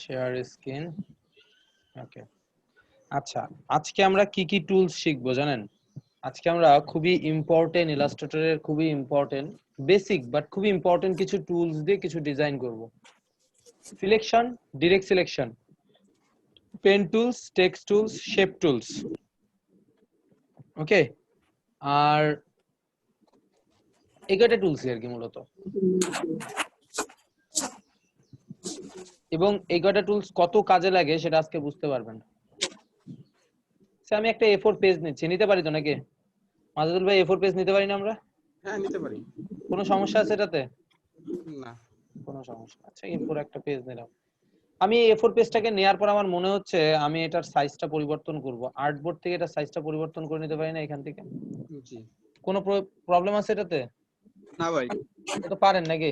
Share screen. ওকে, আচ্ছা আজকে আমরা কি কি টুলস শিখবো জানেন? আজকে আমরা খুবই ইম্পর্টেন্ট ইলাস্ট্রেটরের খুবই ইম্পর্টেন্ট বেসিক বাট খুবই ইম্পর্টেন্ট কিছু টুলস দিয়ে কিছু ডিজাইন করব। Selection, direct selection, pen tools, text tools, shape tools. Okay, আর এগারোটা টুলস আর কি মূলত, এবং এগারোটা টুলস কত কাজে লাগে সেটা আজকে বুঝতে পারবেন। আমি একটা A4 পেজ নিচ্ছি, নিতে পারি তো নাকি মাজেদুল ভাই? A4 পেজ নিতে পারি না আমরা? হ্যাঁ নিতে পারি। কোনো সমস্যা আছে এটাতে? না কোনো সমস্যা। আচ্ছা A4 একটা পেজ নিলাম। আমি A4 পেজটাকে নেয়ার পর আমার মনে হচ্ছে আমি এটার সাইজটা পরিবর্তন করব। আর্টবোর্ড থেকে এটা সাইজটা পরিবর্তন করে নিতে পারি না এখান থেকে? জি কোনো প্রবলেম আছে এটাতে? না ভাই। এটা তো পারেন নাকি?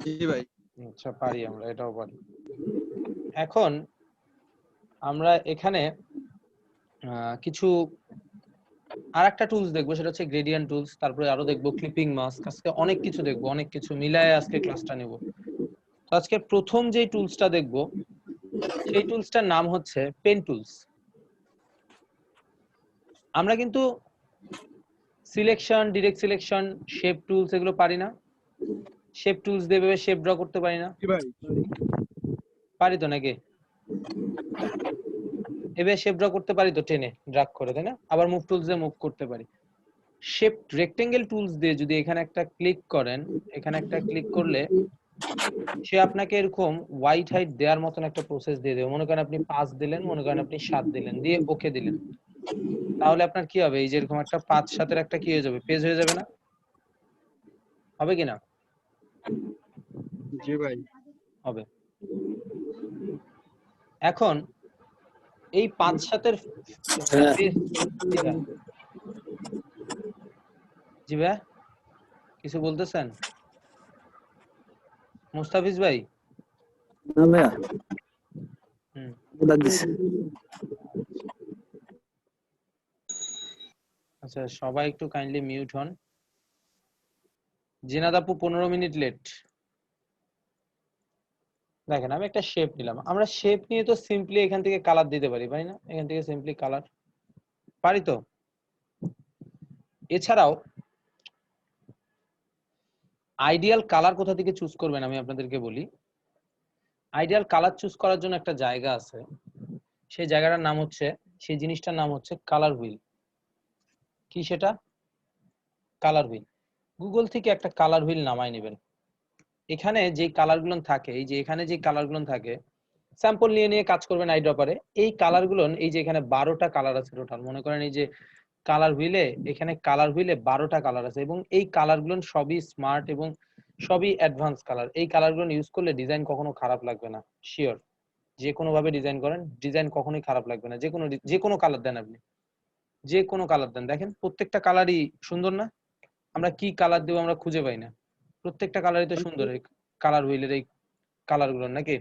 জি ভাই। আচ্ছা পারি, আমরা এটাও পারি। এখন আমরা এখানে কিছু আরেকটা টুলস দেখবো, সেটা হচ্ছে গ্রেডিয়েন্ট টুলস, তারপরে আরো দেখবো ক্লিপিং মাস্ক। আজকে অনেক কিছু দেখবো, অনেক কিছু মিলায়ে আজকে ক্লাসটা নেব। তো আজকে প্রথম যে টুলসটা দেখবো সেই টুলসটার নাম হচ্ছে পেন টুলস। আমরা কিন্তু selection, direct selection, shape tools এগুলো পারি না? শেপ টুলস দিয়ে এভাবে শেপ ড্র করতে পারি না? জি ভাই। পারি তো নাকি? এভাবে শেপ ড্র করতে পারি তো টেনে ড্রাগ করে, তাই না? আবার মুভ টুলস দিয়ে মুভ করতে পারি। শেপ রেক্টেঙ্গেল টুলস দিয়ে যদি এখানে একটা ক্লিক করেন, এখানে একটা ক্লিক করলে সে আপনাকে এরকম হোয়াইট হাইট দেওয়ার মতন একটা প্রসেস দিয়ে দেবে। মনে করেন আপনি 5 দিলেন, মনে করেন আপনি 7 দিলেন, দিয়ে ওকে দিলেন, তাহলে আপনার কি হবে? এই যে এরকম একটা 5-7 একটা কি হয়ে যাবে? পেজ হয়ে যাবে না? হবে কিনা? জি ভাই। হবে। এখন এই 5-7 পেজ, জি ভাই কিছু বলতেছেন মুস্তাফিজ ভাই? না ভাইয়া, হুম, আচ্ছা সবাই একটু কাইন্ডলি মিউট হন। জিনাদ আপু 15 মিনিট লেট। দেখেন আমি একটা শেপ নিলাম, আমরা শেপ নিয়ে তো সিম্পলি এখান থেকে কালার দিতে পারি, পারি না? এখান থেকে সিম্পলি কালার পারি তো। এছাড়াও আইডিয়াল কালার কোথা থেকে চুজ করবেন আমি আপনাদেরকে বলি। আইডিয়াল কালার চুজ করার জন্য একটা জায়গা আছে, সেই জায়গাটার নাম হচ্ছে, সেই জিনিসটার নাম হচ্ছে কালার হুইল। কি সেটা? Colour wheel. গুগল থেকে একটা কালার হুইল নামাই নেবেন। এখানে যে কালারগুলো থাকে, এই যে এখানে যে কালারগুলো থাকে, স্যাম্পল নিয়ে নিয়ে কাজ করবেন আইড্রপারে। এই কালারগুলো, এই যে এখানে 12টা কালার আছে টোটাল, মনে করেন এই যে কালার হুইলে, এখানে কালার হুইলে 12টা কালার আছে, এবং এই কালারগুলো সবই স্মার্ট এবং সবই অ্যাডভান্স কালার। এই কালারগুলো ইউজ করলে ডিজাইন কখনো খারাপ লাগবে না, শিওর। যে কোনো ভাবে ডিজাইন করেন, ডিজাইন কখনোই খারাপ লাগবে না। যে কোনো কালার দেন আপনি, যে কোনো কালার দেন, দেখেন প্রত্যেকটা কালারই সুন্দর না? আমরা কি কালার দেবো আমরা খুঁজে পাই না, প্রত্যেকটা কালারই তো সুন্দর এই কালার হুইলের এই কালারগুলো, নাকি?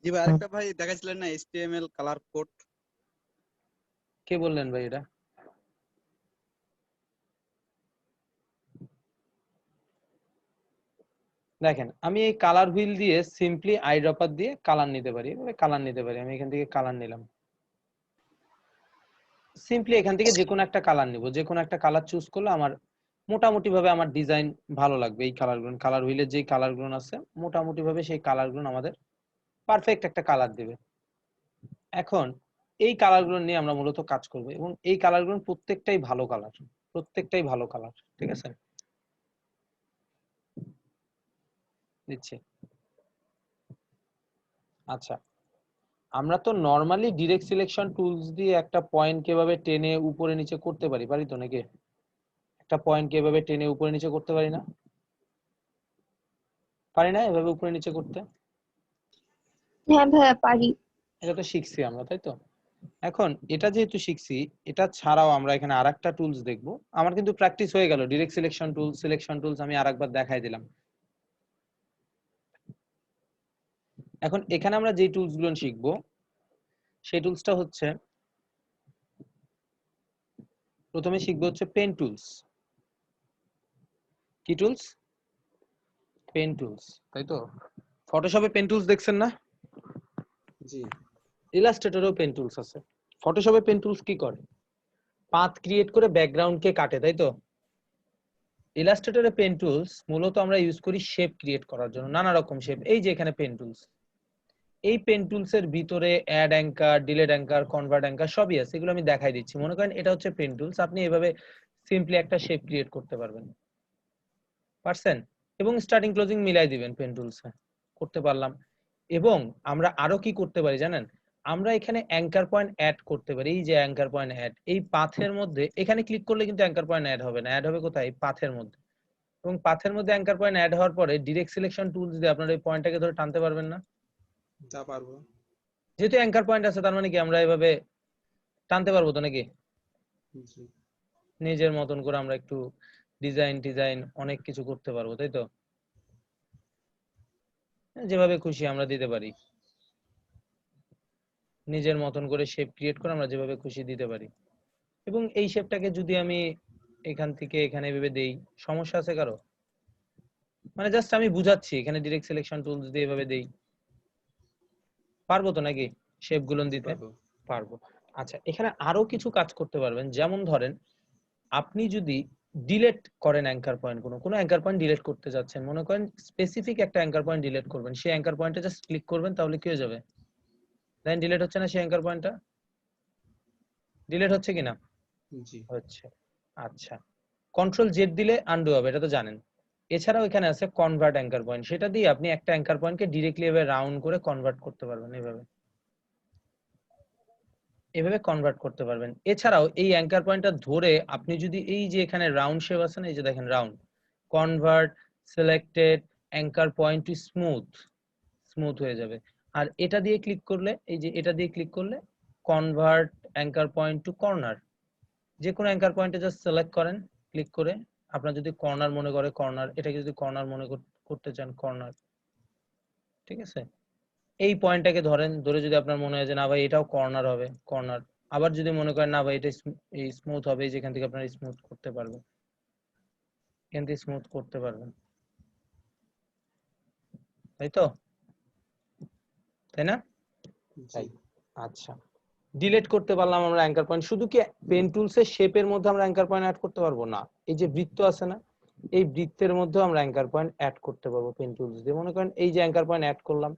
জি ভাই, আরেকটা ভাই দেখাইছিলেন না HTML কালার কোড? কে বললেন ভাই এটা? দেখেন আমি এই কালার হুইল দিয়ে সিম্পলি আইড্রপার দিয়ে কালার নিতে পারি, এভাবে কালার নিতে পারি। আমি এখান থেকে কালার নিলাম, সিম্পলি এখান থেকে যে কোনো একটা কালার নিব, যে কোনো একটা কালার চুজ করলে আমার মোটামুটি ভাবে আমার ডিজাইন ভালো লাগবে। এই কালারগুলো, কালার হুইলের যে কালারগুলো আছে মোটামুটি ভাবে সেই কালারগুলো আমাদের পারফেক্ট একটা কালার দিবে। এখন এই কালারগুলো নিয়ে আমরা মূলত কাজ করব, এবং এই কালারগুলো প্রত্যেকটাই ভালো কালার, প্রত্যেকটাই ভালো কালার, ঠিক আছে? দিচ্ছি। আচ্ছা, আমরা তো নরমালি ডিরেক্ট সিলেকশন টুলস দিয়ে একটা পয়েন্ট কিভাবে টেনে উপরে নিচে করতে পারি, পারি তো নাকি? একটা পয়েন্ট কিভাবে টেনে উপরে নিচে করতে পারি না? পারি না এভাবে উপরে নিচে করতে? হ্যাঁ ভাইয়া পারি। এটা তো শিখছি আমরা, তাই তো? এখন এটা যেহেতু শিখছি, এটা ছাড়াও আমরা এখানে আরেকটা টুলস দেখবো। আমার কিন্তু প্র্যাকটিস হয়ে গেল, ডিরেক্ট সিলেকশন টুলস আমি আরেকবার দেখাই দিলাম। এখন এখানে আমরা যে টুলস গুলো শিখবো সেই টুলসটা হচ্ছে, প্রথমে শিখবো হচ্ছে পেন টুলস। কি টুলস? পেন টুলস, তাই তো? ফটোশপে পেন টুলস দেখছেন না? জি ইলাস্ট্রেটরেও পেন টুলস আছে। ফটোশপে পেন টুলস কি করে? পাথ ক্রিয়েট করে ব্যাকগ্রাউন্ডকে কাটে, তাই তো? ইলাস্ট্রেটরে পেন টুলস মূলত আমরা ইউজ করি শেপ ক্রিয়েট করার জন্য, নানা রকম শেপ। এই যে এখানে পেন টুলস, এই পেন টুলস এর ভিতরে add anchor, delete anchor, convert anchor সবই আছে। এগুলো আমি দেখাই দিচ্ছি। মনে করেন এটা হচ্ছে পেন টুলস, আপনি এভাবে সিম্পলি একটা শেপ ক্রিয়েট করতে পারবেন। পারছেন? এবং স্টার্টিং ক্লোজিং মিলাই দিবেন পেন টুলসে। করতে পারলাম। এবং আমরা আরো কি করতে পারি জানেন? আমরা এখানে অ্যাঙ্কার পয়েন্ট অ্যাড করতে পারি। এই যে অ্যাঙ্কার পয়েন্ট অ্যাড, এই পাথের মধ্যে এখানে ক্লিক করলে কিন্তু অ্যাঙ্কার পয়েন্ট অ্যাড হবে না। অ্যাড হবে কোথায়? এই পাথের মধ্যে। এবং পাথের মধ্যে অ্যাঙ্কার পয়েন্ট অ্যাড হওয়ার পরে ডিরেক্ট সিলেকশন টুলস দিয়ে আপনারা এই পয়েন্টটাকে ধরে টানতে পারবেন না? যা পারবো। যেহেতু অ্যাঙ্কার পয়েন্ট আছে তার মানে কি আমরা এভাবে টানতে পারবো তো নাকি? জি নিজের মতন করে আমরা একটু ডিজাইন অনেক কিছু করতে পারবো, তাই তো? যেভাবে খুশি আমরা দিতে পারি, নিজের মতন করে শেপ ক্রিয়েট করে আমরা যেভাবে খুশি দিতে পারি। এবং এই শেপটাকে যদি আমি এখান থেকে এখানে এভাবে দেই, সমস্যা আছে কারো? মানে জাস্ট আমি বুঝাচ্ছি, এখানে ডিরেক্ট সিলেকশন টুলস দিয়ে এভাবে দেই, পারবো তো নাকি শেপ গুলো জি দিতে? পারবো। পারবো। আচ্ছা, এখানে আরো কিছু কাজ করতে পারবেন। যেমন ধরেন আপনি যদি ডিলিট করেন অ্যাঙ্কার পয়েন্ট, কোনো অ্যাঙ্কার পয়েন্ট ডিলিট করতে যাচ্ছেন, মনে করেন স্পেসিফিক একটা অ্যাঙ্কার পয়েন্ট ডিলিট করবেন, সেই অ্যাঙ্কার পয়েন্টে জাস্ট ক্লিক করবেন, তাহলে কি হয়ে যাবে? দেন ডিলিট হচ্ছে না সেই অ্যাঙ্কার পয়েন্টটা? ডিলিট হচ্ছে কিনা? জি হচ্ছে। আচ্ছা, কন্ট্রোল জেড দিলে আনডু হবে, এটা তো জানেন। এছাড়াও এখানে আছে কনভার্ট অ্যাঙ্কার পয়েন্ট, সেটা দিয়ে আপনি একটা অ্যাঙ্কার পয়েন্টকে ডিরেক্টলি এভাবে রাউন্ড করে কনভার্ট করতে পারবেন। এভাবে কনভার্ট করতে পারবেন। এছাড়াও এই অ্যাঙ্কার পয়েন্টটা ধরে আপনি যদি এই যে এখানে রাউন্ড শেপ আছে না, এই যে দেখেন round, convert selected anchor point to smooth হয়ে যাবে। আর এটা দিয়ে ক্লিক করলে, এই যে এটা দিয়ে ক্লিক করলে convert anchor point to corner, যে কোনো অ্যাঙ্কার পয়েন্টে জাস্ট সিলেক্ট করেন ক্লিক করে। আপনার যদি কর্নার মনে করে কর্নার, এটাকে যদি কর্নার মনে করতে চান কর্নার, ঠিক আছে? এই পয়েন্টটাকে ধরে যদি আপনার মনে হয় যে না ভাই এটাও কর্নার হবে, কর্নার। আবার যদি মনে করেন না ভাই এটা স্মুথ হবে, যেখান থেকে আপনারা স্মুথ করতে পারবেন, এখান থেকে স্মুথ করতে পারবেন, তাই তো? তাই না? জি তাই। আচ্ছা, ডিলিট করতে পারলাম আমরা অ্যাঙ্কার পয়েন্ট। শুধু কি পেন টুলসের শেপের মধ্যে আমরা অ্যাঙ্কার পয়েন্ট অ্যাড করতে পারবো না, এই যে বৃত্ত আছে না, এই বৃত্তের মধ্যেও আমরা অ্যাঙ্কার পয়েন্ট অ্যাড করতে পারবো পেন টুলস দিয়ে। মনে করেন এই যে অ্যাঙ্কার পয়েন্ট অ্যাড করলাম,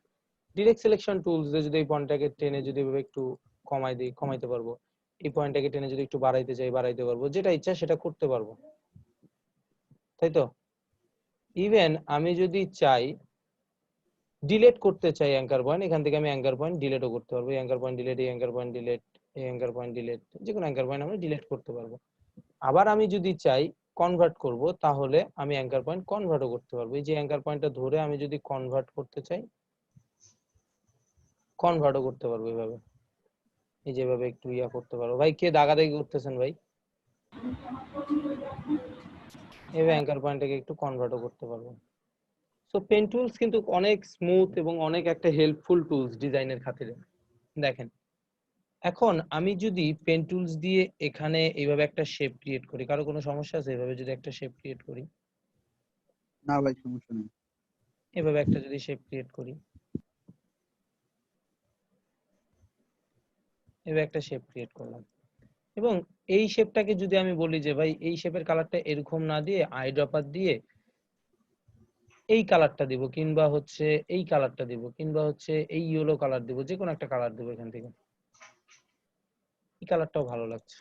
ডিরেক্ট সিলেকশন টুলস দিয়ে যদি এই পয়েন্টটাকে টেনে যদি এভাবে একটু কমাই দিই, কমাইতে পারবো। এই পয়েন্টটাকে টেনে যদি একটু বাড়াইতে চাই, বাড়াইতে পারবো। যেটা ইচ্ছা সেটা করতে পারবো, তাই তো? ইভেন আমি যদি চাই ডিলিট করতে চাই অ্যাঙ্কার পয়েন্ট, এখান থেকে আমি অ্যাঙ্কার পয়েন্ট ডিলিটও করতে পারবো। এই অ্যাঙ্কার পয়েন্ট ডিলিট, এই অ্যাঙ্কার পয়েন্ট ডিলিট, এই অ্যাঙ্কার পয়েন্ট ডিলিট, যে কোনো অ্যাঙ্কার পয়েন্ট আমরা ডিলিট করতে পারবো। আবার আমি যদি চাই কনভার্ট করব, তাহলে আমি অ্যাঙ্কার পয়েন্ট কনভার্টও করতে পারবো। এই যে অ্যাঙ্কার পয়েন্টটা ধরে আমি যদি কনভার্ট করতে চাই, কনভার্টও করতে পারবো এভাবে। এই যেভাবে একটু ইয়া করতে পারবো। ভাই কে দাগাদাগি করতেছেন ভাই? এভাবে অ্যাঙ্কার পয়েন্টটাকে একটু কনভার্টও করতে পারবো। সো পেন টুলস কিন্তু অনেক স্মুথ এবং অনেক একটা হেল্পফুল টুলস ডিজাইনের খাতিরে। দেখেন, এখন আমি যদি পেন টুলস দিয়ে এখানে এইভাবে একটা শেপ ক্রিয়েট করি, কারো কোনো সমস্যা আছে এভাবে যদি একটা শেপ ক্রিয়েট করি? না ভাই সমস্যা নেই। এভাবে একটা যদি শেপ ক্রিয়েট করি, এভাবে একটা শেপ ক্রিয়েট করলাম, এবং এই শেপটাকে যদি আমি বলি যে ভাই এই শেপের কালারটা এরকম না দিয়ে আই ড্রপার দিয়ে এই কালারটা দিব, কিংবা হচ্ছে এই কালারটা দিব, কিংবা হচ্ছে এই ইয়েলো কালার দিব, যে কোনো একটা কালার দিব এখান থেকে, এই কালারটাও ভালো লাগছে।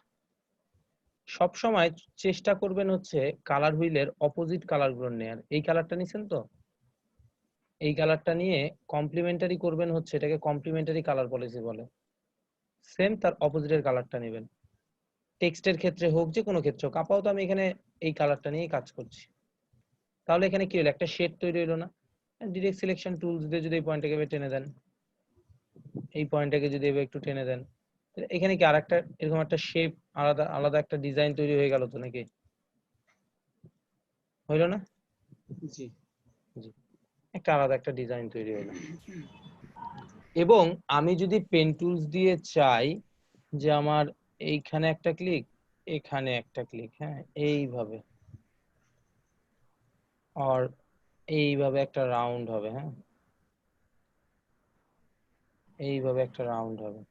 সব সময় চেষ্টা করবেন হচ্ছে কালার হুইলের অপোজিট কালার গুলো নেয়ার। এই কালারটা নিছেন তো, এই কালারটা নিয়ে কমপ্লিমেন্টারি করবেন, হচ্ছে এটাকে কমপ্লিমেন্টারি কালার পলিসি বলে। সেম তার অপোজিটের কালারটা নেবেন, টেক্সটের ক্ষেত্রে হোক, যে কোনো ক্ষেত্রে হোক। আপাতত আমি এখানে এই কালারটা নিয়ে কাজ করছি। তাহলে এখানে কি হলো, একটা শেড তৈরি হলো না? ডিরেক্ট সিলেকশন টুলস দিয়ে যদি এই পয়েন্টটাকে টেনে দেন, এই পয়েন্টটাকে যদি এভাবে একটু টেনে দেন, এখানে কি আরেকটা এরকম একটা শেপ, আলাদা আলাদা একটা ডিজাইন তৈরি হয়ে গেল তো নাকি? হইলো না? জি জি, একটা আলাদা একটা ডিজাইন তৈরি হলো। এবং আমি যদি পেন টুলস দিয়ে চাই যে আমার এইখানে একটা ক্লিক, এখানে একটা ক্লিক, হ্যাঁ এইভাবে, আর এইভাবে একটা রাউন্ড হবে, হ্যাঁ এইভাবে একটা রাউন্ড হবে।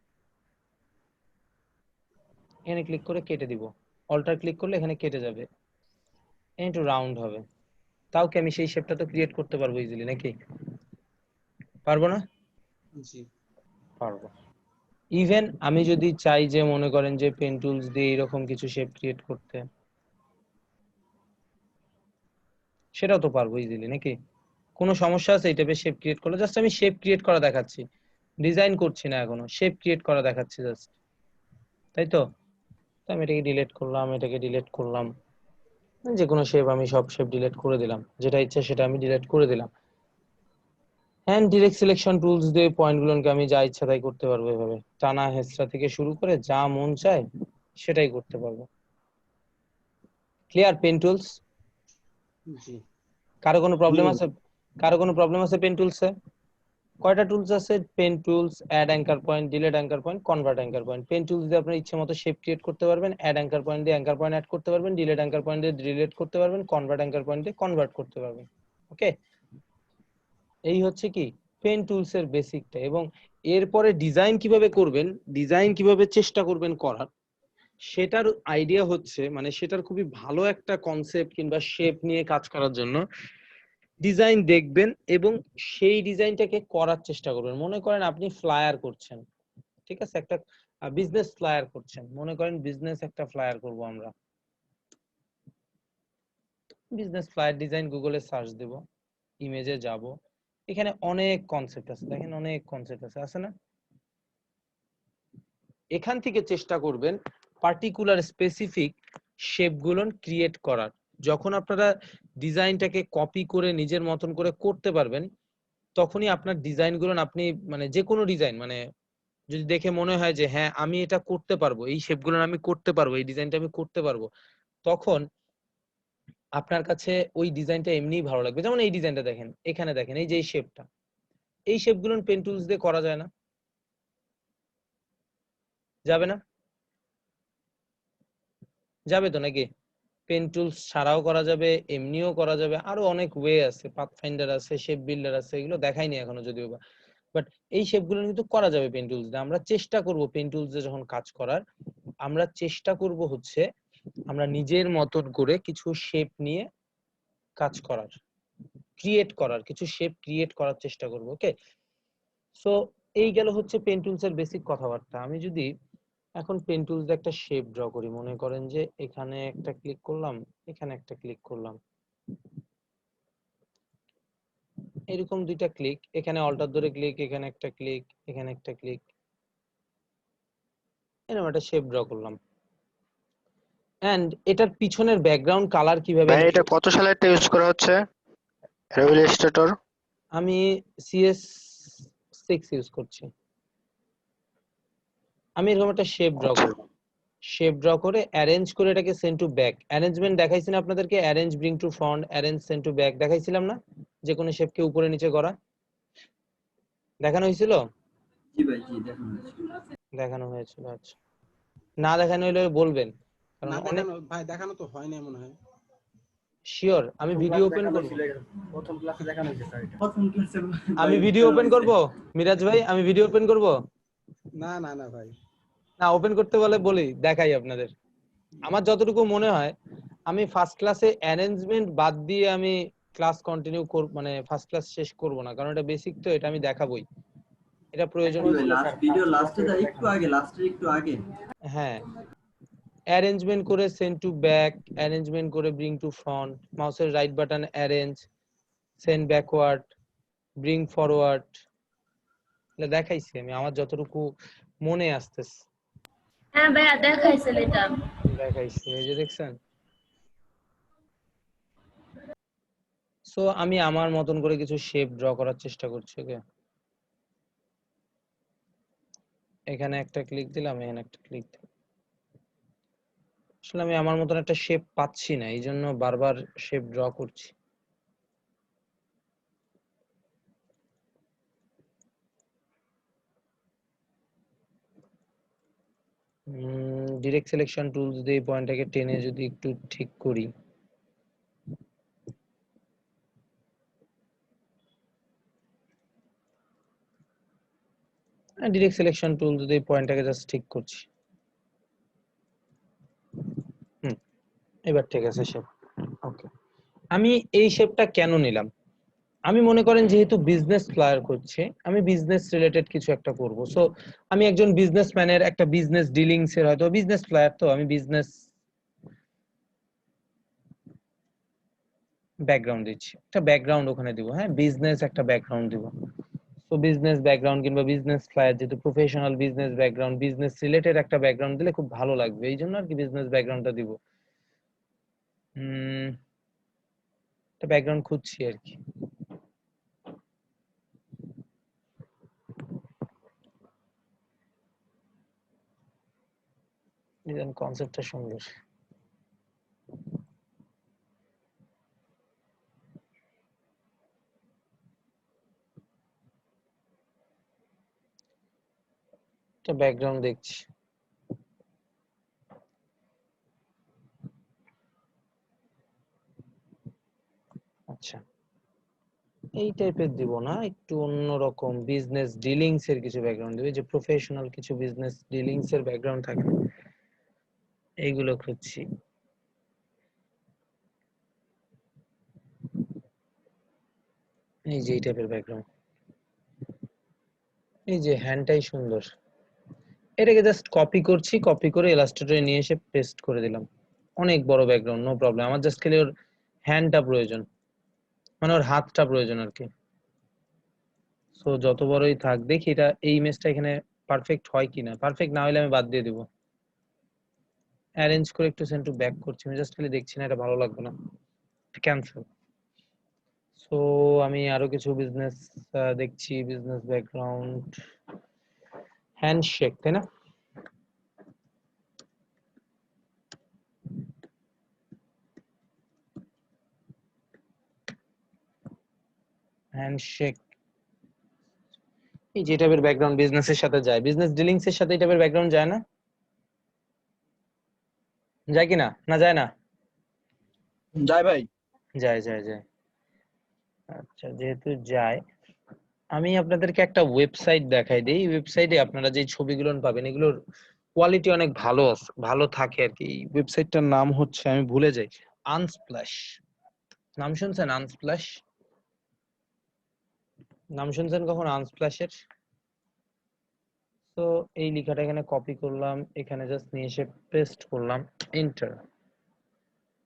এখানে ক্লিক করে কেটে দিব, অল্টার ক্লিক করলে এখানে কেটে যাবে, একটু রাউন্ড হবে। তাও কি আমি সেই শেপটা তো ক্রিয়েট করতে পারবো ইজিলি, নাকি পারবো না? জি পারবো। ইভেন আমি যদি চাই যে মনে করেন যে পেন টুলস দিয়ে এরকম কিছু শেপ ক্রিয়েট করতে, সেটাও তো পারবো ইজিলি, নাকি কোনো সমস্যা আছে এই টাইপের শেপ ক্রিয়েট করলে? জাস্ট আমি শেপ ক্রিয়েট করা দেখাচ্ছি, ডিজাইন করছি না এখনো, শেপ ক্রিয়েট করা দেখাচ্ছি জাস্ট, তাই তো? তো আমি এটাকে ডিলিট করলাম, এটাকে ডিলিট করলাম, যে কোনো শেপ আমি সব শেপ ডিলিট করে দিলাম, যেটা ইচ্ছা সেটা আমি ডিলিট করে দিলাম। হ্যান্ড ডিরেক্ট সিলেকশন টুলস দিয়ে পয়েন্টগুলোকে আমি যা ইচ্ছা তাই করতে পারবো, এভাবে টানা হেঁচড়া থেকে শুরু করে যা মন চায় সেটাই করতে পারবো। Clear pen tools? জি কারো কোনো প্রবলেম ভাই। আছে? কারো কোনো প্রবলেম আছে পেন টুলসে? কয়টা টুলস আছে? Pen tools, add anchor point, delete anchor point, convert anchor point. Pen tools দিয়ে আপনার ইচ্ছে মতো শেপ ক্রিয়েট করতে পারবেন, অ্যাড অ্যাঙ্কার পয়েন্ট দিয়ে অ্যাঙ্কার পয়েন্ট অ্যাড করতে পারবেন, ডিলিট অ্যাঙ্কার পয়েন্ট দিয়ে ডিলিট করতে পারবেন, কনভার্ট অ্যাঙ্কার পয়েন্ট দিয়ে কনভার্ট করতে পারবেন। ওকে, এই হচ্ছে কি পেন টুলস এর বেসিকটা। এবং এরপরে ডিজাইন কিভাবে করবেন, ডিজাইন কিভাবে চেষ্টা করবেন করার, সেটার আইডিয়া হচ্ছে, মানে সেটার খুবই ভালো একটা কনসেপ্ট কিংবা শেপ নিয়ে কাজ করার জন্য ডিজাইন দেখবেন এবং সেই ডিজাইনটাকে করার চেষ্টা করবেন। মনে করেন আপনি ফ্লায়ার করছেন, ঠিক আছে, একটা বিজনেস ফ্লায়ার করছেন, মনে করেন বিজনেস একটা ফ্লায়ার করব আমরা, বিজনেস ফ্লায়ার ডিজাইন গুগলে সার্চ দেব, ইমেজে যাব, এখানে অনেক কনসেপ্ট আছে, দেখেন অনেক কনসেপ্ট আছে না? এখান থেকে চেষ্টা করবেন পার্টিকুলার স্পেসিফিক শেপগুলো ক্রিয়েট করার। যখন আপনারা ডিজাইনটাকে কপি করে নিজের মতন করে করতে পারবেন, তখনই আপনার ডিজাইনগুলো আপনি মানে যে কোনো ডিজাইন, মানে যদি দেখে মনে হয় যে হ্যাঁ আমি এটা করতে পারবো, এই শেপগুলো আমি করতে পারবো, এই ডিজাইনটা আমি করতে পারবো, তখন আপনার কাছে ওই ডিজাইনটা এমনিই ভালো লাগবে। যেমন এই ডিজাইনটা দেখেন, এখানে দেখেন এই যে এই শেপটা, এই শেপগুলো পেন টুলস দিয়ে করা যায় না? যাবে না? যাবে তো নাকি? পেন টুলস ছাড়াও করা যাবে, এমনিও করা যাবে, আরো অনেক ওয়ে আছে, পাথফাইন্ডার আছে, শেপ বিল্ডার আছে, এগুলো দেখাইনি এখনো যদিও বা, বাট এই শেপগুলো কিন্তু করা যাবে পেন টুলস দিয়ে। আমরা চেষ্টা করব পেন টুলস দিয়ে যখন কাজ করার, আমরা চেষ্টা করব হচ্ছে আমরা নিজের মতন করে কিছু শেপ নিয়ে কাজ করার, ক্রিয়েট করার, কিছু শেপ ক্রিয়েট করার চেষ্টা করব। ওকে, সো এই গেল হচ্ছে পেন টুলস এর বেসিক কথাবার্তা। আমি যদি এখন পেন টুলস দিয়ে একটা শেপ ড্র করি, মনে করেন যে এখানে একটা ক্লিক করলাম, এখানে একটা ক্লিক করলাম, এরকম দুইটা ক্লিক, এখানে অল্টার ধরে ক্লিক, এখানে একটা ক্লিক, এখানে একটা ক্লিক, এরকম একটা শেপ ড্র করলাম। এন্ড এটার পিছনের ব্যাকগ্রাউন্ড কালার কিভাবে ভাই নিব? এটা কত সালে এটা ইউজ করা হচ্ছে রেভিল ইলাস্ট্রেটর? আমি CS6 ইউজ করছি। আমি এরকম একটা শেপ ড্র করব, শেপ ড্র করে অ্যারেঞ্জ করে এটাকে সেন্ড টু ব্যাক, অ্যারেঞ্জমেন্ট দেখাইছি না আপনাদেরকে? Arrange, bring to front, arrange, send to back দেখাইছিলাম না? যে কোনো শেপকে উপরে নিচে করা দেখানো হয়েছিল? জি ভাই, জি দেখানো হয়েছে। দেখানো হয়েছিল, আচ্ছা। না দেখানো হলে বলবেন, কারণ না অনেক দেখানো ভাই, দেখানো তো হয় না মনে হয়। শিওর। আমি ভিডিও ওপেন করব, প্রথম ক্লাসে দেখানো হয়েছে স্যার, এটা প্রথম ক্লাসে আমি ভিডিও ওপেন করব, মিরাজ ভাই আমি ভিডিও ওপেন করব। না না না ভাই। না, ওপেন করতে বলে বলি, দেখাই আপনাদের। আমার যতটুকু মনে হয়, আমি ফার্স্ট ক্লাসে অ্যারেঞ্জমেন্ট বাদ দিয়ে আমি ক্লাস কন্টিনিউ করব, মানে ফার্স্ট ক্লাস শেষ করব না, কারণ এটা বেসিক তো, এটা আমি দেখাবই, এটা প্রয়োজন জি ভাই, পড়লে। লাস্ট ভিডিও লাস্টে দা একটু আগে, লাস্টের একটু আগে। হ্যাঁ, অ্যারেঞ্জমেন্ট করে সেন্ড টু ব্যাক, অ্যারেঞ্জমেন্ট করে ব্রিং টু ফ্রন্ট, মাউসের right button arrange, send backward, bring forward, এটা দেখাইছি আমি আমার যতটুকু মনে আসতেছে, হ্যাঁ ভাইয়া দেখাইছেন এটা। দেখাইছি, এই যে দেখছেন। সো আমি আমার মতন করে কিছু শেপ ড্র করার চেষ্টা করছি। ওকে, এখানে একটা ক্লিক দিলাম, এখানে একটা ক্লিক দিলাম, আসলে আমি আমার মতন একটা শেপ পাচ্ছি না, এই জন্য বারবার শেপ ড্র করছি। ডিরেক্ট সিলেকশন টুলস দিয়ে পয়েন্টটাকে টেনে যদি একটু ঠিক করি, ডিরেক্ট সিলেকশন টুল যদি পয়েন্টটাকে জাস্ট ঠিক করছি। এবার ঠিক আছে শেপ। ওকে, আমি এই শেপটা কেন নিলাম? আমি মনে করেন যেহেতু বিজনেস প্ল্যান করছি, আমি বিজনেস রিলেটেড কিছু একটা করব। সো আমি একজন বিজনেসম্যানের একটা বিজনেস ডিলিংস এর হয়তো বিজনেস প্ল্যান, তো আমি বিজনেস ব্যাকগ্রাউন্ড দিচ্ছি, একটা ব্যাকগ্রাউন্ড ওখানে দিব। হ্যাঁ, বিজনেস একটা ব্যাকগ্রাউন্ড দিব। তো বিজনেস ব্যাকগ্রাউন্ড কিংবা বিজনেস প্ল্যান, যেহেতু professional business background, business related একটা ব্যাকগ্রাউন্ড দিলে খুব ভালো লাগবে, এই জন্য আর কি বিজনেস ব্যাকগ্রাউন্ডটা দিব। একটা ব্যাকগ্রাউন্ড খুঁজছি আর কি। ডিজাইন কনসেপ্টটা সুন্দর। একটা ব্যাকগ্রাউন্ড দেখছি। আচ্ছা, এই টাইপের দিব না, একটু অন্যরকম বিজনেস ডিলিংস এর কিছু ব্যাকগ্রাউন্ড দিব, যে প্রফেশনাল কিছু বিজনেস ডিলিংস এর ব্যাকগ্রাউন্ড থাকে, এইগুলো খুঁজছি। এই যে এই টাইপের ব্যাকগ্রাউন্ড, এই যে হ্যান্ডটাই সুন্দর, এটাকে জাস্ট কপি করছি, কপি করে ইলাস্ট্রেটরে নিয়ে এসে পেস্ট করে দিলাম। অনেক বড় ব্যাকগ্রাউন্ড, নো প্রবলেম, আমার জাস্ট খালি ওর হ্যান্ডটা প্রয়োজন, মানে ওর হাতটা প্রয়োজন আর কি। সো যত বড়ই থাক, দেখি এটা এই ইমেজটা এখানে পারফেক্ট হয় কিনা। পারফেক্ট না হলে আমি বাদ দিয়ে দিব। অ্যারেঞ্জ করে একটু সেন্ড টু ব্যাক করছি, আমি জাস্ট খালি দেখছি না, এটা ভালো লাগবে না, ক্যান্সেল। সো আমি আরো কিছু বিজনেস দেখছি, বিজনেস ব্যাকগ্রাউন্ড, হ্যান্ডশেক, তাই না? হ্যান্ডশেক, এই যে টাইপের ব্যাকগ্রাউন্ড বিজনেসের সাথে যায়, বিজনেস ডিলিংস এর সাথে এই টাইপের ব্যাকগ্রাউন্ড যায় না? যায় কি না? না যায় না? যায় ভাই। যায় যায় যায়। আচ্ছা, যেহেতু যায়, আমি আপনাদেরকে একটা ওয়েবসাইট দেখাই দিই। ওয়েবসাইটে আপনারা যে ছবিগুলো পাবেন, এগুলোর কোয়ালিটি অনেক ভালো আছে, ভালো থাকে আর কি। এই ওয়েবসাইটটার নাম হচ্ছে, আমি ভুলে যাই, আনস্প্ল্যাশ। নাম শুনছেন আনস্প্ল্যাশ? নাম শুনছেন কখন আনস্প্ল্যাশের? তো এই লেখাটা এখানে কপি করলাম, এখানে জাস্ট নিয়ে এসে পেস্ট করলাম, এন্টার।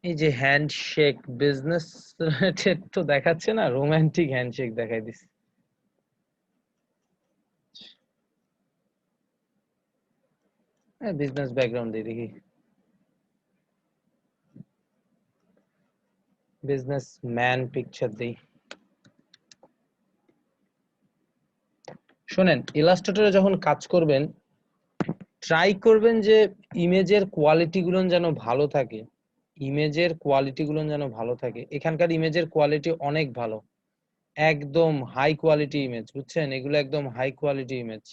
এই যে হ্যান্ডশেক বিজনেস রিলেটেড তো দেখাচ্ছে না, রোমান্টিক হ্যান্ডশেক দেখাই দিছে। বিজনেস ব্যাকগ্রাউন্ড দিয়ে দেখি, বিজনেস ম্যান পিকচার দিই। শোনেন, ইলাস্ট্রেটরে যখন কাজ করবেন, ট্রাই করবেন যে ইমেজের কোয়ালিটি গুলো যেন ভালো থাকে, ইমেজের কোয়ালিটি গুলো যেন ভালো থাকে। এখানকার ইমেজের কোয়ালিটি অনেক ভালো, একদম হাই কোয়ালিটি ইমেজ, বুঝছেন? এগুলো একদম হাই কোয়ালিটি ইমেজ,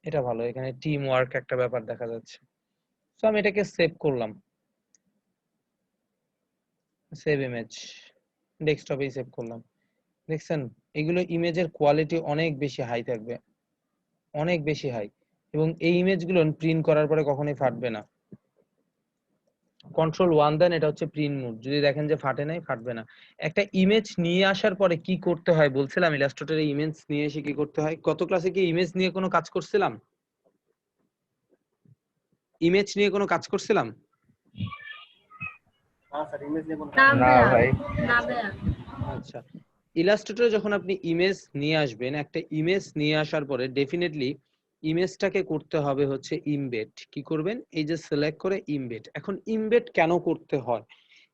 এটা ভালো। এখানে টিম ওয়ার্ক একটা ব্যাপার দেখা যাচ্ছে। তো আমি এটাকে সেভ করলাম, সেভ ইমেজ, ডেস্কটপেই সেভ করলাম। দেখছেন, এগুলো ইমেজের কোয়ালিটি অনেক বেশি হাই থাকবে, অনেক বেশি হাই, এবং এই ইমেজগুলো প্রিন্ট করার পরে কখনোই ফাটবে না। Ctrl 1 দেন, এটা হচ্ছে প্রিন্ট মোড, যদি দেখেন যে ফাটে নাই, ফাটবে না। একটা ইমেজ নিয়ে আসার পরে কি করতে হয় বলছিলাম, ইলাস্ট্রেটরে ইমেজ নিয়ে এসে কি করতে হয়। গত ক্লাসে কি ইমেজ নিয়ে কোনো কাজ করছিলাম? ইমেজ নিয়ে কোনো কাজ করছিলাম? না না ভাইয়া, ভাই। না ভাইয়া। আচ্ছা, ইলাস্ট্রেটরে যখন আপনি ইমেজ নিয়ে আসবেন, একটা ইমেজ নিয়ে আসার পরে ডেফিনেটলি ইমেজটাকে করতে হবে হচ্ছে ইমবেড। কি করবেন? এই যে সিলেক্ট করে ইমবেড। এখন ইমবেড কেন করতে হয়,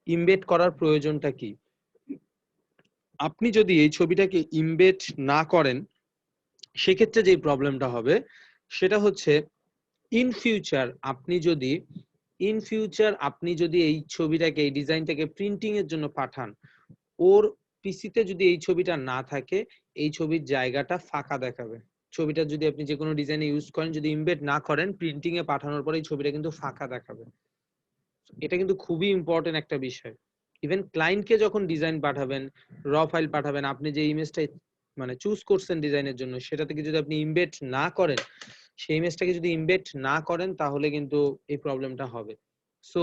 ইমবেড করার প্রয়োজনটা কি? আপনি যদি এই ছবিটাকে ইমবেড না করেন, সেক্ষেত্রে যে প্রবলেমটা হবে সেটা হচ্ছে, ইন ফিউচার আপনি যদি এই ছবিটাকে, এই ডিজাইনটাকে প্রিন্টিং এর জন্য পাঠান, ওর পিসিতে যদি এই ছবিটা না থাকে, এই ছবির জায়গাটা ফাঁকা দেখাবে। ছবিটা যদি আপনি যে কোনো ডিজাইনে ইউজ করেন, যদি ইমবেড না করেন, প্রিন্টিং এ পাঠানোর পরে এই ছবিটা কিন্তু ফাঁকা দেখাবে। এটা কিন্তু খুবই ইম্পর্টেন্ট একটা বিষয়। ইভেন ক্লায়েন্টকে যখন ডিজাইন পাঠাবেন, র ফাইল পাঠাবেন, আপনি যে ইমেজটা মানে চুজ করছেন ডিজাইনের জন্য, সেটা থেকে যদি আপনি ইমবেড না করেন, সেই ইমেজটাকে যদি ইমবেড না করেন, তাহলে কিন্তু এই প্রবলেমটা হবে। সো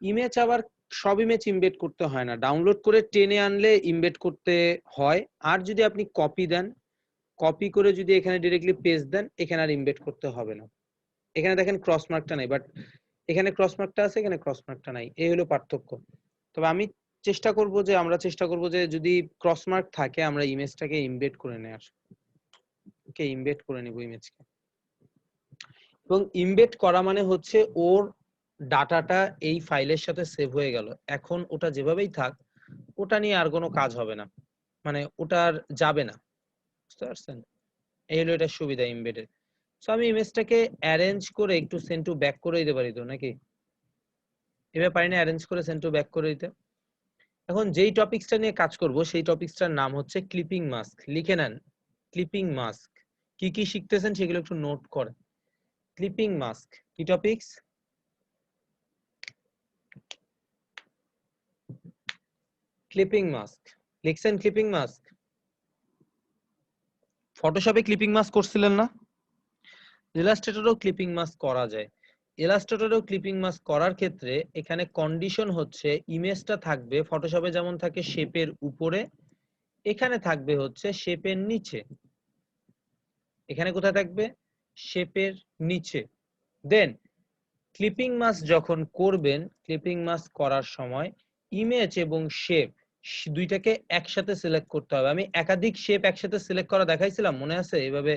ইমেজ আবার সব ইমেজ ইমবেড করতে হয় না, ডাউনলোড করে টেনে আনলে ইমবেড করতে হয়। আর যদি আপনি কপি দেন, কপি করে যদি এখানে ডিরেক্টলি পেস্ট দেন, এখানে আর ইমবেড করতে হবে না। এখানে দেখেন ক্রস মার্কটা নাই, বাট এখানে ক্রস মার্কটা আছে, এখানে ক্রস মার্কটা নাই, এই হলো পার্থক্য। তবে আমি আমরা চেষ্টা করব যে যদি ক্রস মার্ক থাকে আমরা ইমেজটাকে ইমবেড করে নেওয়ার, ওকে ইমবেড করে নেব ইমেজকে। এবং ইমবেড করা মানে হচ্ছে ওর ডাটাটা এই ফাইলের সাথে সেভ হয়ে গেল, এখন ওটা যেভাবেই থাক, ওটা নিয়ে আর কোনো কাজ হবে না, মানে ওটার যাবে না, বুঝতে পারছেন? এই হলো এটার সুবিধা ইমবেডের। সো আমি ইমেজটাকে অ্যারেঞ্জ করে একটু সেন্ড টু ব্যাক করে দিতে পারি তো নাকি? এভাবে পারি না অ্যারেঞ্জ করে সেন্ড টু ব্যাক করে দিতে? এখন যেই টপিকসটা নিয়ে কাজ করব সেই টপিকসটার নাম হচ্ছে ক্লিপিং মাস্ক। লিখে নেন ক্লিপিং মাস্ক। কি কি শিখতেছেন সেগুলো একটু নোট করেন। ক্লিপিং মাস্ক কি টপিকস? ক্লিপিং মাস্ক লিখছেন? ক্লিপিং মাস্ক ফটোশপে ক্লিপিং মাস্ক করছিলেন না? ইলাস্ট্রেটরেও ক্লিপিং মাস্ক করা যায়। ইলাস্ট্রেটরেও ক্লিপিং মাস্ক করার ক্ষেত্রে এখানে কন্ডিশন হচ্ছে ইমেজটা থাকবে ফটোশপে যেমন থাকে শেপের উপরে, এখানে থাকবে হচ্ছে শেপের নিচে। এখানে কোথায় থাকবে? শেপের নিচে। দেন ক্লিপিং মাস্ক যখন করবেন, ক্লিপিং মাস্ক করার সময় ইমেজ এবং শেপ দুইটাকে একসাথে সিলেক্ট করতে হবে। আমি একাধিক শেপ একসাথে সিলেক্ট করা দেখাইছিলাম, মনে আছে? এইভাবে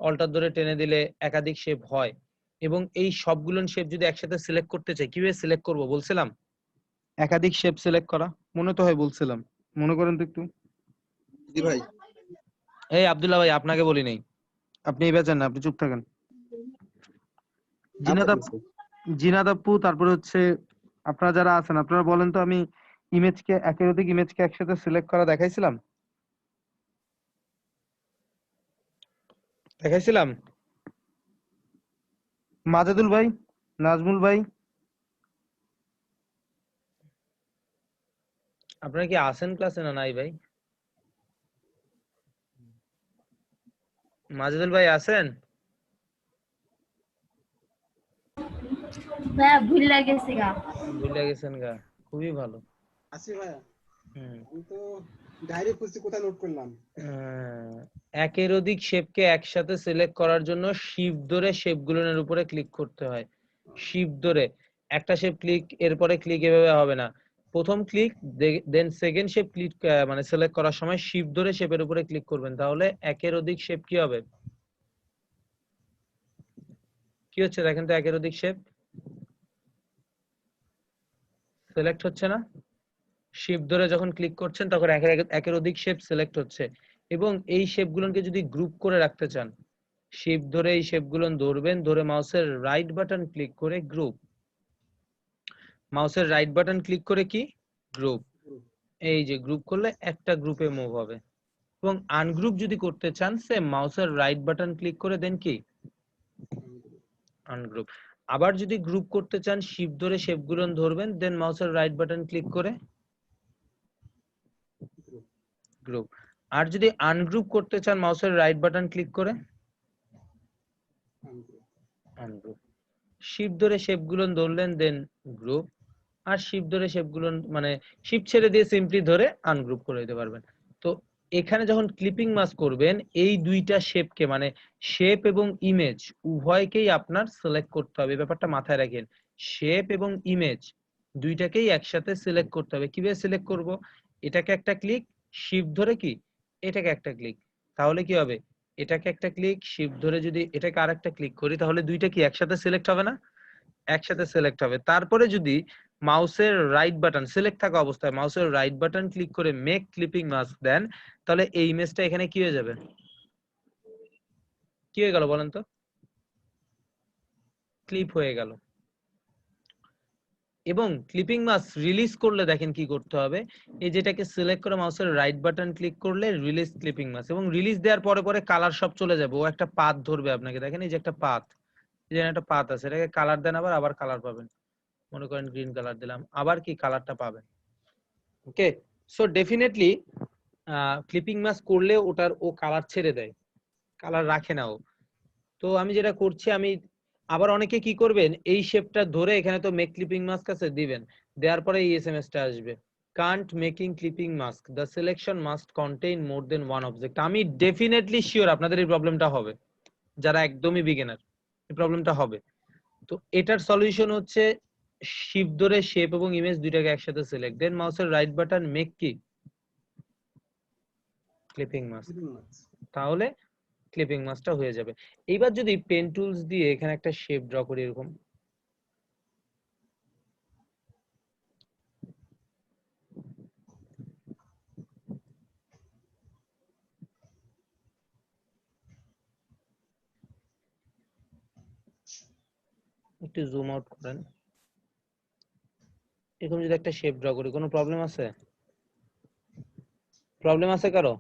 অল্টার ধরে টেনে দিলে একাধিক শেপ হয়। এবং এই সবগুলো শেপ যদি একসাথে সিলেক্ট করতে চাই, কিভাবে সিলেক্ট করব বলছিলাম? একাধিক শেপ সিলেক্ট করা মনে তো হয় বলছিলাম, মনে করেন তো একটু। জি ভাই। এই আব্দুল্লাহ ভাই, আপনাকে বলি নাই, আপনি এই বেচেন না, আপনি চুপ থাকেন। জিনাদ আপু, তারপরে হচ্ছে আপনারা যারা আছেন আপনারা বলেন তো, আমি ইমেজকে একাধিক ইমেজকে একসাথে সিলেক্ট করা দেখাইছিলাম? মাজেদুল ভাই, নাজমুল ভাই, আপনারা কি আছেন ক্লাসে না নাই ভাই? মাজেদুল ভাই আছেন? ভাইয়া ভুলে গেছি গা। ভুলে গেছেন গা, খুবই ভালো। আছি ভাইয়া, হুম। আমি তো ডাইরেক্ট খুঁজছি কোথায় নোট করলাম। একের অধিক শেপকে একসাথে সিলেক্ট করার জন্য শিফট ধরে শেপগুলোর উপরে ক্লিক করতে হয়। শিফট ধরে একটা শেপ ক্লিক, এরপরে ক্লিক, এভাবে হবে না। প্রথম click, then second shape click, মানে সিলেক্ট করার সময় শিফট ধরে শেপের উপরে ক্লিক করবেন, তাহলে একের অধিক শেপ কি হবে? কি হচ্ছে দেখেন তো? একের অধিক শেপ সিলেক্ট হচ্ছে না? শিফট ধরে যখন ক্লিক করছেন তখন একের অধিক শেপ সিলেক্ট হচ্ছে। এবং এই শেপগুলোকে যদি গ্রুপ করে রাখতে চান, শিফট ধরে এই শেপগুলো ধরবেন, ধরে মাউসের রাইট বাটন ক্লিক করে গ্রুপ, মাউসের রাইট বাটন ক্লিক করে কি গ্রুপ, এই যে গ্রুপ করলে একটা গ্রুপে মুভ হবে। এবং আনগ্রুপ যদি করতে চান, সেম মাউসের রাইট বাটন ক্লিক করে দেন কি আনগ্রুপ। আবার যদি গ্রুপ করতে চান, শিফট ধরে শেপগুলো ধরবেন, দেন মাউসের রাইট বাটন ক্লিক করে গ্রুপ। আর যদি আনগ্রুপ করতে চান, মাউসের রাইট বাটন ক্লিক করে আনগ্রুপ। শিফট ধরে শেপগুলো ধরলেন, দেন গ্রুপ। আর শিফট ধরে শেপগুলো, মানে শিফট ছেড়ে দিয়ে সিম্পলি ধরে আনগ্রুপ করে দিতে পারবেন। তো এখানে যখন ক্লিপিং মাস্ক করবেন, এই দুইটা শেপকে, মানে শেপ এবং ইমেজ উভয়কেই আপনার সিলেক্ট করতে হবে। ব্যাপারটা মাথায় রাখেন, শেপ এবং ইমেজ দুইটাকেই একসাথে সিলেক্ট করতে হবে। কিভাবে সিলেক্ট করব? এটাকে একটা ক্লিক, শিফট ধরে কি এটাকে একটা ক্লিক, তাহলে কি হবে? এটাকে একটা ক্লিক, শিফট ধরে যদি এটাকে আরেকটা ক্লিক করি, তাহলে দুইটা কি একসাথে সিলেক্ট হবে না? একসাথে সিলেক্ট হবে। তারপরে যদি মাউসের রাইট বাটন সিলেক্ট থাকা অবস্থায় মাউসের রাইট বাটন ক্লিক করে মেক ক্লিপিং মাস্ক দেন, তাহলে এই ইমেজটা এখানে কি হয়ে যাবে? কি হয়ে গেল বলেন তো? ক্লিপ হয়ে গেল। এবং ক্লিপিং মাস্ক রিলিজ করলে দেখেন কি করতে হবে, এই যেটাকে সিলেক্ট করে মাউসের রাইট বাটন ক্লিক করলে রিলিজ ক্লিপিং মাস্ক, এবং রিলিজ দেওয়ার পরে পরে কালার সব চলে যাবে, ও একটা পাথ ধরবে আপনাকে। দেখেন এই যে একটা পাথ, এই যে একটা পাথ আছে, এটাকে কালার দেন, আবার কালার পাবেন। মনে করেন গ্রিন কালার দিলাম, আবার কি কালারটা পাবেন। ওকে, সো ডেফিনেটলি ক্লিপিং মাস্ক করলে ও কালার ছেড়ে দেয়, কালার রাখে না ও। তো আমি যেটা করছি, আমি আবার অনেকে কি করবেন, এই শেপটা ধরে এখানে তো মেক ক্লিপিং মাস্ক আছে দিবেন, দেওয়ার পরে এই এসএমএস টা আসবে, can't making clipping mask, the selection must contain more than one object. আমি ডেফিনেটলি শিওর আপনাদের এই প্রবলেমটা হবে, যারা একদমই বিগিনার এই প্রবলেমটা হবে। তো এটার সলিউশন হচ্ছে শিফট ধরে শেপ এবং ইমেজ দুইটাকে একসাথে সিলেক্ট, দেন মাউসের রাইট বাটন মেক কি ক্লিপিং মাস্ক, তাহলে ক্লিপিং মাস্কটা হয়ে যাবে। এইবার যদি পেন টুলস দিয়ে এখানে একটা শেপ ড্র করি এরকম, একটু জুম আউট করেন, এরকম যদি একটা শেপ ড্র করি, কোনো প্রবলেম আছে? প্রবলেম আছে কারো?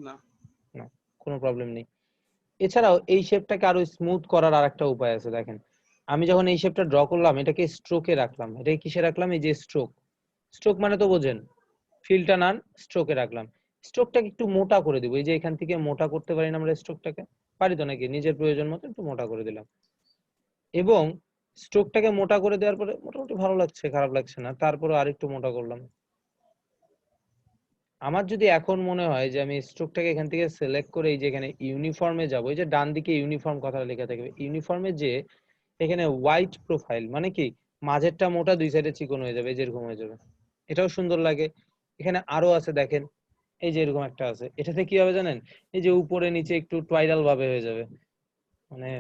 না। না, কোনো প্রবলেম নেই। এছাড়াও এই শেপটাকে আরো স্মুথ করার আরেকটা উপায় আছে, দেখেন আমি যখন এই শেপটা ড্র করলাম এটাকে স্ট্রোকে রাখলাম, এটাকে কিসে রাখলাম, এই যে স্ট্রোক, স্ট্রোক মানে তো বোঝেন, ফিলটা নান, স্ট্রোকে রাখলাম। স্ট্রোকটাকে একটু মোটা করে দিব, এই যে এখান থেকে মোটা করতে পারি না আমরা স্ট্রোকটাকে, পারি তো নাকি, নিজের প্রয়োজন মতো একটু মোটা করে দিলাম। এবং স্ট্রোকটাকে মোটা করে দেওয়ার পরে মোটামুটি ভালো লাগছে, খারাপ লাগছে না, তারপরে আরেকটু মোটা করলাম। আমার যদি এখন মনে হয় যে আমি স্ট্রোকটাকে এখান থেকে সিলেক্ট করে এই যে এখানে ইউনিফর্মে যাব, এই যে ডান দিকে ইউনিফর্ম কথাটা লেখা থাকবে, ইউনিফর্মে যে এখানে হোয়াইট প্রোফাইল মানে কি মাঝেরটা মোটা দুই সাইডে চিকন হয়ে যাবে, যেরকম হয়ে যাবে, এটাও সুন্দর লাগে। এখানে আরো আছে দেখেন, এই যে এরকম একটা আছে, এটাতে কি হবে জানেন, এই যে উপরে নিচে একটু ট্রাইডাল ভাবে হয়ে যাবে মানে।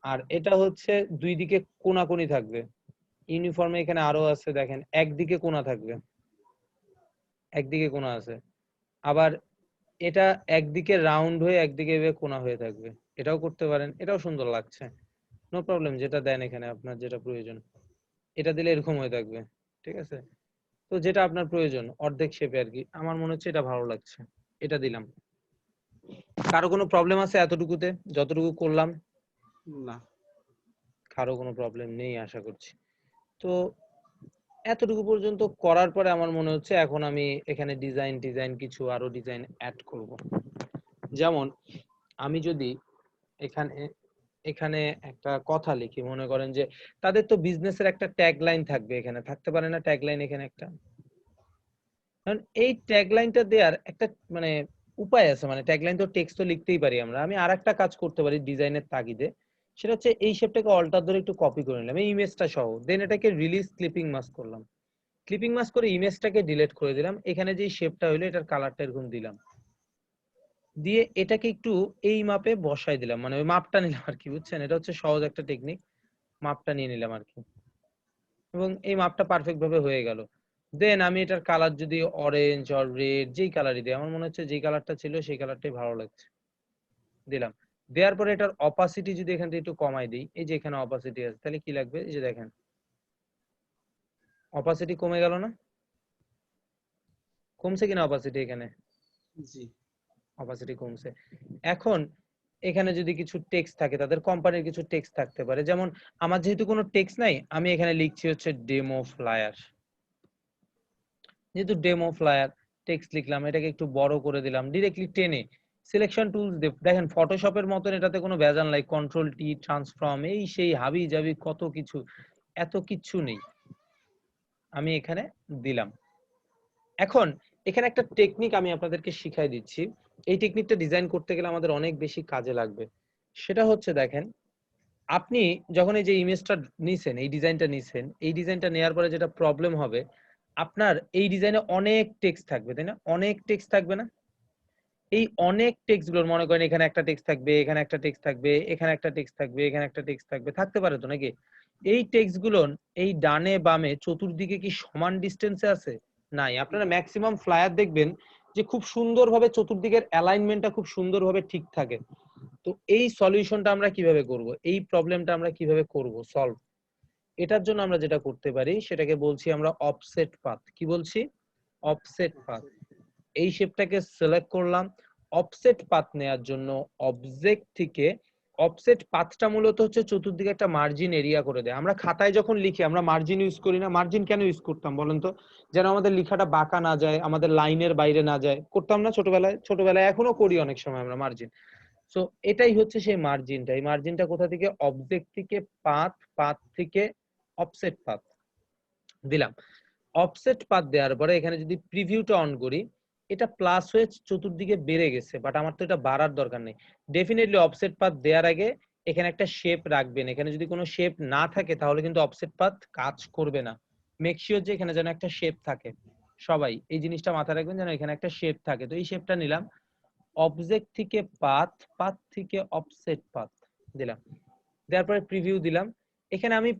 আর এটা হচ্ছে দুই দিকে কোনাকুনি থাকবে, ইউনিফর্মে এখানে আরো আছে দেখেন, একদিকে কোনা থাকবে, একদিকে কোনা আছে। আবার এটা একদিকে রাউন্ড হয়ে একদিকে এভাবে কোনা হয়ে থাকবে, এটাও করতে পারেন, এটাও সুন্দর লাগছে, নো প্রবলেম, যেটা দেন এখানে আপনার যেটা প্রয়োজন। এটা দিলে এরকম হয়ে থাকবে, ঠিক আছে। তো যেটা আপনার প্রয়োজন অর্ধেক শেপে আর কি, আমার মনে হচ্ছে এটা ভালো লাগছে, এটা দিলাম। কারো কোনো প্রবলেম আছে এতটুকুতে যতটুকু করলাম? না। কারো কোনো প্রবলেম নেই আশা করছি। তো এতটুকু পর্যন্ত করার পরে আমার মনে হচ্ছে এখন আমি এখানে ডিজাইন কিছু আরো ডিজাইন অ্যাড করব। যেমন আমি যদি এখানে এখানে একটা কথা লিখি, মনে করেন যে তাদের তো বিজনেসের একটা ট্যাগ লাইন থাকবে, এখানে থাকতে পারে না ট্যাগ লাইন, এখানে একটা, কারণ এই ট্যাগ লাইনটা দেওয়ার একটা মানে উপায় আছে, মানে ট্যাগ লাইন তো টেক্সট তো লিখতেই পারি আমরা। আমি আরেকটা কাজ করতে পারি ডিজাইনের তাগিদে, সেটা হচ্ছে এই শেপটাকে অল্টার ধরে একটু কপি করে নিলাম এই ইমেজটা সহ, দেন এটাকে রিলিজ ক্লিপিং মাস্ক করলাম, ক্লিপিং মাস্ক করে ইমেজটাকে ডিলিট করে দিলাম, এখানে যে শেপটা হইলো এটার কালারটা এরকম দিলাম, দিয়ে এটাকে একটু এই মাপে বসাই দিলাম, মানে ওই মাপটা নিলাম আর কি, বুঝছেন, এটা হচ্ছে সহজ একটা টেকনিক, মাপটা নিয়ে নিলাম আর কি, এবং এই মাপটা পারফেক্ট ভাবে হয়ে গেল। দেন আমি এটার কালার যদি অরেঞ্জ অর রেড যেই কালারই দিই, আমার মনে হচ্ছে যেই কালারটা ছিল সেই কালারটাই ভালো লাগছে, দিলাম। দেওয়ার পরে এটার অপাসিটি যদি এখান থেকে একটু কমাই দিই, এই যে এখানে অপাসিটি আছে, তাহলে কি লাগবে, এই যে দেখেন অপাসিটি কমে গেল না, কমছে কিনা অপাসিটি, এখানে জি। অপাসিটি কমছে। এখন এখানে যদি কিছু টেক্সট থাকে, তাদের কোম্পানির কিছু টেক্সট থাকতে পারে, যেমন আমার যেহেতু কোনো টেক্সট নাই, আমি এখানে লিখছি হচ্ছে ডেমো ফ্লায়ার, যেহেতু ডেমো ফ্লায়ার টেক্সট লিখলাম, এটাকে একটু বড় করে দিলাম ডিরেক্টলি টেনে, সিলেকশন টুলস দেখেন ফটোশপের মতন এটাতে কোনো ভেজাল নাই, কন্ট্রোল টি ট্রান্সফর্ম এই সেই হাবি জাবি কত কিছু, এত কিছু নেই, আমি এখানে দিলাম। এখন এখানে একটা টেকনিক আমি আপনাদেরকে শিখাই দিচ্ছি, এই টেকনিকটা ডিজাইন করতে গেলে আমাদের অনেক বেশি কাজে লাগবে। সেটা হচ্ছে দেখেন, আপনি যখন এই যে ইমেজটা নিছেন, এই ডিজাইনটা নিছেন, এই ডিজাইনটা নেওয়ার পরে যেটা প্রবলেম হবে, আপনার এই ডিজাইনে অনেক টেক্সট থাকবে, তাই না, অনেক টেক্সট থাকবে না, এই অনেক টেক্সট গুলোর মনে করেন এখানে একটা টেক্সট থাকবে, এখানে একটা টেক্সট থাকবে, এখানে একটা টেক্সট থাকবে, এখানে একটা টেক্সট থাকবে, থাকতে পারে তো নাকি, এই টেক্সট গুলো এই ডানে বামে চতুর্দিকে কি সমান ডিস্টেন্সে আছে? নাই। আপনারা ম্যাক্সিমাম ফ্লায়ার দেখবেন যে খুব সুন্দরভাবে চতুর্দিকের অ্যালাইনমেন্টটা খুব সুন্দরভাবে ঠিক থাকে। তো এই সলিউশনটা আমরা কিভাবে করব, এই প্রবলেমটা আমরা কিভাবে করব সলভ, এটার জন্য আমরা যেটা করতে পারি সেটাকে বলছি আমরা অফসেট পাথ। কি বলছি? Offset path. এই শেপটাকে সিলেক্ট করলাম, অফসেট পাথ নেয়ার জন্য অবজেক্ট থেকে অফসেট পাথটা মূলত হচ্ছে চতুর্দিকে একটা মার্জিন এরিয়া করে দেয়। আমরা খাতায় যখন লিখি আমরা মার্জিন ইউজ করি না? মার্জিন কেন ইউজ করতাম বলেন তো? যেন আমাদের লেখাটা বাঁকা না যায়, আমাদের লাইনের বাইরে না যায়। করতাম না ছোটবেলায়? ছোটবেলায় এখনো করি অনেক সময় আমরা মার্জিন। সো এটাই হচ্ছে সেই মার্জিনটা। এই মার্জিনটা কোথা থেকে? অবজেক্ট থেকে পাথ, পাথ থেকে অফসেট পাথ দিলাম। অফসেট পাথ দেওয়ার পরে এখানে যদি প্রিভিউটা অন করি, এটা প্লাস হয়ে চতুর্দিকে বেড়ে গেছে, বাট আমার তো এটা বাড়ার দরকার নেই। ডেফিনেটলি অফসেট পাথ দেওয়ার আগে এখানে একটা শেপ রাখবেন। এখানে যদি কোনো শেপ না থাকে তাহলে কিন্তু অফসেট পাথ কাজ করবে না। মেক শিওর যে এখানে যেন একটা শেপ থাকে। সবাই এই জিনিসটা মাথায় রাখবেন যেন এখানে একটা শেপ থাকে। তো এই শেপটা নিলাম। অবজেক্ট থেকে পাথ, পাথ থেকে অফসেট পাথ দিলাম। দেওয়ার পরে প্রিভিউ দিলাম। এখানে আমি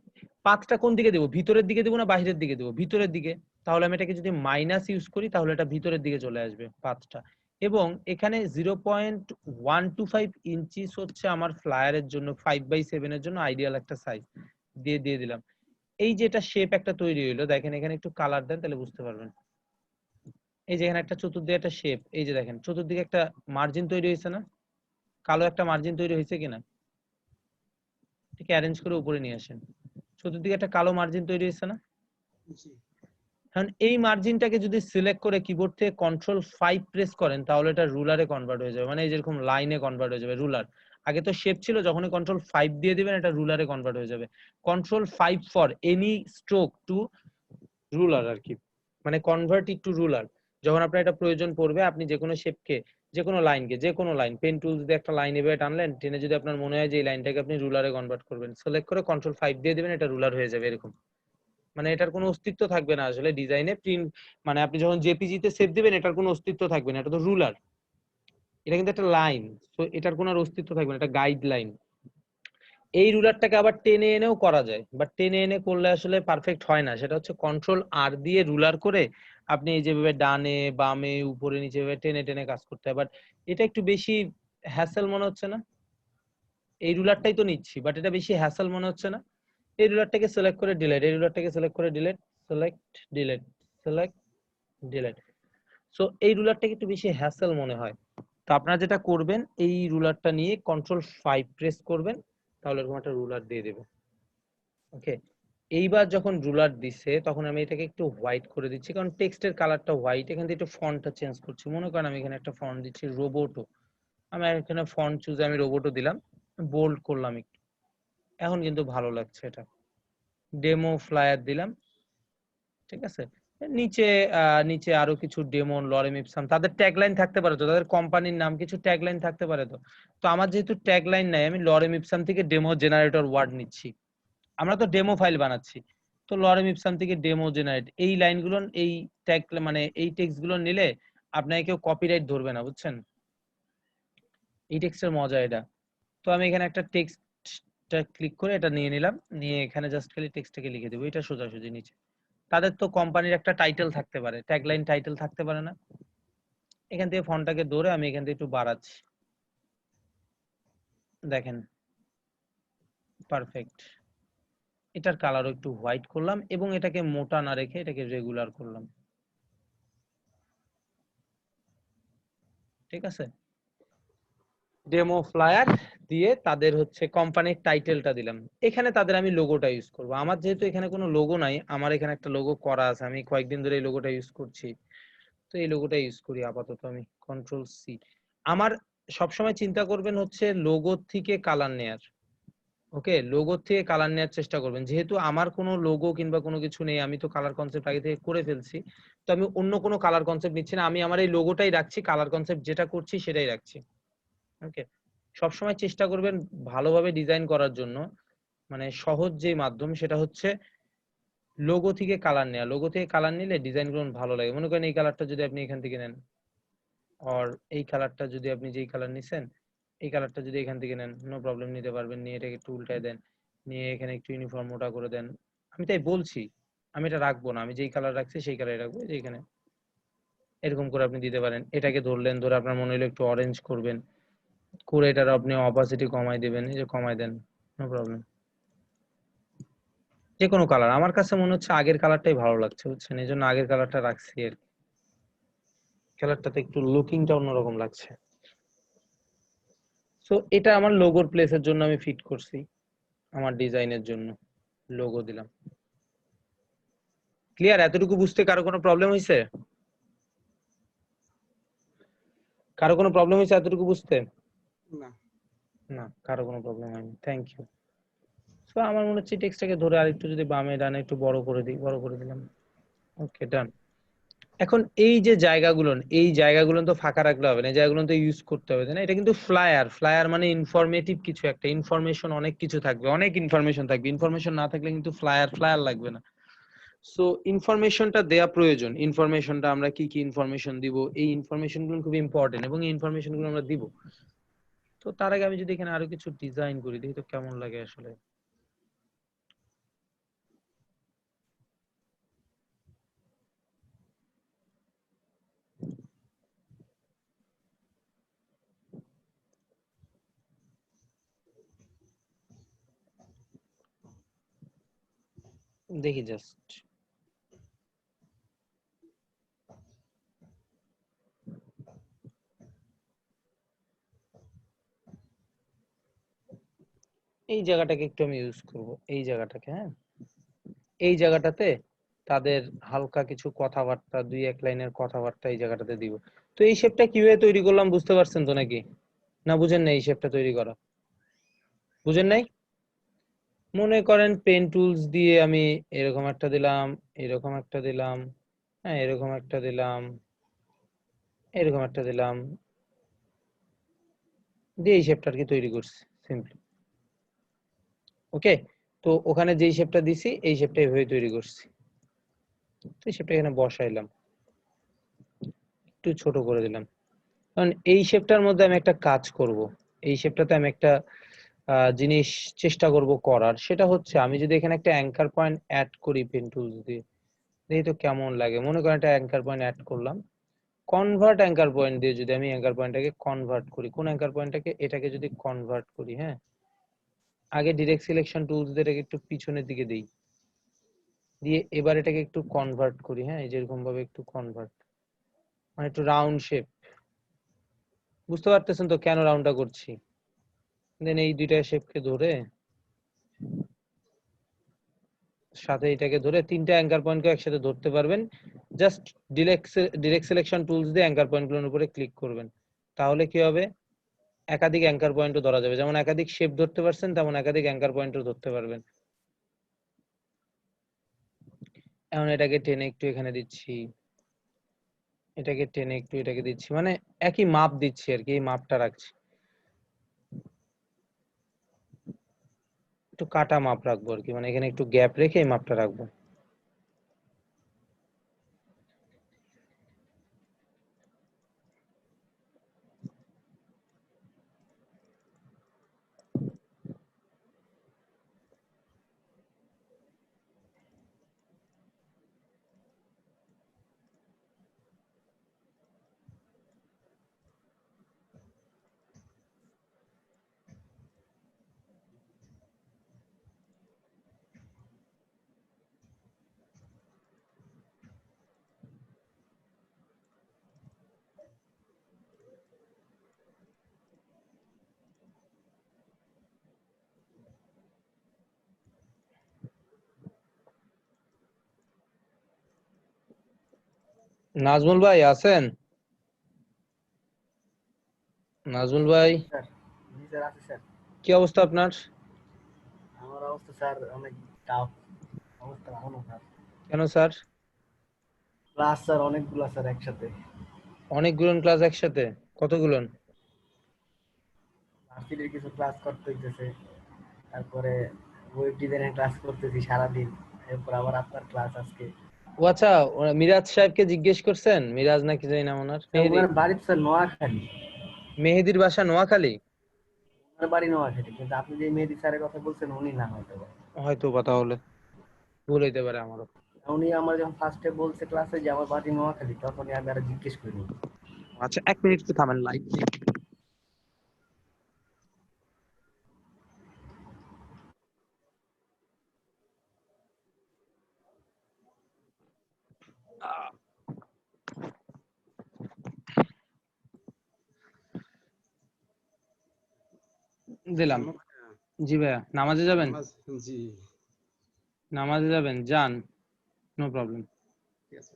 পাথটা কোন দিকে দেবো? ভিতরের দিকে দেবো না বাহিরের দিকে দেবো? ভিতরের দিকে। তাহলে আমি এটাকে যদি মাইনাস ইউজ করি তাহলে এটা ভিতরের দিকে চলে আসবে পাথটা। এবং এখানে 0.125 ইঞ্চিস হচ্ছে আমার ফ্লায়ারের জন্য, 5/7 এর জন্য আইডিয়াল একটা সাইজ দিয়ে দিলাম। এই যে এটা শেপ একটা তৈরি হইলো, দেখেন এখানে একটু কালার দেন তাহলে বুঝতে পারবেন। এই যে এখানে একটা চতুর্দিকে একটা শেপ, এই যে দেখেন চতুর্দিকে একটা মার্জিন তৈরি হয়েছে না? কালো একটা মার্জিন তৈরি হয়েছে কিনা? ঠিক অ্যারেঞ্জ করে উপরে নিয়ে আসেন। চতুর্দিকে একটা কালো মার্জিন তৈরি হয়েছে না? জি এখন এই মার্জিনটাকে যদি সিলেক্ট করে কিবোর্ড থেকে Ctrl+5 প্রেস করেন তাহলে এটা রুলারে কনভার্ট হয়ে যাবে, মানে এই যেরকম লাইনে কনভার্ট হয়ে যাবে। রুলার আগে তো শেপ ছিল, যখনই Ctrl+5 দিয়ে দিবেন এটা রুলারে কনভার্ট হয়ে যাবে। Ctrl+5 for any stroke to ruler আর কি, মানে কনভার্ট ইট টু রুলার। যখন আপনার এটা প্রয়োজন পড়বে আপনি যে কোনো শেপকে, যে কোনো লাইনকে, যে কোনো লাইন পেন টুলস দিয়ে একটা লাইন এভাবে টানলেন, টেনে যদি আপনার মনে হয় যে এই লাইনটাকে আপনি রুলারে কনভার্ট করবেন, সিলেক্ট করে Ctrl+5 দিয়ে দিবেন, এটা রুলার হয়ে যাবে এরকম। মানে এটার কোনো অস্তিত্ব থাকবে না আসলে ডিজাইনে। প্রিন্ট মানে আপনি যখন জেপিজি তে সেভ দিবেন এটার কোনো অস্তিত্ব থাকবে না। এটা তো রুলার, এটা কিন্তু একটা লাইন। তো এটার কোনো আর অস্তিত্ব থাকবে না, এটা গাইডলাইন। এই রুলারটাকে আবার টেনে এনেও করা যায়, বাট টেনে এনে করলে আসলে পারফেক্ট হয় না। সেটা হচ্ছে Ctrl+R দিয়ে রুলার করে আপনি এই যেভাবে ডানে বামে উপরে নিচে ভাবে টেনে টেনে কাজ করতে হয়। বাট এটা একটু বেশি হ্যাসেল মনে হচ্ছে না? এই রুলারটাই তো নিচ্ছি, বাট এটা বেশি হ্যাসেল মনে হচ্ছে না? এই রুলারটাকে সিলেক্ট করে ডিলিট, এই রুলারটাকে সিলেক্ট করে delete, select delete, select delete. So এই রুলারটাকে একটু বেশি হ্যাসেল মনে হয়। তো আপনারা যেটা করবেন এই রুলারটা নিয়ে Ctrl+5 প্রেস করবেন, তাহলে এরকম একটা রুলার দিয়ে দেবে। ওকে, এইবার যখন রুলার দিছে তখন আমি এটাকে একটু হোয়াইট করে দিচ্ছি, কারণ টেক্সটের কালারটা হোয়াইট। এখান থেকে একটু ফন্টটা চেঞ্জ করছি। মনে করেন আমি এখানে একটা ফন্ট দিচ্ছি রোবোটো, আমি এখানে ফন্ট চুজে আমি রোবোটো দিলাম, বোল্ড করলাম একটু। এখন কিন্তু ভালো লাগছে। এটা ডেমো ফ্লায়ার দিলাম, ঠিক আছে। নিচে নিচে আরো কিছু ডেমন, লরেম ইপসাম তাদের ট্যাগলাইন থাকতে পারে তো, তাদের কোম্পানির নাম কিছু ট্যাগলাইন থাকতে পারে তো। তো আমার যেহেতু ট্যাগলাইন নাই, আমি লরেম ইপসাম থেকে ডেমো জেনারেটর ওয়ার্ড নিচ্ছি। আমরা তো ডেমো ফাইল বানাচ্ছি, তো লরেম ইপসাম থেকে ডেমো জেনারেট, এই লাইনগুলো, এই ট্যাগ মানে এই টেক্সট গুলো নিলে আপনাকে কেউ কপিরাইট ধরবে না, বুঝছেন? এই টেক্সটের মজা এটা। তো আমি এখানে একটা টেক্সটটা ক্লিক করে এটা নিয়ে নিলাম, নিয়ে এখানে জাস্ট খালি টেক্সটটাকে লিখে দেবো, এটা সোজাসুজি নিচে। তাদের তো কোম্পানির একটা টাইটেল থাকতে পারে, ট্যাগলাইন টাইটেল থাকতে পারে না? এখান থেকে ফন্টটাকে ধরে আমি এখান থেকে একটু বাড়াচ্ছি, দেখেন পারফেক্ট। এটার কালারও একটু হোয়াইট করলাম এবং এটাকে মোটা না রেখে এটাকে রেগুলার করলাম, ঠিক আছে। ডেমো ফ্লায়ার দিয়ে তাদের হচ্ছে কোম্পানির টাইটেলটা দিলাম। এখানে তাদের আমি লোগোটা ইউজ করব। আমার যেহেতু এখানে কোনো লোগো নাই, আমার এখানে একটা লোগো করা আছে, আমি কয়েকদিন ধরে এই লোগোটা ইউজ করছি। তো এই লোগোটা ইউজ করি আপাতত আমি। Ctrl+C। আমার সবসময় চিন্তা করবেন হচ্ছে লোগো থেকে কালার নেয়ার। ওকে, লোগো থেকে কালার নেওয়ার চেষ্টা করবেন। যেহেতু আমার কোনো লোগো কিংবা কোনো কিছু নেই, আমি তো কালার কনসেপ্ট আগে থেকে করে ফেলছি, তো আমি অন্য কোনো কালার কনসেপ্ট নিচ্ছি না। আমি আমার এই লোগোটাই রাখছি, কালার কনসেপ্ট যেটা করছি সেটাই রাখছি। ওকে, সবসময় চেষ্টা করবেন ভালোভাবে ডিজাইন করার জন্য। মানে সহজ যে মাধ্যম সেটা হচ্ছে লোগো থেকে কালার নেওয়া। লোগো থেকে কালার নিলে ডিজাইনগুলো ভালো লাগে। মনে করেন এই কালারটা যদি আপনি এখান থেকে নেন, আর এই কালারটা যদি আপনি যেই কালার নিছেন এই কালারটা যদি এখান থেকে নেন, নো প্রবলেম, নিতে পারবেন। নিয়ে এটাকে একটু উল্টায় দেন, নিয়ে এখানে একটু ইউনিফর্ম মোটা করে দেন। আমি তাই বলছি, আমি এটা রাখবো না, আমি যেই কালার রাখছি সেই কালারই রাখবো। যে এখানে এরকম করে আপনি দিতে পারেন। এটাকে ধরলেন, ধরে আপনার মনে হলো একটু অরেঞ্জ করবেন, করে এটার আপনি অপাসিটি কমাই দিবেন, এই যে কমাই দেন, নো প্রবলেম। যে কোনো কালার, আমার কাছে মনে হচ্ছে আগের কালারটাই ভালো লাগছে, বুঝছেন, এই জন্য আগের কালারটা রাখছি আর কি। কালারটাতে একটু লুকিংটা অন্যরকম লাগছে। সো এটা আমার লোগোর প্লেসের জন্য আমি ফিট করছি, আমার ডিজাইনের জন্য লোগো দিলাম। ক্লিয়ার? এতটুকু বুঝতে কারো কোনো প্রবলেম হয়েছে? কারো কোনো প্রবলেম হয়েছে এতটুকু বুঝতে? না। না, কারো কোনো প্রবলেম হয়নি। Thank you. সো আমার মনে হচ্ছে টেক্সটটাকে ধরে আরেকটু যদি বামে ডানে একটু বড় করে দিই, বড় করে দিলাম। ওকে, ডান। এখন এই যে জায়গাগুলো, এই জায়গাগুলো তো ফাঁকা রাখলে হবে না, এই জায়গাগুলো তো ইউজ করতে হবে, তাই না? এটা কিন্তু ফ্লায়ার, ফ্লায়ার মানে ইনফরমেটিভ কিছু একটা, ইনফরমেশন অনেক কিছু থাকবে, অনেক ইনফরমেশন থাকবে। ইনফরমেশন না থাকলে কিন্তু ফ্লায়ার ফ্লায়ার লাগবে না। সো ইনফরমেশনটা দেয়া প্রয়োজন। ইনফরমেশনটা আমরা কি কি ইনফরমেশন দিব, এই ইনফরমেশনগুলো খুব ইম্পর্টেন্ট এবং এই ইনফরমেশনগুলো আমরা দিব। তো তার আগে আমি যদি এখানে আরো কিছু ডিজাইন করি, দেখি তো কেমন লাগে আসলে। দেখি জাস্ট। এই জায়গাটাকে একটু আমি ইউজ করব, এই জায়গাটাকে। হ্যাঁ, এই জায়গাটাতে তাদের হালকা কিছু কথাবার্তা, দুই এক লাইনের কথাবার্তা এই জায়গাটাতে দিব। তো এই শেপটা কিভাবে তৈরি করলাম বুঝতে পারছেন তো নাকি? না বুঝেন নাই? এই শেপটা তৈরি করা বুঝেন নাই? মনে করেন পেন টুলস দিয়ে আমি এরকম একটা দিলাম, এরকম একটা দিলাম, হ্যাঁ এরকম একটা দিলাম, এরকম একটা দিলাম, দিয়ে এই শেপটা আর কি তৈরি করছি সিম্পলি। ওকে, তো ওখানে যেই শেপটা দিছি এই শেপটা এইভাবে তৈরি করছি। তো এই শেপটা এখানে বসাইলাম, একটু ছোট করে দিলাম। কারণ এই শেপটার মধ্যে আমি একটা কাজ করব, এই শেপটাতে আমি একটা জিনিস চেষ্টা করব করার। সেটা হচ্ছে আমি যদি এখানে একটা অ্যাঙ্কার পয়েন্ট অ্যাড করি পেন টুলস দিয়ে, দেখি তো কেমন লাগে। মনে করেন একটা অ্যাঙ্কার পয়েন্ট অ্যাড করলাম, কনভার্ট অ্যাঙ্কার পয়েন্ট দিয়ে যদি আমি অ্যাঙ্কার পয়েন্টটাকে কনভার্ট করি, কোন অ্যাঙ্কার পয়েন্টটাকে, এটাকে যদি কনভার্ট করি, হ্যাঁ আগে ডিরেক্ট সিলেকশন টুলস দিয়ে এটাকে একটু পিছনের দিকে দেই, দিয়ে এবার এটাকে একটু কনভার্ট করি, হ্যাঁ এই যেরকম ভাবে একটু কনভার্ট, মানে একটু রাউন্ড শেপ। বুঝতে পারতেছেন তো কেন রাউন্ডটা করছি? দেন এই দুইটা শেপকে ধরে, সাথে এটাকে ধরে তিনটা অ্যাঙ্কার পয়েন্টকে একসাথে ধরতে পারবেন। জাস্ট ডিরেক্ট সিলেকশন টুলস দিয়ে অ্যাঙ্কার পয়েন্টগুলোর উপরে ক্লিক করবেন, তাহলে কি হবে, একাধিক অ্যাঙ্কার পয়েন্টও ধরা যাবে। যেমন একাধিক শেপ ধরতে পারছেন, তেমন একাধিক অ্যাঙ্কার পয়েন্টও ধরতে পারবেন। এখন এটাকে টেনে একটু এখানে দিচ্ছি, এটাকে টেনে একটু এটাকে দিচ্ছি, মানে একই মাপ দিচ্ছি আর কি, এই মাপটা রাখছি। একটু কাটা মাপ রাখবো আর কি, মানে এখানে একটু গ্যাপ রেখে এই মাপটা রাখবো। নাজমুল ভাই আছেন? নাজমুল ভাই, স্যার, জি স্যার, আছে স্যার। কি অবস্থা আপনার? আমার অবস্থা স্যার অনেক টাফ অবস্থা, ভালো স্যার। কেন স্যার? ক্লাস স্যার অনেকগুলা স্যার একসাথে। অনেকগুলো ক্লাস একসাথে? কতগুলো? ভার্সিটির কিছু ক্লাস করতে হইতেছে, তারপরে ওয়েব ডিজাইনের ক্লাস করতেছি সারাদিন, এরপর আবার আপনার ক্লাস আজকে। ও আচ্ছা, মিরাজ সাহেবকে জিজ্ঞেস করছেন? মিরাজ নাকি জানি নাম ওনার, স্যার মেহেদি। ওনার বাড়ি তো স্যার নোয়াখালী। মেহেদির বাসা নোয়াখালী? ওনার বাড়ি নোয়াখালী, কিন্তু আপনি যে মেহেদি স্যারের কথা বলছেন উনি না হয়তো বা। হয়তো বা, তাহলে ভুল হইতে পারে আমারও। উনি আমার যখন ফার্স্টে বলছে ক্লাসে যে আমার বাড়ি নোয়াখালী, তখনই আমি আর জিজ্ঞেস করিনি। আচ্ছা, এক মিনিট একটু থামেন, লাইভ। দিলাম। ভাইয়া, জি ভাইয়া, নামাজে যাবেন? নামাজ, জি নামাজে যাবেন, যান, নো প্রবলেম। ঠিক আছে।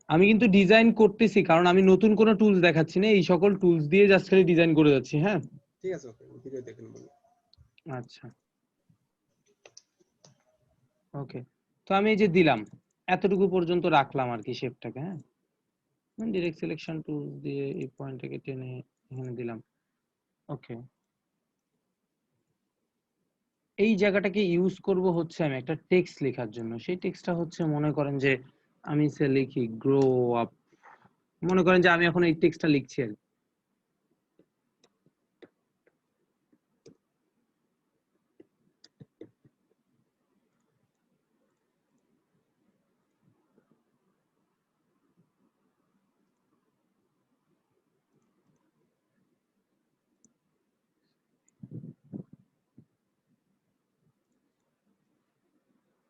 আমি কিন্তু ডিজাইন করতেছি, কারণ আমি নতুন কোনো টুলস দেখাচ্ছি না, এই সকল টুলস দিয়ে জাস্ট খালি ডিজাইন করে যাচ্ছি। হ্যাঁ, ঠিক আছে, ওকে, ভিডিও দেখেন বলি। আচ্ছা, ওকে। তো আমি এই যে দিলাম, এতটুকু পর্যন্ত রাখলাম আর কি শেপটাকে। হ্যাঁ, ডিরেক্ট সিলেকশন টুলস দিয়ে এই পয়েন্টটাকে টেনে এখানে দিলাম। ওকে, এই জায়গাটাকে ইউজ করব হচ্ছে আমি একটা টেক্সট লেখার জন্য। সেই টেক্সটটা হচ্ছে, মনে করেন যে আমি সে লিখি গ্রো আপ, মনে করেন যে আমি এখন এই টেক্সটটা লিখছি আর কি।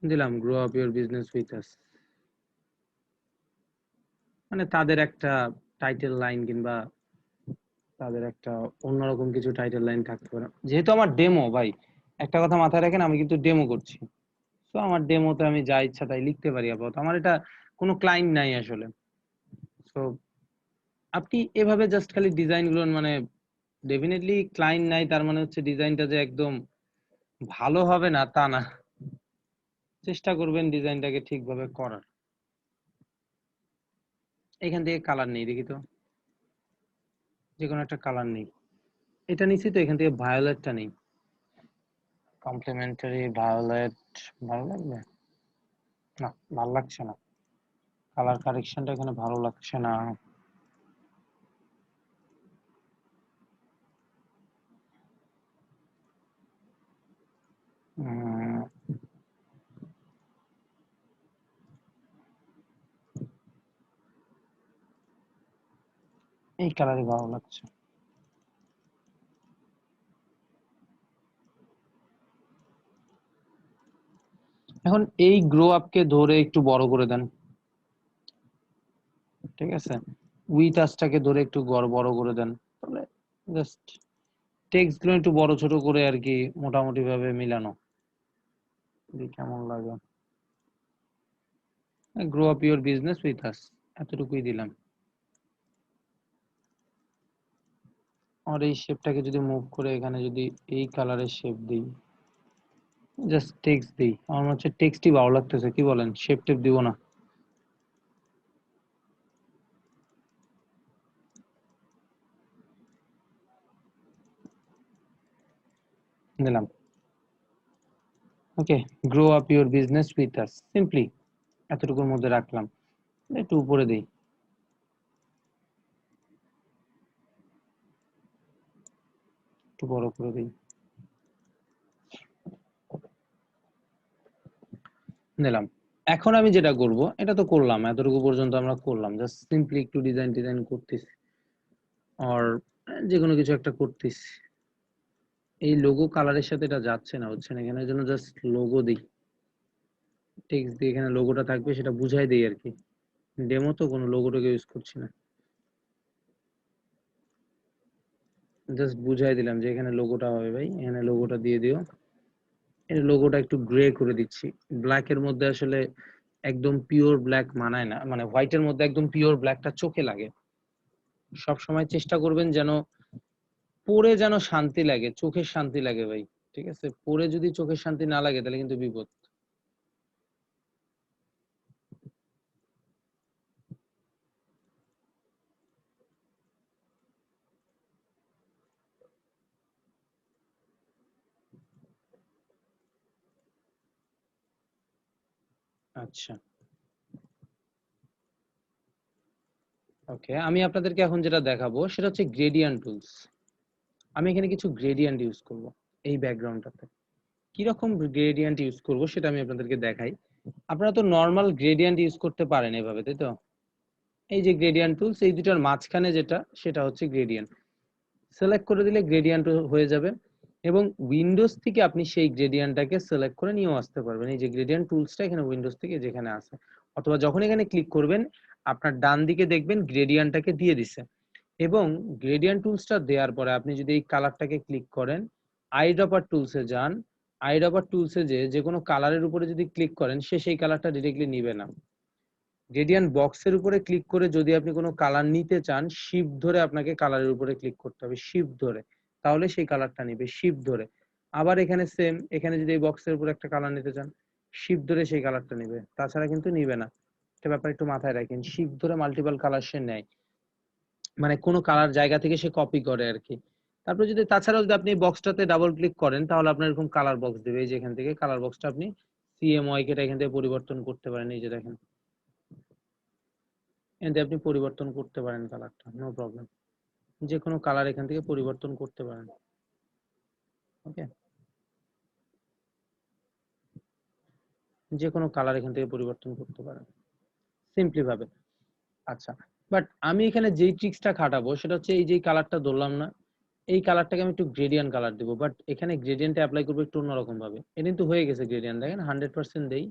দিলাম grow up your business with আস, মানে তাদের একটা টাইটেল লাইন কিংবা তাদের একটা অন্যরকম কিছু টাইটেল লাইন থাকতে পারে। যেহেতু আমার ডেমো ভাই, একটা কথা মাথায় রাখেন, আমি কিন্তু ডেমো করছি। তো আমার ডেমোতে আমি যা ইচ্ছা তাই লিখতে পারি। আপাতত আমার এটা কোনো ক্লায়েন্ট নাই আসলে। তো আপনি এভাবে জাস্ট খালি ডিজাইন গুলো, মানে ডেফিনেটলি ক্লায়েন্ট নাই তার মানে হচ্ছে ডিজাইনটা যে একদম ভালো হবে না তা না, চেষ্টা করবেন ডিজাইনটাকে ঠিকভাবে করার। এখান থেকে কালার নেই, দেখি তো, যে কোনো একটা কালার নেই। এটা নিচ্ছি তো, এখান থেকে ভায়োলেটটা নেই, কমপ্লিমেন্টারি ভায়োলেট। ভালো লাগবে না, ভালো লাগছে না, কালার কারেকশনটা এখানে ভালো লাগছে না। উম, এই কালারই ভালো লাগছে। এখন এই গ্রো আপকে ধরে একটু বড় করে দেন, ঠিক আছে? উইথ আসটাকে ধরে একটু বড় করে দেন, তাহলে জাস্ট টেক্সট গুলো একটু বড় ছোট করে আর কি মোটামুটি ভাবে মিলানো, দেখি কেমন লাগে। Grow up your business with আস, এতটুকুই দিলাম। আর এই শেপটাকে যদি মুভ করে এখানে যদি এই কালারের শেপ দিই, জাস্ট টেক্সট দিই, আমার মনে হচ্ছে টেক্সটই ভালো লাগতেছে, কি বলেন? শেপ টেপ দিব না। দিলাম, okay. Grow up your business with us, simply এতটুকুর মধ্যে রাখলাম। একটু উপরে দিই, একটু বড় করে দিই, দিলাম। এখন আমি যেটা করব, এটা তো করলাম, এতটুকু পর্যন্ত আমরা করলাম, জাস্ট সিম্পলি একটু ডিজাইন ডিজাইন করতেছি, আর যে কোনো কিছু একটা করতেছি। এই লোগো কালারের সাথে এটা যাচ্ছে না, হচ্ছে না, এখানে জন্য জাস্ট লোগো দিই, টেক্সট দিয়ে এখানে লোগোটা থাকবে সেটা বুঝাই দেই আর কি। ডেমো তো কোনো লোগোটাকে ইউজ করছি না, জাস্ট বুঝাই দিলাম যে এখানে লোগোটা হবে ভাই, এখানে লোগোটা দিয়ে দিও। এর লোগোটা একটু গ্রে করে দিচ্ছি, ব্ল্যাক এর মধ্যে আসলে একদম পিওর ব্ল্যাক মানায় না, মানে হোয়াইটের মধ্যে একদম পিওর ব্ল্যাকটা চোখে লাগে। সব সময় চেষ্টা করবেন যেন পরে যেন শান্তি লাগে, চোখের শান্তি লাগে ভাই, ঠিক আছে? পরে যদি চোখের শান্তি না লাগে তাহলে কিন্তু বিপদ। আচ্ছা, ওকে। আমি আপনাদেরকে এখন যেটা দেখাবো সেটা হচ্ছে গ্রেডিয়েন্ট টুলস। আমি এখানে কিছু গ্রেডিয়েন্ট ইউজ করব এই ব্যাকগ্রাউন্ডটাতে। কিরকম গ্রেডিয়েন্ট ইউজ করব সেটা আমি আপনাদেরকে দেখাই। আপনারা তো নর্মাল গ্রেডিয়েন্ট ইউজ করতে পারেন এভাবে, তাই তো? এই যে গ্রেডিয়েন্ট টুলস, এই দুটার মাঝখানে যেটা, সেটা হচ্ছে গ্রেডিয়েন্ট। সিলেক্ট করে দিলে গ্রেডিয়েন্ট হয়ে যাবে, এবং উইন্ডোজ থেকে আপনি সেই গ্রেডিয়েন্টটাকে সিলেক্ট করে নিয়েও আসতে পারবেন। এই যে গ্রেডিয়েন্ট টুলসটা এখানে উইন্ডোজ থেকে যেখানে আছে, অথবা যখন এখানে ক্লিক করবেন আপনার ডান দিকে দেখবেন গ্রেডিয়েন্টটাকে দিয়ে দিছে। এবং গ্রেডিয়েন্ট টুলসটা দেওয়ার পরে আপনি যদি এই কালারটাকে ক্লিক করেন, আইড্রপার টুলসে যান, আইড্রপার টুলসে যে কোনো কালারের উপরে যদি ক্লিক করেন সে সেই কালারটা ডিরেক্টলি নিবে না। গ্রেডিয়েন্ট বক্সের উপরে ক্লিক করে যদি আপনি কোনো কালার নিতে চান, শিফট ধরে আপনাকে কালারের উপরে ক্লিক করতে হবে, শিফট ধরে, তাহলে সেই কালারটা নিবে, শিফট ধরে। আবার এখানে সেম, এখানে যদি এই বক্সের উপরে একটা কালার নিতে চান, শিফট ধরে সেই কালারটা নিবে, তাছাড়া কিন্তু নিবে না। এটা ব্যাপার একটু মাথায় রাখেন, শিফট ধরে মাল্টিপল কালার সে নেয়, মানে কোনো কালার জায়গা থেকে সে কপি করে আর কি। তারপর যদি তাছাড়াও যদি আপনি বক্সটাতে ডাবল ক্লিক করেন তাহলে আপনার এরকম কালার বক্স দেবে, এই যে এখান থেকে কালার বক্সটা আপনি সিএমওয়াই কেটা এখান থেকে পরিবর্তন করতে পারেন, এই যে দেখেন এখান থেকে আপনি পরিবর্তন করতে পারেন কালারটা, নো প্রবলেম, যে কোনো কালার এখান থেকে পরিবর্তন করতে পারেন। ওকে, যে কোনো কালার এখান থেকে পরিবর্তন করতে পারেন সিম্পলি ভাবে। আচ্ছা, বাট আমি এখানে যেই ট্রিক্সটা খাটাবো সেটা হচ্ছে এই যে কালারটা ধরলাম না, এই কালারটাকে আমি একটু গ্রেডিয়েন্ট কালার দিব, বাট এখানে গ্রেডিয়েন্টে অ্যাপ্লাই করবো একটু অন্যরকম ভাবে। এটা কিন্তু হয়ে গেছে গ্রেডিয়েন্ট, দেখেন 100% দেই,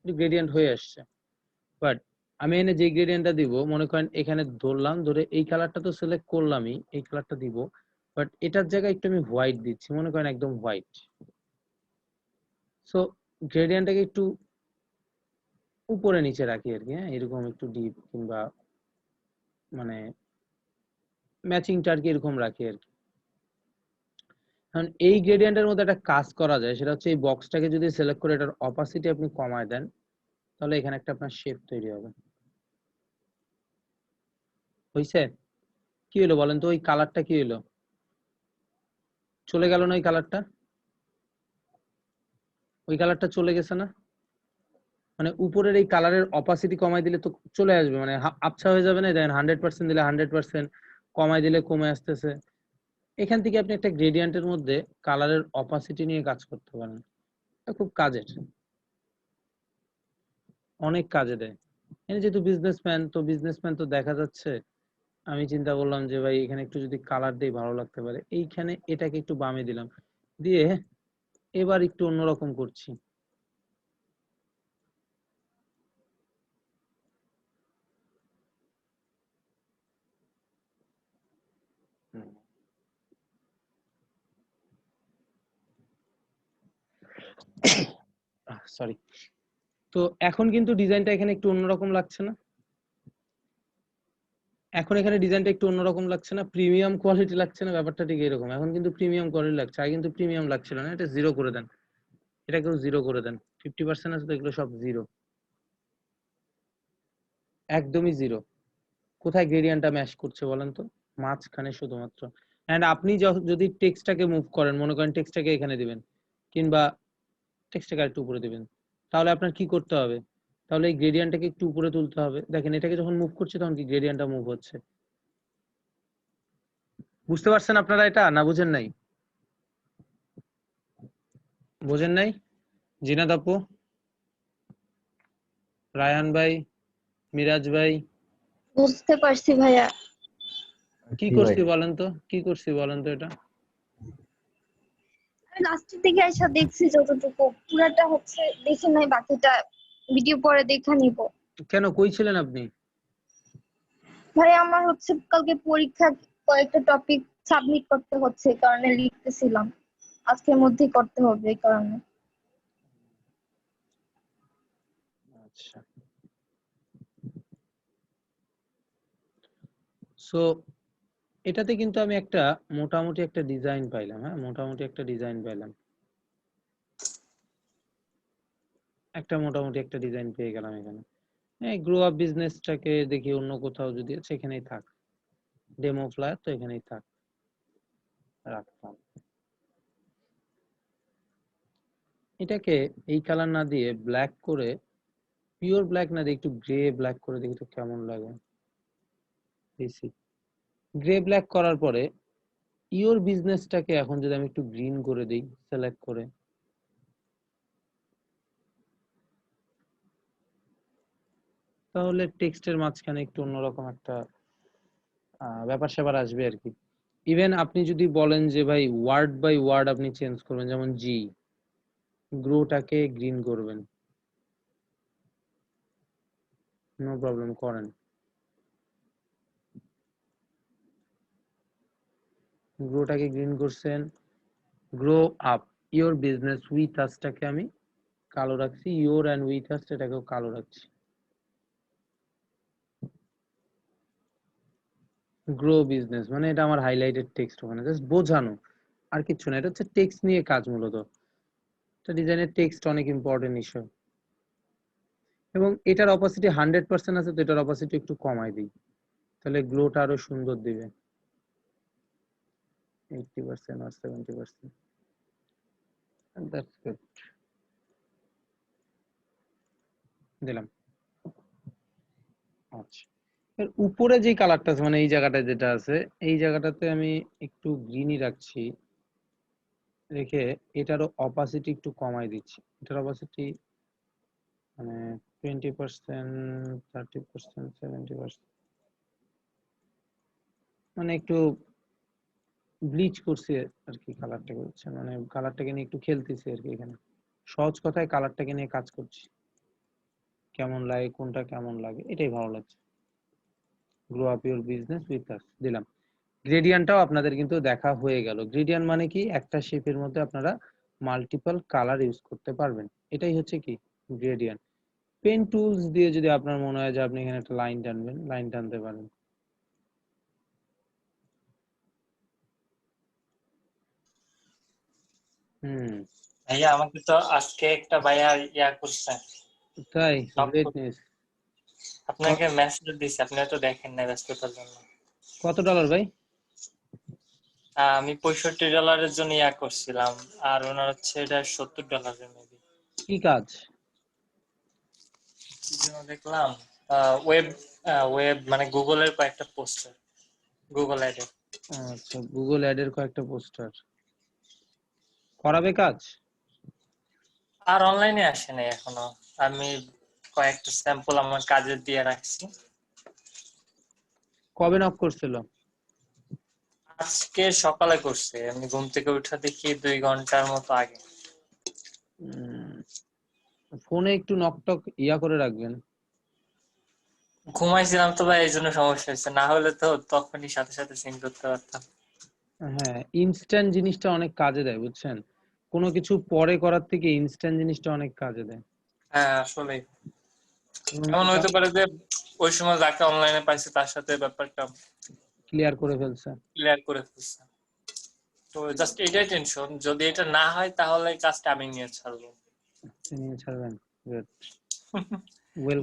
গ্রেডিয়েন্ট হয়ে আসছে। বাট আমি এখানে যে গ্রেডিয়েন্টটা দিব, মনে করেন এখানে ধরলাম, ধরে এই কালারটা তো সিলেক্ট করলামই, এই কালারটা দিব, বাট এটার জায়গায় একটু আমি হোয়াইট দিচ্ছি, মনে করেন একদম হোয়াইট। সো গ্রেডিয়েন্টটাকে একটু উপরে নিচে রাখি আর কি, হ্যাঁ, এরকম একটু ডিপ কিংবা মানে ম্যাচিংটা আর কি এরকম রাখি আর কি। কারণ এই গ্রেডিয়েন্টের মধ্যে একটা কাজ করা যায়, সেটা হচ্ছে এই বক্সটাকে যদি সিলেক্ট করে এটার অপাসিটি আপনি কমায় দেন, তাহলে এখানে একটা আপনার শেপ তৈরি হবে। হইছে? কি হলো বলেন তো, ওই কালারটা কি হলো? চলে গেল না ওই কালারটা? ওই কালারটা চলে গেছে না? মানে উপরের এই কালারের অপাসিটি কমাই দিলে তো চলে আসবে, মানে আবছা হয়ে যাবে না? দেখেন 100% দিলে 100%, কমাই দিলে কমে আসতেছে। এখান থেকে আপনি একটা গ্রেডিয়েন্টের মধ্যে কালারের অপাসিটি নিয়ে কাজ করতে পারেন, এটা খুব কাজের, অনেক কাজে দেয়। যেহেতু বিজনেসম্যান, তো বিজনেসম্যান তো দেখা যাচ্ছে, আমি চিন্তা করলাম যে ভাই এখানে একটু যদি কালার দেই ভালো লাগতে পারে, এইখানে এটাকে একটু বামে দিলাম, দিয়ে এবার একটু অন্যরকম করছি। সরি। তো এখন কিন্তু ডিজাইনটা এখানে একটু অন্যরকম লাগছে না? এখন এখানে ডিজাইনটা একটু অন্যরকম লাগছে না? প্রিমিয়াম কোয়ালিটি লাগছে না? ব্যাপারটা ঠিক এরকম, এখন কিন্তু প্রিমিয়াম কোয়ালিটি লাগছে, আগে কিন্তু প্রিমিয়াম লাগছিল না। এটা জিরো করে দেন, এটাকেও জিরো করে দেন, 50% আছে তো, এগুলো সব জিরো, একদমই জিরো। কোথায় গ্রেডিয়েন্টটা ম্যাচ করছে বলেন তো? মাঝখানে শুধুমাত্র। এন্ড আপনি যদি টেক্সটটাকে মুভ করেন, মনে করেন টেক্সটটাকে এখানে দিবেন কিংবা টেক্সটটাকে একটু উপরে দিবেন, তাহলে আপনার কি করতে হবে? তাহলে এই গ্রেডিয়েন্টটাকে একটু উপরে তুলতে হবে। দেখেন এটাকে যখন মুভ করছে তখন কি গ্রেডিয়েন্টটা মুভ হচ্ছে। বুঝতে পারছেন আপনারা এটা, না বুঝেন নাই? বুঝেন নাই? জিনাত আপু, রায়ান ভাই, মিরাজ ভাই, বুঝতে পারছি ভাইয়া। কি করছি বলেন তো, কি করছি বলেন তো এটা? আমি লাস্টের দিকে এসে দেখছি যতটুকু, পুরাটা হচ্ছে দেখি নাই, বাকিটা ভিডিও পরে দেখা নিব। কেন, কই ছিলেন আপনি? ভাই আমার হচ্ছে কালকে পরীক্ষা, কয়েকটা টপিক সাবমিট করতে হচ্ছে, এই কারণে লিখতেছিলাম, আজকের মধ্যেই করতে হবে এই কারণে। আচ্ছা, সো এটাতে কিন্তু আমি একটা মোটামুটি একটা ডিজাইন পাইলাম, হ্যাঁ, মোটামুটি একটা ডিজাইন পাইলাম, একটা মোটামুটি একটা ডিজাইন পেয়ে গেলাম এখানে। এই গ্রো আপ বিজনেসটাকে দেখি অন্য কোথাও যদি আছে, এখানেই থাক, ডেমো ফ্লায়ার তো এখানেই থাক, রাখলাম। এটাকে এই কালার না দিয়ে ব্ল্যাক করে, পিওর ব্ল্যাক না দিয়ে একটু গ্রে ব্ল্যাক করে দেখি তো কেমন লাগে। বেসিক গ্রে ব্ল্যাক করার পরে ইওর বিজনেসটাকে এখন যদি আমি একটু গ্রিন করে দিই, সিলেক্ট করে, তাহলে টেক্সটের মাঝখানে একটু অন্যরকম একটা ব্যাপার স্যাপার আসবে আর কি। ইভেন আপনি যদি বলেন যে ভাই ওয়ার্ড বাই ওয়ার্ড আপনি চেঞ্জ করবেন, যেমন জি, গ্রোটাকে গ্রিন করবেন, নো প্রবলেম, করেন। গ্রোটাকে গ্রিন করছেন, grow up your business with আসটাকে আমি কালো রাখছি, ইওর অ্যান্ড উইথ আস এটাকেও কালো রাখছি। গ্রো বিজনেস মানে এটা আমার হাইলাইটেড টেক্সট, ওখানে জাস্ট বোঝানো আর কিছু না। এটা হচ্ছে টেক্সট নিয়ে কাজ মূলত। এটা ডিজাইনের টেক্সট অনেক ইম্পর্টেন্ট ইস্যু, এবং এটার অপাসিটি 100% আছে, তো এটার অপাসিটি একটু কমাই দিই, তাহলে গ্লোটা আরো সুন্দর দিবে। 80% or 70%, that's good, দিলাম। আচ্ছা, এর উপরে যে কালারটা আছে, মানে এই জায়গাটা যেটা আছে, এই জায়গাটাতে আমি একটু গ্রিনই রাখছি, রেখে এটারও অপাসিটি একটু কমাই দিচ্ছি। এটার অপাসিটি মানে 20%, 30%, 70%, মানে একটু ব্লিচ করছি আর কি কালারটাকে, বুঝছেন? মানে কালারটাকে নিয়ে একটু খেলতেছি আর কি। এখানে সহজ কথায় কালারটাকে নিয়ে কাজ করছি, কেমন লাগে, কোনটা কেমন লাগে, এটাই ভালো লাগছে। Grow up your business with আস দিলাম। গ্রেডিয়ান্টটাও আপনাদের কিন্তু দেখা হয়ে গেল। গ্রেডিয়ান্ট মানে কি, একটা শেপের মধ্যে আপনারা মাল্টিপল কালার ইউজ করতে পারবেন, এটাই হচ্ছে কি গ্রেডিয়ান্ট। পেন টুলস দিয়ে যদি আপনার মনে হয় যে আপনি এখানে একটা লাইন টানবেন, লাইন টানতে পারেন। ভাইয়া আমাকে তো আজকে একটা ভাইয়া ইয়া করছে, তাই? knock গ্রেট করছে। নিউজ। আপনাকে মেসেজ দিছি, আপনি তো দেখেন না ব্যস্ততার জন্য। কত ডলার ভাই? আমি $65 জন্য ইয়া করছিলাম, আর ওনার হচ্ছে এটা $70 মেবি। কি কাজ? কি যেন দেখলাম, ওয়েব ওয়েব মানে গুগলের কয়েকটা পোস্টার, গুগল অ্যাডে। আচ্ছা, গুগল অ্যাডের কয়েকটা পোস্টার করাবে কাজ। আর অনলাইনে আসে নাই এখনো, আমি কয়েকটা স্যাম্পল আমার কাজে দিয়ে রাখছি। কবে নক করছিল? আজকে সকালে করছে, আমি ঘুম থেকে উঠে দেখি 2 ঘন্টার মতো আগে। ফোনে একটু নক টক ইয়া করে রাখবেন। ঘুমাইছিলাম তো ভাই, এই জন্য সমস্যা হয়েছে, না হলে তো তখনই সাথে সাথে সিন করতে পারতাম। হ্যাঁ, ইনস্ট্যান্ট জিনিসটা অনেক কাজে দেয়, বুঝছেন? কোনো কিছু পরে করার থেকে ইনস্ট্যান্ট জিনিসটা অনেক কাজে দেয়। হ্যাঁ আসলে এবং এমন এটা হইতে পারে যে ওই সময় যাকে অনলাইনে পাইছে তার সাথে ব্যাপারটা ক্লিয়ার করে ফেলছে। ক্লিয়ার করে ফেলছে। তো জাস্ট এটাই টেনশন, যদি এটা না হয় তাহলে কাজটা আমি নিয়ে ছাড়বো। নিয়ে ছাড়বেন, গুড,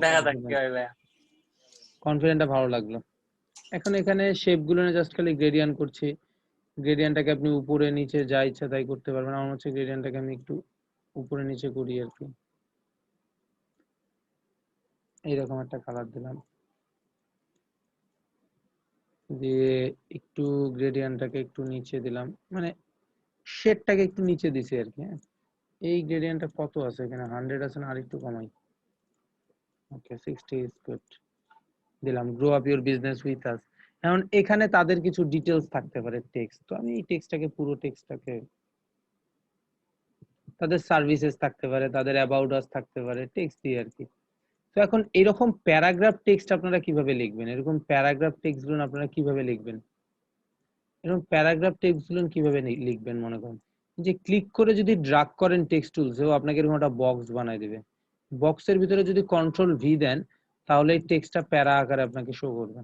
দেখা ওয়েলকাম। যাক কি হয় ভাইয়া। কনফিডেন্টটা ভালো লাগলো। এখন এখানে শেপ গুলো জাস্ট খালি গ্রেডিয়ান্ট করছি। গ্রেডিয়ান্টটাকে আপনি উপরে নিচে যা ইচ্ছা তাই করতে পারবেন। আমার হচ্ছে গ্রেডিয়ান্টটাকে আমি একটু উপরে নিচে করি আর কি। এইরকম একটা কালার দিলাম, দিয়ে একটু গ্রেডিয়ান্টটাকে একটু নিচে দিলাম, মানে শেডটাকে একটু নিচে দিছি আর কি। এই গ্রেডিয়ান্টটা কত আছে এখানে? 100 আছে না? আরেকটু কমাই। ওকে, 60 ইজ গুড। দিলাম grow up your business with আস। এখন এখানে তাদের কিছু ডিটেলস থাকতে পারে, টেক্সট, তো আমি এই টেক্সটটাকে পুরো টেক্সটটাকে, তাদের সার্ভিসেস থাকতে পারে, তাদের অ্যাবাউট আস থাকতে পারে, টেক্সট দিয়ে আর কি। তো এখন এরকম প্যারাগ্রাফ টেক্সট আপনারা কিভাবে লিখবেন? এরকম প্যারাগ্রাফ টেক্সটগুলো আপনারা কিভাবে লিখবেন? এরকম প্যারাগ্রাফ টেক্সটগুলো কিভাবে লিখবেন? মনে করেন যে ক্লিক করে যদি ড্রাগ করেন টেক্সট টুলসেও আপনাকে এরকম একটা বক্স বানায় দিবে। বক্সের ভিতরে যদি কন্ট্রোল ভি দেন, তাহলে এই টেক্সটটা প্যারা আকারে আপনাকে শো করবে।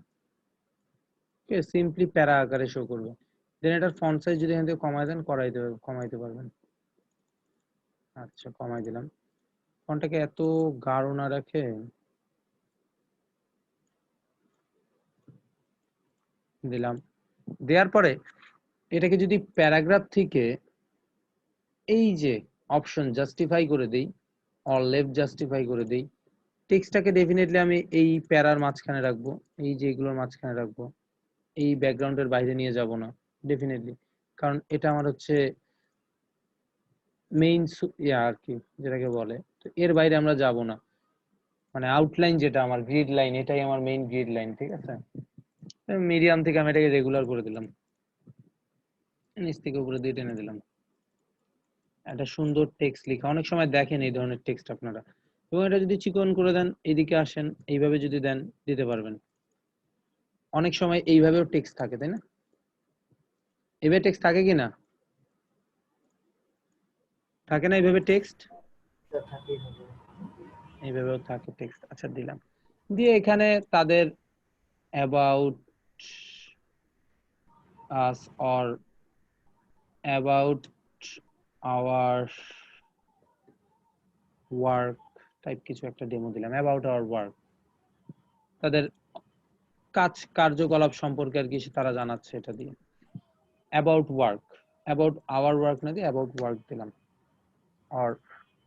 ওকে, সিম্পলি প্যারা আকারে শো করবে। দেন এটার ফন্ট সাইজ যদি এখান থেকে কমাই দেন, কমাইতে পারবেন। আচ্ছা, কমাই দিলাম। ফন্টটাকে এত গাঢ় না রাখে দিলাম। দেওয়ার পরে এটাকে যদি প্যারাগ্রাফ থেকে এই যে অপশন জাস্টিফাই করে দেই, অর লেফট জাস্টিফাই করে দেই, টেক্সটটাকে ডেফিনেটলি আমি এই প্যারার মাঝখানে রাখবো, এই যে এগুলোর মাঝখানে রাখবো, এই ব্যাকগ্রাউন্ডের বাইরে নিয়ে যাব না ডেফিনেটলি, কারণ এটা আমার হচ্ছে মেইন ইয়া আর কি, যেটাকে বলে। তো এর বাইরে আমরা যাব না, মানে আউটলাইন যেটা আমার গ্রিড লাইন, এটাই আমার মেইন গ্রিড লাইন, ঠিক আছে? মিডিয়াম থেকে আমি এটাকে রেগুলার করে দিলাম, নিচ থেকে উপরে দিয়ে টেনে দিলাম। একটা সুন্দর টেক্সট লেখা, অনেক সময় দেখেন এই ধরনের টেক্সট আপনারা, এবং এটা যদি চিকন করে দেন, এইদিকে আসেন, এইভাবে যদি দেন, দিতে পারবেন। অনেক সময় এইভাবেও টেক্সট থাকে, তাই না? এভাবে টেক্সট থাকে কি না? থাকে না এইভাবে টেক্সট? থাকেই হবে। এইভাবেও থাকে টেক্সট। আচ্ছা দিলাম, দিয়ে এখানে তাদের about us or about our work type কিছু একটা ডেমো দিলাম, অ্যাবাউট আওয়ার ওয়ার্ক, তাদের কার্যকলাপ সম্পর্কে আর কি তারা জানাচ্ছে এটা দিয়ে। About work, about our work না দিয়ে অ্যাবাউট ওয়ার্ক দিলাম, আর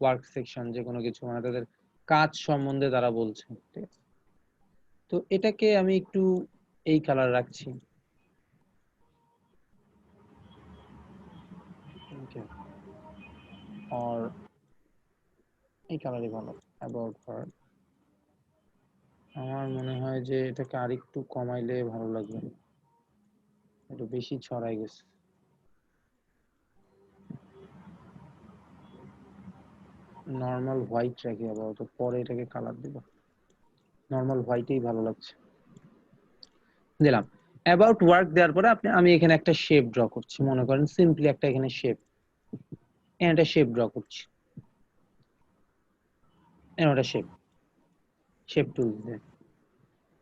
ওয়ার্ক সেকশন যে কোনো কিছু, মানে তাদের কাজ সম্বন্ধে তারা বলছে। ঠিক আছে, তো এটাকে আমি একটু এই কালার রাখছি। আর এই কালারই ভালো, অ্যাবাউট ওয়ার্ক। আমার মনে হয় যে এটাকে আরেকটু কমাইলে ভালো লাগবে, একটু বেশি ছড়াই গেছে। নর্মাল হোয়াইট রাখি আপাতত, পরে এটাকে কালার দিব। নর্মাল হোয়াইটেই ভালো লাগছে, দিলাম। অ্যাবাউট ওয়ার্ক দেওয়ার পরে আমি এখানে একটা শেপ ড্র করছি, মনে করেন সিম্পলি একটা এখানে শেপ, একটা শেপ ড্র করছি, একটা শেপ টুল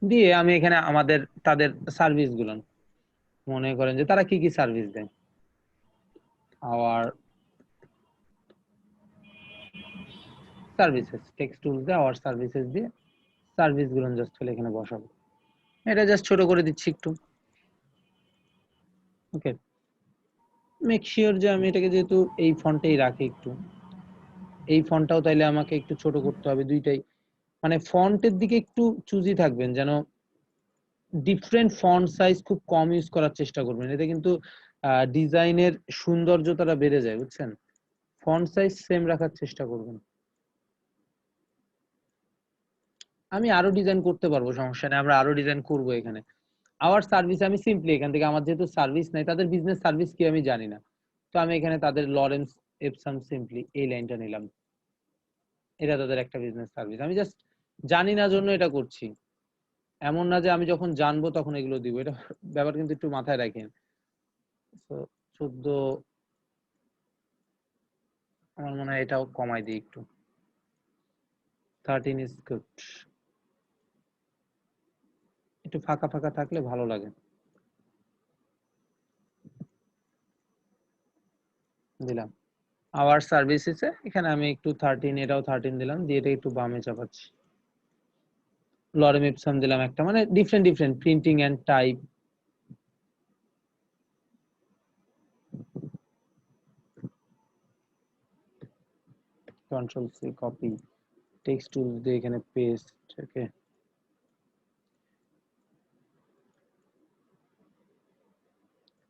দিয়ে আমি এখানে তাদের সার্ভিস গুলো মনে করেন যে তারা কি কি সার্ভিস দেয়, আওয়ার সার্ভিসেস, টেক্সট টুলস দিয়ে আওয়ার সার্ভিসেস দিয়ে সার্ভিস গুলো জাস্ট ফেলে এখানে বসাবো। এটা জাস্ট ছোট করে দিচ্ছি একটু। ওকে, মেক শিওর যে আমি এটাকে যেহেতু এই ফন্টেই রাখি, একটু এই ফন্টটাও তাইলে আমাকে একটু ছোট করতে হবে, দুইটাই মানে ফন্টের দিকে একটু চুজি থাকবেন, যেন ডিফারেন্ট ফন্ট সাইজ খুব কম ইউজ করার চেষ্টা করবেন, এতে কিন্তু ডিজাইনের সৌন্দর্যতা বেড়ে যায়, বুঝছেন? ফন্ট সাইজ সেম রাখার চেষ্টা করবেন। আমি আরো ডিজাইন করতে পারবো, সমস্যা নেই, আমরা আরো ডিজাইন করব এখানে। আওয়ার সার্ভিস আমি সিম্পলি এখান থেকে, আমার যেহেতু সার্ভিস নাই, তাদের বিজনেস সার্ভিস কি আমি জানি না, তো আমি এখানে তাদের লরেন্স এপসাম সিম্পলি এই লাইনটা নিলাম, এটা তাদের একটা বিজনেস সার্ভিস। আমি জাস্ট জানি না জন্য এটা করছি, এমন না যে আমি যখন জানবো তখন এগুলো দিব, এটা ব্যাপার কিন্তু একটু মাথায় রাখেন। 14 আমার মনে হয় এটাও কমাই দিই একটু, 13 ইজ গুড, একটু ফাঁকা ফাঁকা থাকলে ভালো লাগে। দিলাম আওয়ার সার্ভিসেসে এখানে আমি একটু 13, এটাও 13 দিলাম, দিয়ে এটা একটু বামে চাপাচ্ছি। লরেম ইপসাম দিলাম একটা, মানে different printing and type, control C copy, text tools দিয়ে এখানে পেস্ট। ওকে,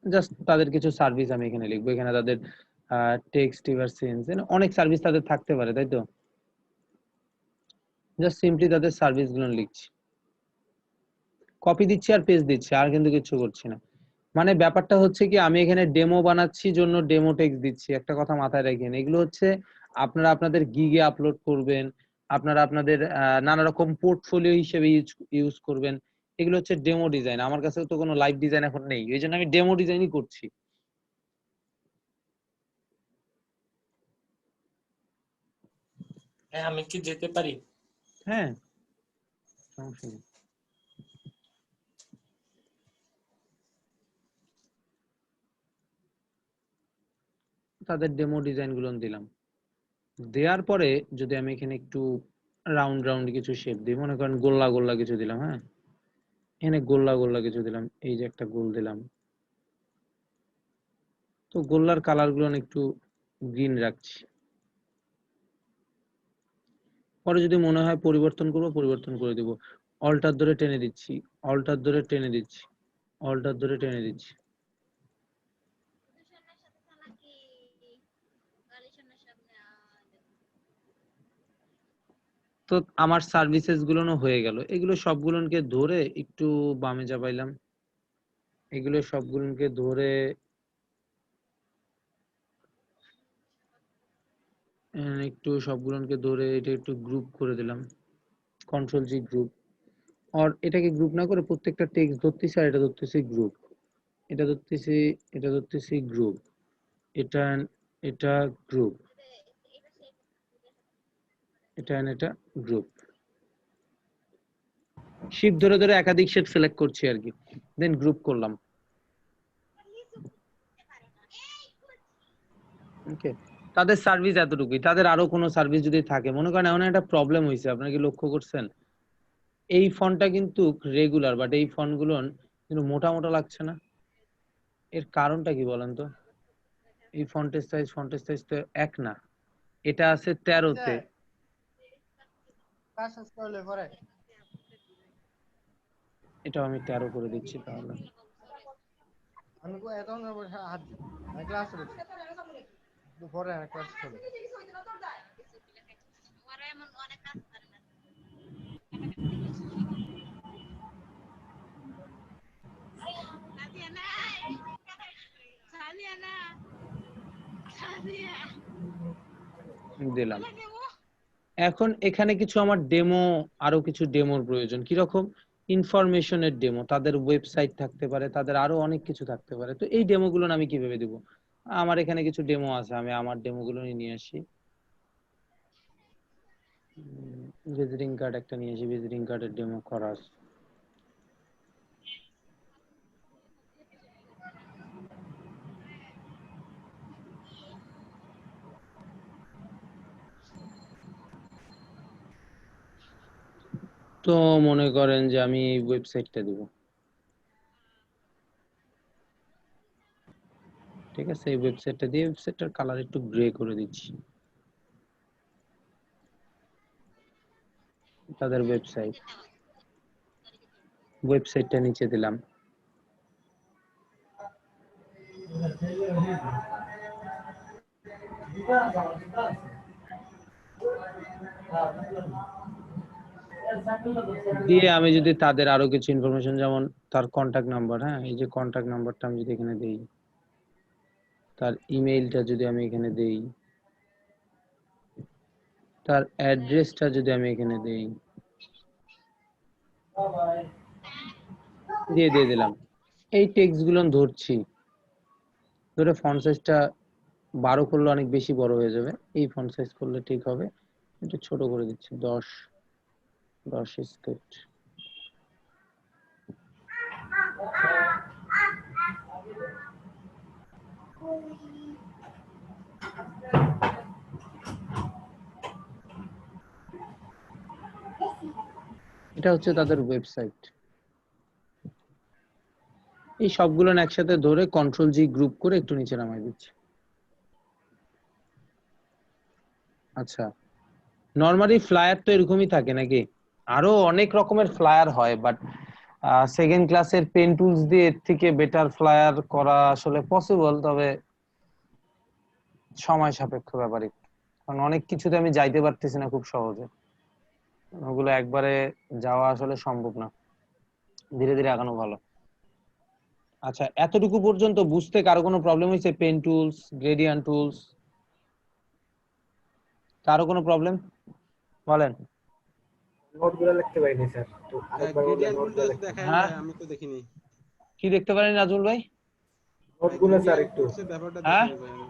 জাস্ট তাদের কিছু সার্ভিস আমি এখানে লিখবো, এখানে তাদের টেক্সট ইভার সিনস, অনেক সার্ভিস তাদের থাকতে পারে, তাই তো? জাস্ট সিম্পলি তাদের সার্ভিস গুলো লিখছি, কপি দিচ্ছি আর পেস্ট দিচ্ছি, আর কিন্তু কিছু করছি না। মানে ব্যাপারটা হচ্ছে কি, আমি এখানে ডেমো বানাচ্ছি জন্য ডেমো টেক্সট দিচ্ছি, একটা কথা মাথায় রাখেন, এগুলো হচ্ছে আপনারা আপনাদের গিগে আপলোড করবেন, আপনারা আপনাদের নানা রকম পোর্টফোলিও হিসেবে ইউজ করবেন, এগুলো হচ্ছে ডেমো ডিজাইন। আমার কাছে তো কোনো লাইভ ডিজাইন এখন নেই, এই জন্য আমি ডেমো ডিজাইনই করছি। হ্যাঁ, আমি কি যেতে পারি? হ্যাঁ, সমস্যা নেই। তাদের ডেমো ডিজাইন গুলো দিলাম, দেওয়ার পরে যদি আমি এখানে একটু রাউন্ড কিছু শেপ দিই, মনে করেন গোল্লা কিছু দিলাম, হ্যাঁ এখানে গোল্লা কিছু দিলাম, এই যে একটা গোল দিলাম, তো গোল্লার কালার গুলো একটু গ্রিন রাখছি। পরে যদি মনে হয় পরিবর্তন করবো, পরিবর্তন করে দিব। অল্টার ধরে টেনে দিচ্ছি, অল্টার ধরে টেনে দিচ্ছি, অল্টার ধরে টেনে দিচ্ছি। তো আমার সার্ভিসেস গুলো হয়ে গেল, এগুলো সবগুলোকে ধরে একটু বামে চাপাইলাম, এগুলো সবগুলোকে ধরে একটু সবগুলোকে ধরে এটা একটু গ্রুপ করে দিলাম, কন্ট্রোল জি গ্রুপ। আর এটাকে গ্রুপ না করে প্রত্যেকটা টেক্সট ধরতেছি আর এটা ধরতেছি গ্রুপ, এটা ধরতেছি গ্রুপ, এটা এটা গ্রুপ, এটা গ্রুপ। শিফট ধরে ধরে একাধিক শেপ সিলেক্ট করছি আর কি, দেন গ্রুপ করলাম। ওকে, তাদের সার্ভিস এতটুকুই। তাদের আরো কোনো সার্ভিস যদি থাকে, মনে করেন এমন একটা প্রবলেম হয়েছে, আপনারা কি লক্ষ্য করছেন এই ফন্টটা কিন্তু রেগুলার, বাট এই ফন্ট গুলো কিন্তু মোটা মোটা লাগছে না? এর কারণটা কি বলেন তো? এই ফন্টের সাইজ তো এক না, এটা আছে 13-তে। এটাও আমি 13 করে দিচ্ছি তাহলে। দিলাম। এখন এখানে কিছু আমার ডেমো, আরো কিছু ডেমোর প্রয়োজন। কিরকম? ইনফরমেশনের ডেমো, তাদের ওয়েবসাইট থাকতে পারে, তাদের আরো অনেক কিছু থাকতে পারে। তো এই ডেমো গুলো আমি কিভাবে দিব? আমার এখানে কিছু ডেমো আছে, আমি আমার ডেমো গুলো নিয়ে আসি। ভিজিটিং কার্ড একটা নিয়ে আসি, ভিজিটিং কার্ডের ডেমো করা আছে। তো মনে করেন যে আমি এই ওয়েবসাইটটা দিব, ঠিক আছে? এই ওয়েবসাইটটা দিয়ে ওয়েবসাইটটার কালার একটু গ্রে করে দিচ্ছি। তাদের ওয়েবসাইটটা নিচে দিলাম। দিয়ে আমি যদি তাদের আরো কিছু ইনফরমেশন, যেমন তার কন্টাক্ট নাম্বার, হ্যাঁ এই যে কন্টাক্ট নাম্বারটা আমি যদি এখানে দেই, তার ইমেইলটা যদি আমি এখানে দেই, তার অ্যাড্রেসটা যদি আমি এখানে দেই, দিয়ে দিলাম। এই টেক্সট গুলো ধরছি, ধরে ফন্ট সাইজটা 12 করলে অনেক বেশি বড় হয়ে যাবে, এই ফন্ট সাইজ করলে ঠিক হবে। একটু ছোট করে দিচ্ছি, 10 স্ক্রিপ্ট। এটা হচ্ছে তাদের ওয়েবসাইট। এই সবগুলো একসাথে ধরে Ctrl+G গ্রুপ করে একটু নিচে নামাই দিচ্ছি। আচ্ছা, নরমালি ফ্লায়ার তো এরকমই থাকে নাকি? আরো অনেক রকমের ফ্লায়ার হয়, বাট সেকেন্ড ক্লাসের পেন টুলস দিয়ে এর থেকে বেটার ফ্লায়ার করা আসলে পসিবল, তবে সময় সাপেক্ষ ব্যাপারই। কারণ অনেক কিছুতে আমি যাইতে পারতেছি না খুব সহজে, ওগুলো একবারে যাওয়া আসলে সম্ভব না, ধীরে ধীরে আগানো ভালো। আচ্ছা, এতটুকু পর্যন্ত বুঝতে কারো কোনো প্রবলেম হয়েছে? পেন টুলস, গ্রেডিয়েন্ট টুলস, কারো কোনো প্রবলেম বলেন? নোটগুলো লিখতে পারিনি স্যার, তো আরেকবার বললে নোটগুলো দেখাই হ্যাঁ? ভাই, আমি তো দেখিনি। কি দেখতে পারেন নাজমুল ভাই? নোটগুলো স্যার একটু ব্যাপারটা হ্যাঁ? দেখাই ভাই আমি।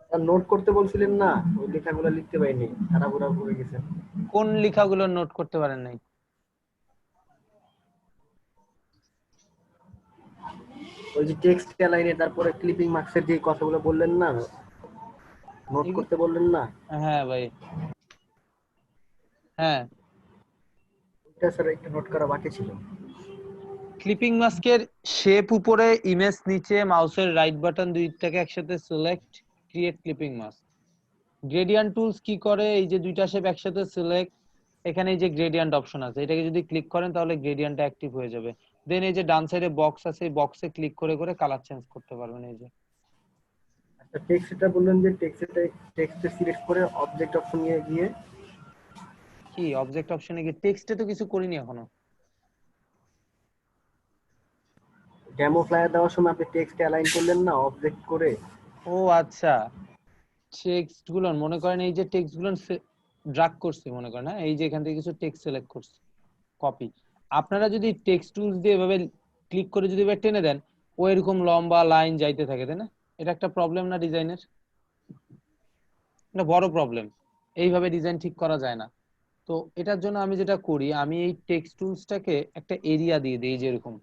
স্যার নোট করতে বলছিলেন না, ওই লেখাগুলো লিখতে পারিনি, তাড়াহুড়া করে গেছেন। কোন লেখাগুলো নোট করতে পারেন নাই? ওই যে টেক্সট লাইনে তারপরে ক্লিপিং মার্কসের যে কথাগুলো বললেন না, নোট করতে বললেন না, হ্যাঁ ভাই, হ্যাঁ। এটা স্যার একটু নোট করা বাকি ছিল। ক্লিপিং মাস্কের শেপ উপরে, ইমেজ নিচে, মাউসের রাইট বাটন দুইটাকে একসাথে select, create clipping mask. Gradient tools কি করে? এই যে দুইটা শেপ একসাথে সিলেক্ট, এখানে এই যে গ্রেডিয়েন্ট অপশন আছে, এটাকে যদি ক্লিক করেন তাহলে গ্রেডিয়েন্টটা অ্যাক্টিভ হয়ে যাবে। দেন এই যে ডান সাইডে বক্স আছে, এই বক্সে ক্লিক করে করে কালার চেঞ্জ করতে পারবেন। এই যে আচ্ছা, টেক্সটটা বললেন যে টেক্সটে সিলেক্ট করে অবজেক্ট অপশনে গিয়ে, কি অবজেক্ট অপশনে গিয়ে টেক্সটে তো কিছু করিনি এখনো। ডেমো ফ্লায়ার দেওয়ার সময় আপনি টেক্সট অ্যালাইন করলেন না অবজেক্ট করে? ও আচ্ছা, টেক্সট গুলো মনে করেন এই যে টেক্সট গুলো ড্র্যাগ করছি, মনে করেন হ্যাঁ, এই যে এখান থেকে কিছু টেক্সট সিলেক্ট করছি, কপি। আপনারা যদি টেক্সট টুলস দিয়ে এভাবে ক্লিক করে যদি এবার টেনে দেন, ও এরকম লম্বা লাইন যাইতে থাকে, তাই না? এটা একটা প্রবলেম না ডিজাইনের? এটা বড় প্রবলেম। এইভাবে ডিজাইন ঠিক করা যায় না। তো এটার জন্য আমি যেটা করি, আমি এই টেক্সট টুলসটাকে একটা এরিয়া দিয়ে দিই, যে এরকম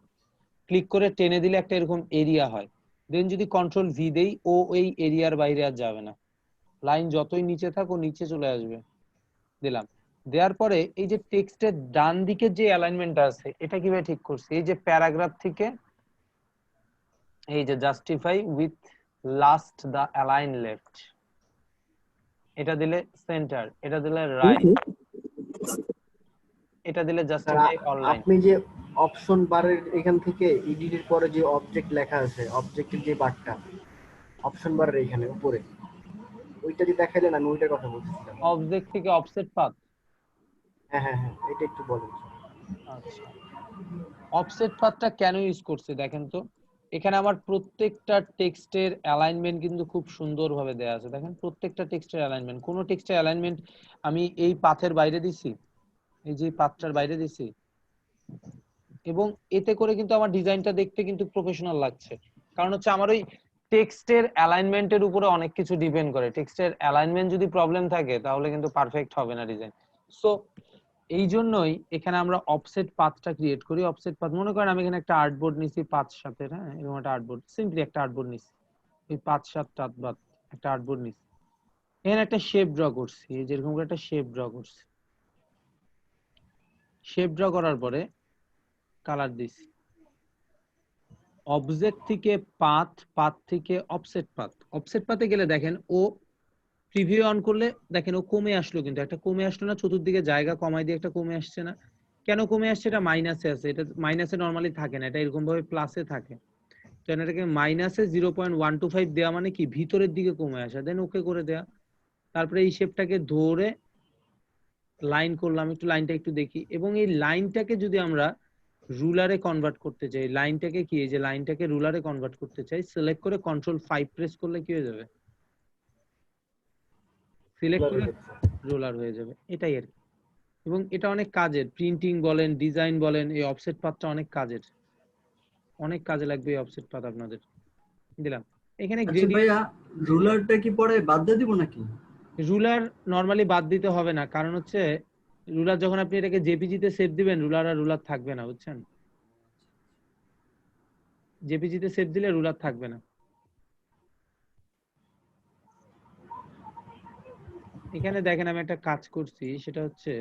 ক্লিক করে টেনে দিলে একটা এরকম এরিয়া হয়। দেন যদি কন্ট্রোল ভি দেই, ও এই এরিয়ার বাইরে আর যাবে না। লাইন যতই নিচে থাক ও নিচে চলে আসবে। দিলাম। দেওয়ার পরে এই যে টেক্সটের ডান দিকের যে অ্যালাইনমেন্টটা আছে, এটা কিভাবে ঠিক করছি? এই যে প্যারাগ্রাফ থেকে এই যে justify with last the align left, এটা দিলে সেন্টার, এটা দিলে রাইট, এটা দিলে স্যার জাস্টিফাই অনলাইন। আপনি যে অপশন বারের এখান থেকে এডিটের পরে যে অবজেক্ট লেখা আছে, অবজেক্টের যে বারটা অপশন বারের এখানে উপরে, ওইটা যে দেখাইলেন, আমি ওইটার কথা বলছিলাম। অবজেক্ট থেকে অফসেট পাথ। হ্যাঁ হ্যাঁ হ্যাঁ, এটা একটু বলেন। আচ্ছা, অফসেট পাথটা কেন ইউজ করছে দেখেন তো। এখানে আমার প্রত্যেকটা টেক্সটের অ্যালাইনমেন্ট কিন্তু খুব সুন্দরভাবে দেয়া আছে। দেখেন প্রত্যেকটা টেক্সটের অ্যালাইনমেন্ট, কোন টেক্সটের অ্যালাইনমেন্ট আমি এই পাথের বাইরে দিছি, এই যে পাথটার বাইরে দিছি, এবং এতে করে কিন্তু আমার ডিজাইনটা দেখতে কিন্তু প্রফেশনাল লাগছে। কারণ হচ্ছে আমার ওই টেক্সটের অ্যালাইনমেন্টের উপরে অনেক কিছু ডিপেন্ড করে। টেক্সটের অ্যালাইনমেন্ট যদি প্রবলেম থাকে তাহলে কিন্তু পারফেক্ট হবে না ডিজাইন। সো এই জন্যই এখানে আমরা অফসেট পাথটা ক্রিয়েট করি। অফসেট পাথ, মনে করেন আমি এখানে একটা আর্টবোর্ড নিছি 5-7 এর, হ্যাঁ, এরকম একটা আর্টবোর্ড, সিম্পলি একটা আর্টবোর্ড নিছি, এই 5-7 বাদ একটা আর্টবোর্ড নিছি, এখানে একটা শেপ ড্র করছি, এই যেরকম করে একটা শেপ ড্র করছি। শেপ ড্র করার পরে কালার দিছি, অবজেক্ট থেকে পাথ, পাথ থেকে অফসেট পাথ। অফসেট পাথে গেলে দেখেন ও প্রিভিউ অন করলে দেখেন ও কমে আসলো, কিন্তু একটা কমে আসলো না, চতুর্দিকে জায়গা কমাই দিয়ে একটা কমে আসছে না। কেন কমে আসছে? এটা মাইনাসে আছে, এটা মাইনাসে নরমালি থাকে না, এটা এরকম ভাবে প্লাসে থাকে। তো এটাকে মাইনাসে 0.125 দেওয়া মানে কি ভিতরের দিকে কমে আসা। দেন ওকে করে দেয়া। তারপরে এই শেপটাকে ধরে লাইন করলাম, একটু লাইনটা একটু দেখি, এবং এই লাইনটাকে যদি আমরা রুলারে কনভার্ট করতে চাই, লাইনটাকে কি, এই যে লাইনটাকে রুলারে কনভার্ট করতে চাই, সিলেক্ট করে কন্ট্রোল 5 প্রেস করলে কি হয়ে যাবে? সিলেক্ট করে রোলার হয়ে যাবে। এটাই আর কি। এবং এটা অনেক কাজের, প্রিন্টিং বলেন, ডিজাইন বলেন, এই অফসেট পাথটা অনেক কাজের, অনেক কাজে লাগবে এই অফসেট পাথ আপনাদের। দিলাম এখানে আচ্ছা গ্রেডিয়েন্ট। ভাইয়া, রুলারটা কি পরে বাদ দিয়ে দিব নাকি? রুলার নরমালি বাদ দিতে হবে না, কারণ হচ্ছে রুলার যখন আপনি এটাকে জেপিজি তে সেভ দিবেন, রুলার আর রুলার থাকবে না, বুঝছেন? জেপিজি তে সেভ দিলে রুলার থাকবে না। এখানে দেখেন আমি একটা কাজ করছি, সেটা হচ্ছে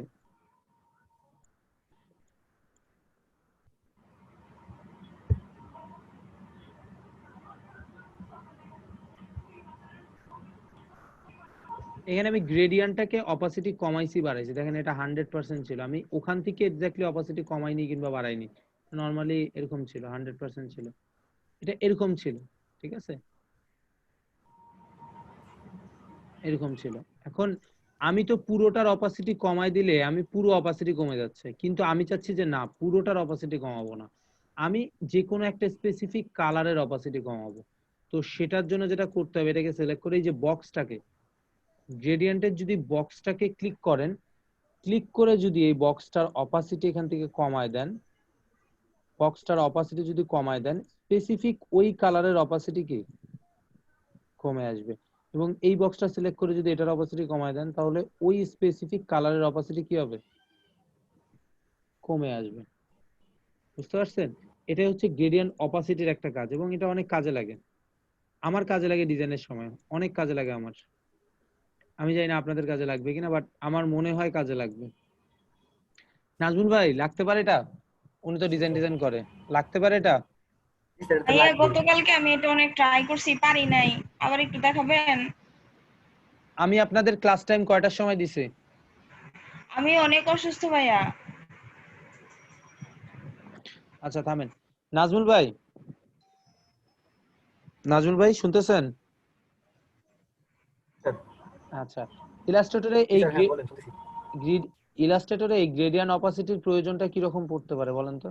এখানে আমি গ্রেডিয়েন্টটাকে অপাসিটি কমাইছি বাড়াইছি। দেখেন এটা 100% ছিল, আমি ওখান থেকে এক্স্যাক্টলি অপাসিটি কমাইনি কিংবা বাড়াইনি, নরমালি এরকম ছিল, 100% ছিল, এটা এরকম ছিল, ঠিক আছে, এরকম ছিল। এখন আমি তো পুরোটার অপাসিটি কমাই দিলে আমি পুরো অপাসিটি কমে যাচ্ছে, কিন্তু আমি চাচ্ছি যে না, পুরোটার অপাসিটি কমাবো না, আমি যে কোনো একটা স্পেসিফিক কালারের অপাসিটি কমাবো। তো সেটার জন্য যেটা করতে হবে, এটাকে সিলেক্ট করে এই যে বক্সটাকে, গ্রেডিয়েন্টের যদি বক্সটাকে ক্লিক করেন, ক্লিক করে যদি এই বক্সটার অপাসিটি এখান থেকে কমায় দেন, বক্সটার অপাসিটি যদি কমায় দেন, স্পেসিফিক ওই কালারের অপাসিটি কি কমে আসবে। এবং এই বক্সটা সিলেক্ট করে যদি এটার অপাসিটি কমায় দেন, তাহলে ওই স্পেসিফিক কালারের অপাসিটি কি হবে? কমে আসবে। বুঝতে পারছেন? এটাই হচ্ছে গ্রেডিয়েন্ট অপাসিটির একটা কাজ, এবং এটা অনেক কাজে লাগে। আমার কাজে লাগে ডিজাইনের সময়, অনেক কাজে লাগে আমার। আমি জানি না আপনাদের কাজে লাগবে কিনা, বাট আমার মনে হয় কাজে লাগবে। নাজমুল ভাই, লাগতে পারে এটা? উনি তো ডিজাইন করে, লাগতে পারে এটা? ভাইয়া গতকালকে আমি এটা অনেক ট্রাই করছি, পারি নাই, আবার একটু দেখাবেন? আমি আপনাদের ক্লাস টাইম কয়টার সময় দিছি? আমি অনেক অসুস্থ ভাইয়া। আচ্ছা থামেন। নাজমুল ভাই, নাজমুল ভাই শুনতেছেন? আচ্ছা, ইলাস্ট্রেটরে এই ইলাস্ট্রেটরে এই গ্রেডিয়েন্ট অপাসিটির প্রয়োজনটা কি রকম পড়তে পারে বলেন তো?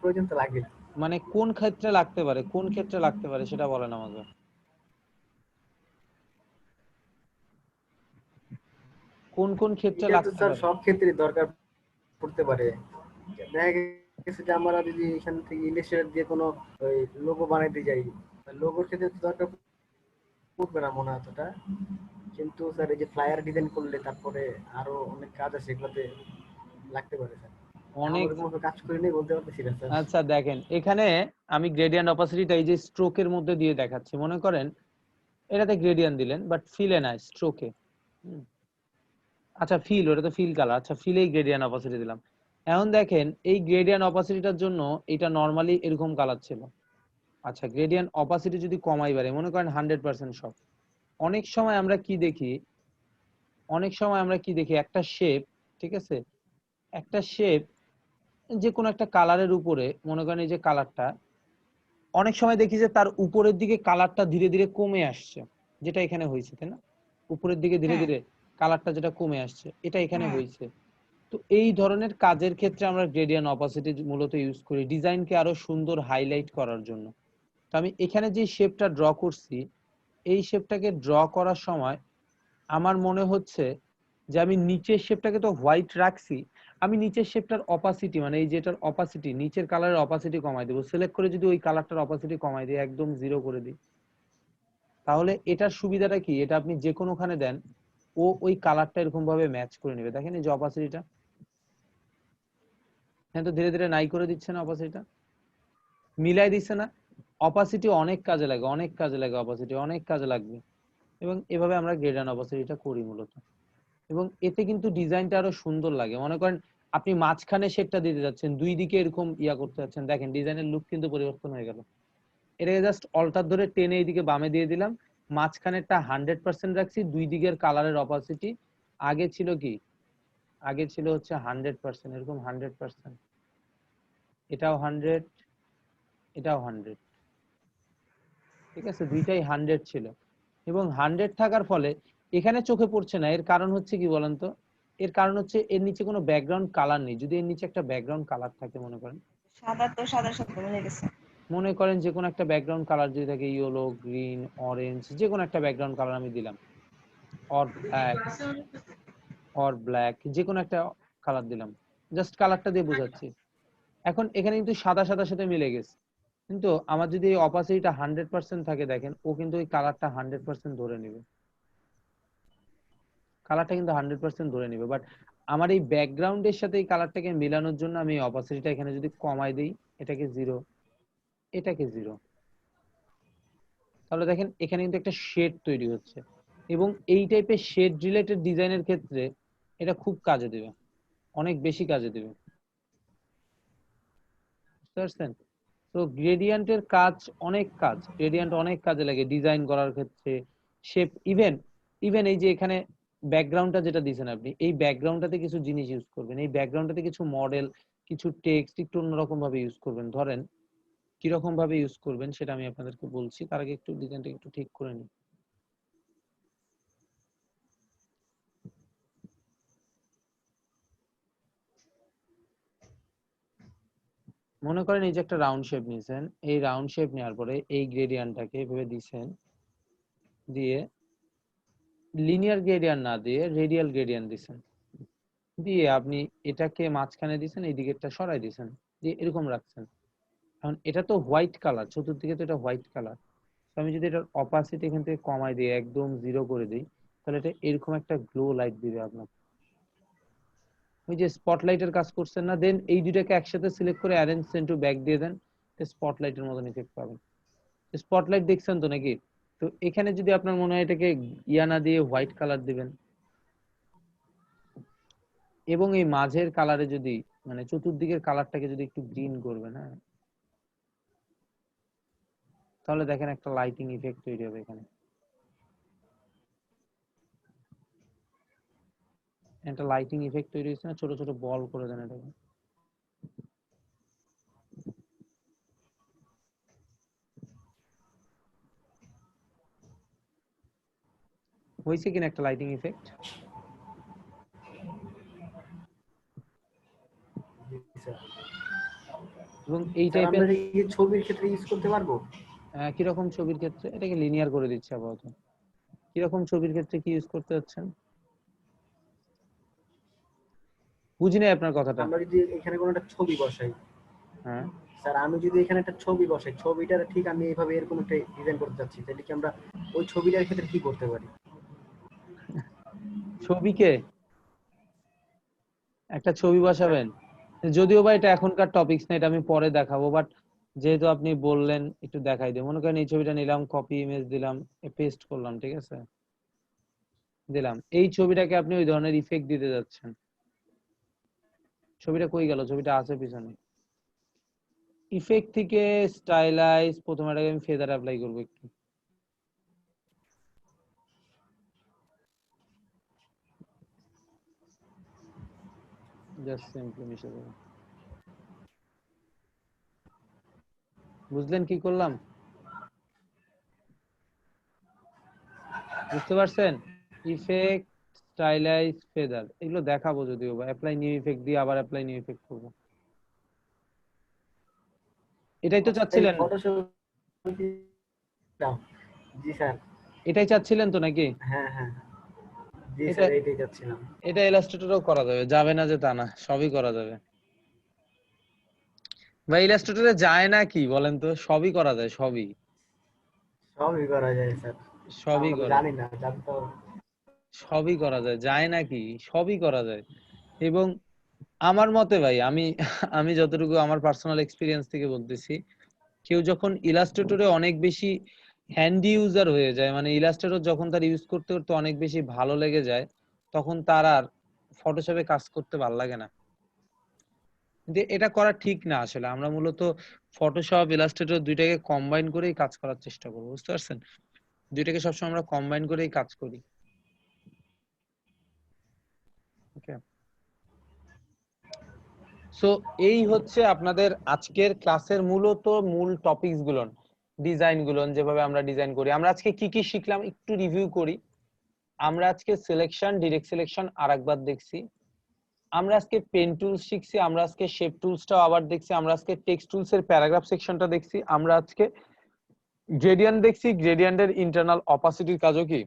প্রয়োজন তো লাগে, মানে কোন ক্ষেত্রে লাগতে পারে, কোন ক্ষেত্রে লাগতে পারে সেটা বলেন আমাকে। কোন কোন ক্ষেত্রে লাগতে পারে? সব ক্ষেত্রে দরকার পড়তে পারে। দেখা গেছে যে আমরা যদি এখান থেকে ইলাস্ট্রেটর দিয়ে কোনো লোগো বানাইতে যাই, লোগোর ক্ষেত্রে তো দরকার পড়বে না মনে হয় এতটা, কিন্তু স্যার এই যে ফ্লায়ার ডিজাইন করলে তারপরে আরো অনেক কাজ আছে, এগুলোতে লাগতে পারে স্যার। অনেক। আমাদের কোনো কাজ করে নেই বলতে পারতেছি না স্যার। আচ্ছা দেখেন, এখানে আমি গ্রেডিয়েন্ট অপাসিটিটা এই যে স্ট্রোকের মধ্যে দিয়ে দেখাচ্ছি। মনে করেন এটাতে গ্রেডিয়েন্ট দিলেন, বাট ফিলে না, স্ট্রোকে। আচ্ছা ফিল, ওটা তো ফিল কালার। আচ্ছা ফিলেই গ্রেডিয়েন্ট অপাসিটি দিলাম। এখন দেখেন এই গ্রেডিয়েন্ট অপাসিটিটার জন্য এটা নরমালি এরকম কালার ছিল। আচ্ছা গ্রেডিয়েন্ট অপাসিটি যদি কমাই বাড়ে, মনে করেন 100% সব। অনেক সময় আমরা কি দেখি, একটা শেপ, ঠিক আছে, একটা শেপ যে কোনো একটা কালারের উপরে, মনে করেন এই যে কালারটা, অনেক সময় দেখি যে তার উপরের দিকে কালারটা ধীরে ধীরে কমে আসছে, যেটা এখানে হয়েছে, তাই না? উপরের দিকে ধীরে ধীরে কালারটা যেটা কমে আসছে, এটা এখানে হয়েছে। তো এই ধরনের কাজের ক্ষেত্রে আমরা গ্রেডিয়েন্ট অপাসিটি মূলত ইউজ করি ডিজাইনকে আরো সুন্দর হাইলাইট করার জন্য। তো আমি এখানে যে শেপটা ড্র করছি, এই শেপটাকে ড্র করার সময় আমার মনে হচ্ছে যে আমি নিচের শেপটাকে তো হোয়াইট রাখছি, আমি নিচের শেপটার অপাসিটি, মানে এই যেটার অপাসিটি, নিচের কালারের অপাসিটি কমাই দেবো। সিলেক্ট করে যদি ওই কালারটার অপাসিটি কমাই দিই, একদম 0 করে দিই, তাহলে এটার সুবিধাটা কি, এটা আপনি যে কোনোখানে দেন, ও ওই কালারটা এরকম ভাবে ম্যাচ করে নেবে। দেখেন এই যে অপাসিটিটা, হ্যাঁ, তো ধীরে ধীরে নাই করে দিচ্ছে না, অপাসিটিটা মিলাই দিচ্ছে না। অপাসিটি অনেক কাজে লাগে, অপাসিটি অনেক কাজে লাগবে। এবং এভাবে আমরা গ্রেডিয়েন্ট অপাসিটিটা করি মূলত, এবং এতে কিন্তু ডিজাইনটা আরো সুন্দর লাগে। মনে করেন আপনি মাঝখানে শেপটা দিতে যাচ্ছেন, দুই দিকে এরকম করতে যাচ্ছেন, দেখেন ডিজাইনের লুক কিন্তু পরিবর্তন হয়ে গেল। এটাকে জাস্ট অল্টার ধরে টেনে এইদিকে বামে দিয়ে দিলাম, মাঝখানেরটা 100% রাখছি, দুই দিকের কালারের অপাসিটি আগে ছিল কি, আগে ছিল হচ্ছে 100%, এরকম 100%, এটাও 100, এটাও 100, ঠিক আছে, দুইটাই 100 ছিল। এবং 100 থাকার ফলে এখানে চোখে পড়ছে না। এর কারণ হচ্ছে কি বলেন তো, এর কারণ হচ্ছে এর নিচে কোনো ব্যাকগ্রাউন্ড কালার নেই। যদি এর নিচে একটা ব্যাকগ্রাউন্ড কালার থাকে, মনে করেন সাদা তো সাদার সাথে মিলে গেছে। মনে করেন যে কোনো একটা ব্যাকগ্রাউন্ড কালার যদি থাকে, ইয়েলো, গ্রিন, অরেঞ্জ, যে কোনো একটা ব্যাকগ্রাউন্ড কালার আমি দিলাম, অর ব্ল্যাক, যে কোনো একটা কালার দিলাম, জাস্ট কালারটা দিয়ে বোঝাচ্ছি। এখন এখানে কিন্তু সাদা সাদার সাথে মিলে গেছে, কিন্তু আমার যদি এই অপাসিটিটা 100% থাকে, দেখেন ও কিন্তু ওই কালারটা 100% ধরে নেবে, কালারটা কিন্তু 100% ধরে নেবে। বাট আমার এই ব্যাকগ্রাউন্ডের সাথে এই কালারটাকে মেলানোর জন্য আমি অপাসিটিটা এখানে যদি কমাই দেই, এটাকে 0, এটাকে 0, তাহলে দেখেন এখানে কিন্তু একটা শেড তৈরি হচ্ছে। এবং এই টাইপের শেড রিলেটেড ডিজাইনের ক্ষেত্রে এটা খুব কাজে দেবে, অনেক বেশি কাজে দেবে, বুঝতে পারছেন? তো গ্রেডিয়েন্টের কাজ গ্রেডিয়েন্ট অনেক কাজে লাগে ডিজাইন করার ক্ষেত্রে, শেপ, ইভেন এই যে এখানে ব্যাকগ্রাউন্ডটা যেটা দিয়েছেন আপনি, এই ব্যাকগ্রাউন্ডটাতে কিছু জিনিস ইউজ করবেন, এই ব্যাকগ্রাউন্ডটাতে কিছু মডেল, কিছু টেক্সট একটু অন্যরকম ভাবে ইউজ করবেন। ধরেন কিরকম ভাবে ইউজ করবেন সেটা আমি আপনাদেরকে বলছি, তার আগে একটু ডিজাইনটা একটু ঠিক করে নিই। মনে করেন এই যে একটা রাউন্ড শেপ নিয়েছেন, এই রাউন্ড শেপ নেওয়ার পরে এই গ্রেডিয়েন্টটাকে এভাবে দিয়েছেন, দিয়ে লিনিয়ার গ্রেডিয়েন্ট না দিয়ে রেডিয়াল গ্রেডিয়েন্ট দিয়েছেন, দিয়ে আপনি এটাকে মাঝখানে দিয়েছেন, এই দিকেরটা সরাই দিয়েছেন, দিয়ে এরকম রাখছেন। এখন এটা তো হোয়াইট কালার, চতুর্দিকে তো এটা হোয়াইট কালার, তো আমি যদি এটার অপাসিটি এখান থেকে কমাই দিয়ে একদম 0 করে দিই, তাহলে এটা এরকম একটা গ্লো লাইট দিবে আপনার, ওই যে স্পটলাইটের কাজ করছেন না। দেন এই দুইটাকে একসাথে সিলেক্ট করে অ্যারেঞ্জ সেন্ড টু ব্যাক দিয়ে দেন, স্পটলাইটের মতন ইফেক্ট পাবেন। স্পটলাইট দেখছেন তো নাকি? তো এখানে যদি আপনার মনে হয় এটাকে না দিয়ে হোয়াইট কালার দিবেন, এবং এই মাঝের কালারে যদি, মানে চতুর্দিকের কালারটাকে যদি একটু গ্রিন করবেন, হ্যাঁ, তাহলে দেখেন একটা লাইটিং ইফেক্ট তৈরি হবে এখানে, একটা লাইটিং ইফেক্ট তৈরি হয়েছে না, ছোট ছোট বল করে দেন এটাকে। হয়েছে কিনা একটা লাইটিং ইফেক্ট? এবং এই টাইপের ছবির ক্ষেত্রে ইউজ করতে পারবো। কিরকম ছবির ক্ষেত্রে? এটাকে লিনিয়ার করে দিচ্ছে আপাতত। কিরকম ছবির ক্ষেত্রে কি ইউজ করতে যাচ্ছেন? বুঝি নাই আপনার কথাটা। আমরা যদি এখানে কোনো একটা ছবি বসাই, হ্যাঁ, স্যার আমি যদি এখানে একটা ছবি বসাই, ছবিটার ঠিক আমি এইভাবে এরকম একটা ডিজাইন করতে চাচ্ছি, তাহলে কি আমরা ওই ছবিটার ক্ষেত্রে কি করতে পারি? ছবিকে একটা ছবি বসাবেন, যদিও বা এটা এখনকার টপিকস না, এটা আমি পরে দেখাবো, বাট যেহেতু আপনি বললেন একটু দেখাই দিই। মনে করেন এই ছবিটা নিলাম, কপি ইমেজ দিলাম, পেস্ট করলাম, ঠিক আছে, দিলাম। এই ছবিটাকে আপনি ওই ধরনের ইফেক্ট দিতে যাচ্ছেন। ছবিটা কই গেল? ছবিটা আছে পিছনে। ইফেক্ট থেকে স্টাইলাইজ, প্রথমে এটাকে আমি ফেদার অ্যাপ্লাই করবো একটু। জাস্ট সিম্পলি মিশে দেবো। বুঝলেন কি করলাম? বুঝতে পারছেন? ইফেক্ট, স্টাইলাইজ, ফেদার, এগুলো দেখাবো যদিও বা অ্যাপ্লাই নিউ ইফেক্ট দিয়ে আবার অ্যাপ্লাই নিউ ইফেক্ট করবো। এটাই তো চাচ্ছিলেন? ফটোশপ, জি স্যার। এটাই চাচ্ছিলেন তো নাকি? হ্যাঁ হ্যাঁ, জি এটা স্যার এইটাই যাচ্ছিলাম। এটা ইলাস্ট্রেটরও করা যাবে, যাবে না যে তা না, সবই করা যাবে। ভাই ইলাস্ট্রেটরে যায় না কি বলেন তো? সবই করা যায়, সবই সবই করা যায় স্যার, সবই আমরা তো করা জানি না, জানতে হবে। সবই করা যায়, যায় না কি? সবই করা যায়। এবং আমার মতে ভাই, আমি আমি যতটুকু আমার পার্সোনাল এক্সপিরিয়েন্স থেকে বলতেছি, কেউ যখন ইলাস্ট্রেটরে অনেক বেশি হ্যান্ডি ইউজার হয়ে যায়, মানে ইলাস্ট্রেটর যখন তার ইউজ করতে করতে অনেক বেশি ভালো লেগে যায়, তখন তার আর ফটোশপে কাজ করতে ভালো লাগে না। কিন্তু এটা করা ঠিক না আসলে। আমরা মূলত ফটোশপ, ইলাস্ট্রেটর দুইটাকে কম্বাইন করেই কাজ করার চেষ্টা করবো, বুঝতে পারছেন? দুইটাকে সবসময় আমরা কম্বাইন করেই কাজ করি। ওকে, সো এই হচ্ছে আপনাদের আজকের ক্লাসের মূলত মূল টপিকস গুলো, ডিজাইন গুলো, যেভাবে আমরা ডিজাইন করি। আমরা আজকে কি কি শিখলাম একটু রিভিউ করি। আমরা আজকে সিলেকশন, ডিরেক্ট সিলেকশন আরেকবার দেখছি। আমরা আজকে পেন টুলস শিখছি। আমরা আজকে শেপ টুলসটাও আবার দেখছি। আমরা আজকে টেক্সট টুলস এর প্যারাগ্রাফ সেকশনটা দেখছি। আমরা আজকে গ্রেডিয়েন্ট দেখছি। গ্রেডিয়েন্টের ইন্টারনাল অপাসিটির কাজও কি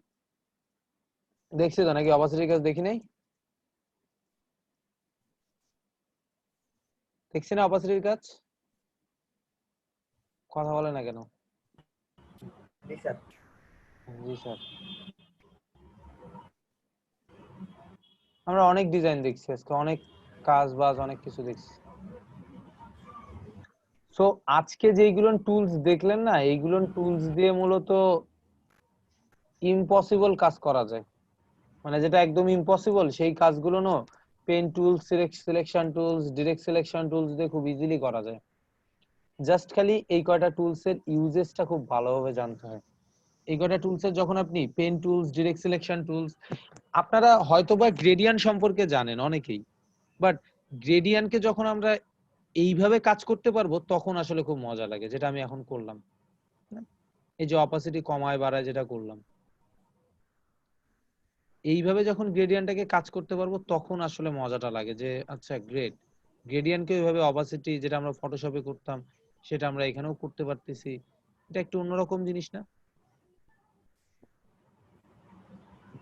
দেখছি তো নাকি? অপাসিটির কাজ দেখি নাই? দেখছি না অপাসিটির কাজ? কথা বলে না কেন? জি স্যার। জি স্যার। আমরা অনেক ডিজাইন দেখছি আজকে, অনেক কাজ বাজ অনেক কিছু দেখছি। সো আজকে যেইগুলো টুলস দেখলেন না, এইগুলো টুলস দিয়ে মূলত ইম্পসিবল কাজ করা যায়। মানে যেটা একদম ইম্পসিবল সেই কাজগুলো না pen tools, selection tools, direct selection tools দিয়ে খুব ইজিলি করা যায়। জাস্ট খালি এই কয়টা টুলস এর ইউজেসটা খুব ভালোভাবে জানতে হয়। এই কয়টা টুলস এর যখন আপনি pen tools, direct selection tools, আপনারা হয়তোবা গ্রেডিয়েন্ট সম্পর্কে জানেন অনেকেই, বাট গ্রেডিয়েন্টকে যখন আমরা এইভাবে কাজ করতে পারবো তখন আসলে খুব মজা লাগে, যেটা আমি এখন করলাম। এই যে অপাসিটি কমায় বাড়ায় যেটা করলাম, এইভাবে যখন গ্রেডিয়েন্টটাকে কাজ করতে পারবো তখন আসলে মজাটা লাগে, যে আচ্ছা গ্রেড গ্রেডিয়েন্টকে ওইভাবে অপাসিটি যেটা আমরা ফটোশপে করতাম সেটা আমরা এখানেও করতে পারতেছি। এটা একটু অন্যরকম জিনিস না?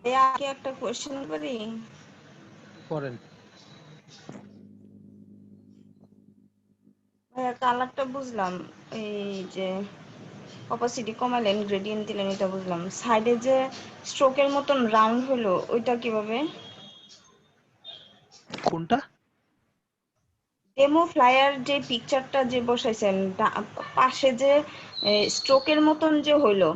ভাইয়া কি একটা কোশ্চেন করি? করেন। ভাইয়া কালারটা বুঝলাম, এই যে অপাসিটি কমালেন, গ্রেডিয়েন্ট দিলেন, এটা বুঝলাম। সাইডে যে স্ট্রোকের মতন রাউন্ড হলো ওইটা কিভাবে? কোনটা? ডেমো ফ্লায়ার যে পিকচারটা যে বসাইছেন, পাশে যে স্ট্রোকের মতন যে হইলো,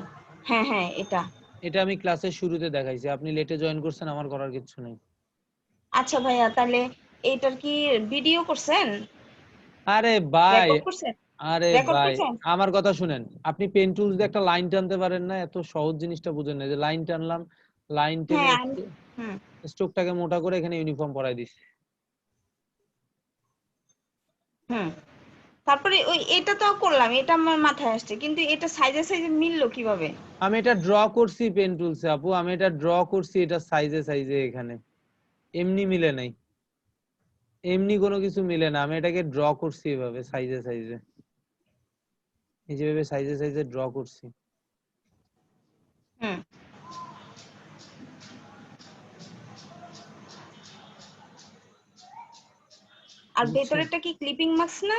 হ্যাঁ হ্যাঁ এটা। এটা আমি ক্লাসের শুরুতে দেখাইছি, আপনি লেটে জয়েন করছেন, আমার করার কিছু নেই। আচ্ছা ভাইয়া, তাহলে এইটার কি ভিডিও করছেন? আরে ভাই, রেকর্ড করছেন? আরে রেকর্ড ভাই করছেন? আমার কথা শুনেন। আপনি পেন টুলস দিয়ে একটা লাইন টানতে পারেন না? এত সহজ জিনিসটা বুঝেন না, যে লাইন টানলাম, লাইন টেনে হ্যাঁ হুম স্ট্রোকটাকে মোটা করে এখানে ইউনিফর্ম পরাই দিছি। হুম তারপরে ওই এটা তো করলাম, এটা আমার মাথায় আসছে, কিন্তু এটা সাইজে সাইজে মিললো কিভাবে? আমি এটা ড্র করছি পেন টুলসে আপু, আমি এটা ড্র করছি, এটা সাইজে সাইজে এখানে এমনি মিলে নাই, এমনি কোনো কিছু মিলে না। আমি এটাকে ড্র করছি এভাবে সাইজে সাইজে, এই যেভাবে সাইজে সাইজে ড্র করছি। হুম আর বুঝছি। ভেতরেরটা কি ক্লিপিং মাস্ক না?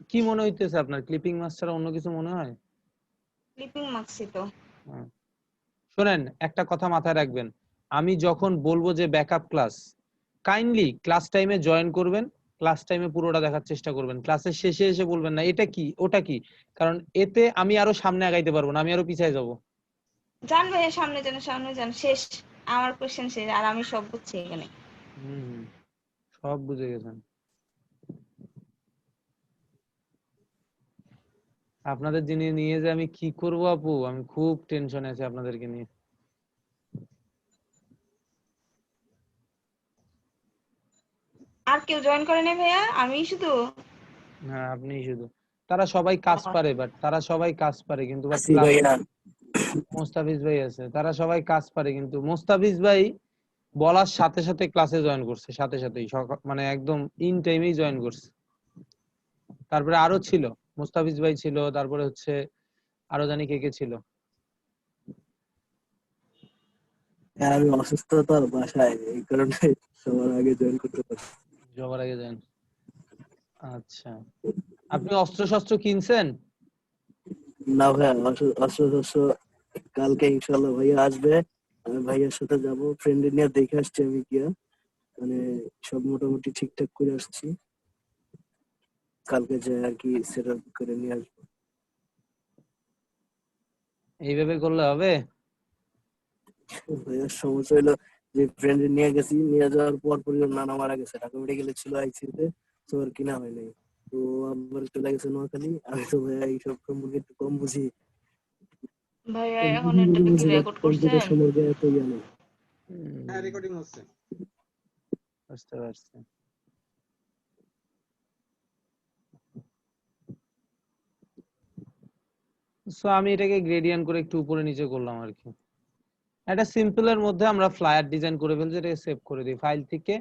কি মনে হইতেছে আপনার, ক্লিপিং মাস্ক ছাড়া অন্য কিছু মনে হয়? ক্লিপিং মাস্কই তো। হ্যাঁ। শোনেন, একটা কথা মাথায় রাখবেন, আমি যখন বলবো যে ব্যাকআপ ক্লাস, কাইন্ডলি ক্লাস টাইমে জয়েন করবেন, ক্লাস টাইমে পুরোটা দেখার চেষ্টা করবেন, ক্লাসের শেষে এসে বলবেন না এটা কি ওটা কি, কারণ এতে আমি আরো সামনে আগাইতে পারবো না, আমি আরো পিছায় যাব। যান ভাইয়া, সামনে যান, শেষ। আমার কোশ্চেন শেষ, আর আমি সব বুঝছি এখানে। হুম, সব বুঝে গেছেন। আপনাদের যিনি নিয়ে যে আমি কি করব আপু, আমি খুব টেনশনে আছি আপনাদেরকে নিয়ে। আর কেউ জয়েন করে নাই ভাইয়া? আমি শুধু? হ্যাঁ আপনি শুধু। তারা সবাই কাজ পারে, বাট তারা সবাই কাজ পারে কিন্তু বাট আসি ভাইয়া। মোস্তাফিজ ভাই আছে, তারা সবাই কাজ পারে কিন্তু মোস্তাফিজ ভাই বলার সাথে সাথে ক্লাসে জয়েন করছে, সাথে সাথেই মানে একদম ইন টাইমেই জয়েন করছে। তারপরে আরো ছিল, মোস্তাফিজ ভাই ছিল, তারপরে হচ্ছে আরো জানি কে কে ছিল। আমি অসুস্থ তো বাসায়, এই কারণে সবার আগে জয়েন করতে পারছি। সবার আগে জয়েন। আচ্ছা, আপনি অস্ত্র শস্ত্র কিনছেন? না ভাইয়া, অসুস্থ। কালকে ইনশাল্লাহ ভাইয়া আসবে, আমি ভাইয়ার সাথে যাবো, ফ্রেন্ড নিয়ে দেখে আসছি আমি গিয়া, মানে সব মোটামুটি ঠিকঠাক করে আসছি, কালকে যাই আর কি সেট আপ করে নিয়ে আসবো। এইভাবে করলে হবে? ভাইয়ার সমস্যা হলো যে ফ্রেন্ড নিয়ে গেছি, নিয়ে যাওয়ার পর পরই ওর নানা মারা গেছে, ঢাকা মেডিকেলে ছিল আইসিইউতে, তো আর কিনা হয় নাই, তো আবার চলে গেছে নোয়াখালী। আমি তো ভাইয়া এইসব সম্পর্কে একটু কম বুঝি, ভাইয়া এখন এটা কি রেকর্ড করছেন? কম্পিউটার সম্পর্কে এত ইয়া নেই। হ্যাঁ রেকর্ডিং হচ্ছে। বুঝতে পারছি। সো আমি এটাকে গ্রেডিয়েন্ট করে একটু উপরে নিচে করলাম আর কি। একটা সিম্পলের মধ্যে আমরা ফ্লায়ার ডিজাইন করে ফেলছি, এটাকে সেভ করে দিই। ফাইল থেকে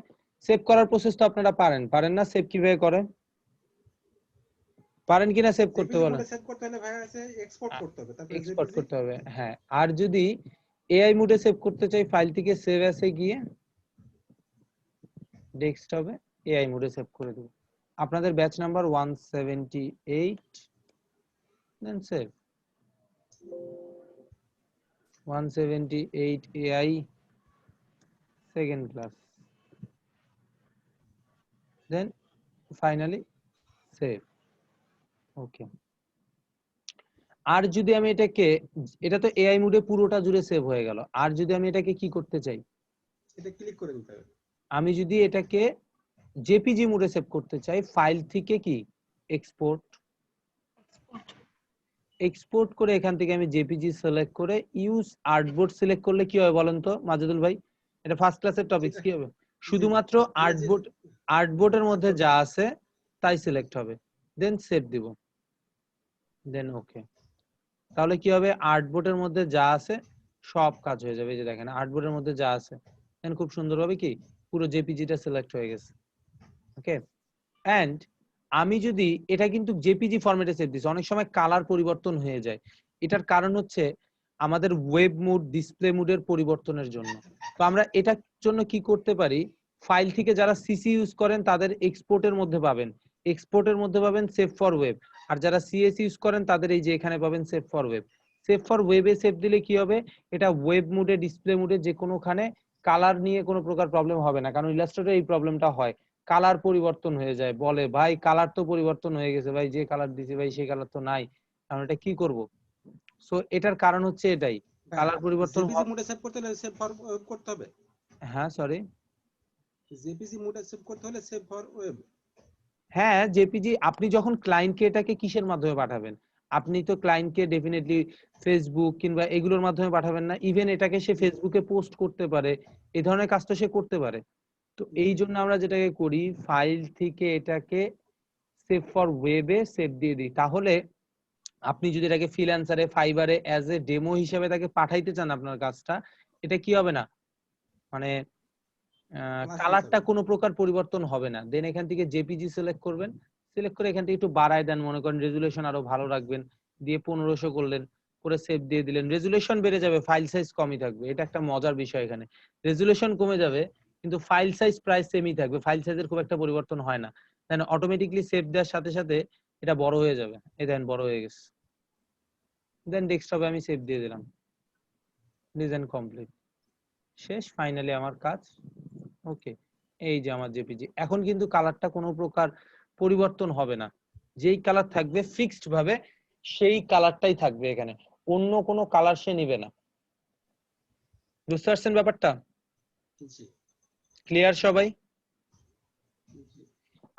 সেভ করার প্রসেস তো আপনারা পারেন না? সেভ কিভাবে করে পারেন কিনা সেভ করতে জেপিজি বলেন? মোডে সেভ করতে হলে ভাই আছে এক্সপোর্ট করতে হবে, তারপরে এক্সপোর্ট জেপিজি করতে হবে, হ্যাঁ। আর যদি এআই মোডে সেভ করতে চাই, ফাইল থেকে সেভ অ্যাসে গিয়ে ডেস্কটপে এআই মোডে সেভ করে দেব। আপনাদের batch number 178, then save 178 AI second class, then finally save. Okay. আর যদি আমি এটাকে, এটা তো এআই মোডে পুরোটা জুড়ে সেভ হয়ে গেল, আর যদি আমি এটাকে কি করতে চাই, এটা ক্লিক করে দিতে হবে। আমি যদি এটাকে জেপিজি মোডে সেভ করতে চাই, ফাইল থেকে কি এক্সপোর্ট, এক্সপোর্ট করে এখান থেকে আমি জেপিজি সিলেক্ট করে ইউজ আর্টবোর্ড সিলেক্ট করলে কি হবে বলেন তো মাজেদুল ভাই? এটা ফার্স্ট ক্লাসের টপিকস, কি হবে? শুধুমাত্র আর্টবোর্ডের মধ্যে যা আছে তাই সিলেক্ট হবে, দেন সেভ দিব, দেন ওকে। তাহলে কি হবে, আর্টবোর্ডের মধ্যে যা আছে সব কাজ হয়ে যাবে। এই যে দেখেন আর্টবোর্ডের মধ্যে যা আছে, দেন খুব সুন্দরভাবে কি পুরো জেপিজিটা সিলেক্ট হয়ে গেছে। ওকে। এন্ড আমি যদি এটা কিন্তু জেপিজি ফরম্যাটে সেভ দিছি, অনেক সময় কালার পরিবর্তন হয়ে যায়, এটার কারণ হচ্ছে আমাদের ওয়েব মুড ডিসপ্লে মুডের পরিবর্তনের জন্য। তো আমরা এটার জন্য কি করতে পারি, ফাইল থেকে যারা সিসি ইউজ করেন তাদের এক্সপোর্টের মধ্যে পাবেন, সেভ ফর ওয়েব। আর যারা সিএস ইউজ করেন তাদের এই যে এখানে পাবেন save for web. Save for ওয়েবে সেভ দিলে কি হবে, এটা ওয়েব মুডে ডিসপ্লে মুডে যে কোনোখানে কালার নিয়ে কোনো প্রকার প্রবলেম হবে না, কারণ ইলাস্ট্রেটরে এই প্রবলেমটা হয়, কালার পরিবর্তন হয়ে যায়, বলে ভাই কালার তো পরিবর্তন হয়ে গেছে, ভাই যে কালার দিছি ভাই সেই কালার তো নাই, কারণ এটা কি করব। সো এটার কারণ হচ্ছে এটাই, কালার পরিবর্তন। জেপিজি মোডে সেভ করতে হলে সেভ ফর করতে হবে। হ্যাঁ সরি, জেপিজি মোডে সেভ করতে হলে সেভ ফর ওয়েব। হ্যাঁ জেপিজি আপনি যখন ক্লায়েন্টকে এটাকে কিসের মাধ্যমে পাঠাবেন, আপনি তো ক্লায়েন্টকে ডেফিনেটলি ফেসবুক কিংবা এগুলোর মাধ্যমে পাঠাবেন না, ইভেন এটাকে সে ফেসবুকে পোস্ট করতে পারে, এই ধরনের কাজ তো সে করতে পারে। তো এই জন্য আমরা যেটাকে করি, ফাইল থেকে এটাকে সেভ ফর ওয়েবে সেভ দিয়ে দিই। তাহলে আপনি যদি এটাকে ফ্রিল্যান্সারে ফাইবারে অ্যাজ এ ডেমো হিসেবে তাকে পাঠাইতে চান আপনার কাজটা, এটা কি হবে না, মানে কালারটা কোনো প্রকার পরিবর্তন হবে না। দেন এখান থেকে জেপিজি সিলেক্ট করবেন, সিলেক্ট করে এখান থেকে একটু বাড়ায় দেন, মনে করেন রেজুলেশন আরো ভালো রাখবেন, দিয়ে 1500 করলেন, করে সেভ দিয়ে দিলেন। রেজুলেশন বেড়ে যাবে, ফাইল সাইজ কমই থাকবে, এটা একটা মজার বিষয়। এখানে রেজুলেশন কমে যাবে কিন্তু ফাইল সাইজ প্রায় সেমই থাকবে, ফাইল সাইজের খুব একটা পরিবর্তন হয় না, দেন অটোমেটিকলি সেভ দেওয়ার সাথে সাথে এটা বড় হয়ে যাবে। এই দেন বড় হয়ে গেছে, দেন ডেস্কটপে আমি সেভ দিয়ে দিলাম, ডিজাইন কমপ্লিট, শেষ, ফাইনালি আমার কাজ ওকে। এই যে আমার জেপিজি। এখন কিন্তু কালারটা কোনো প্রকার পরিবর্তন হবে না, যেই কালার থাকবে ফিক্সড ভাবে সেই কালারটাই থাকবে এখানে, অন্য কোনো কালার সে নিবে না। বুঝতে পারছেন ব্যাপারটা? জি ক্লিয়ার সবাই? জি।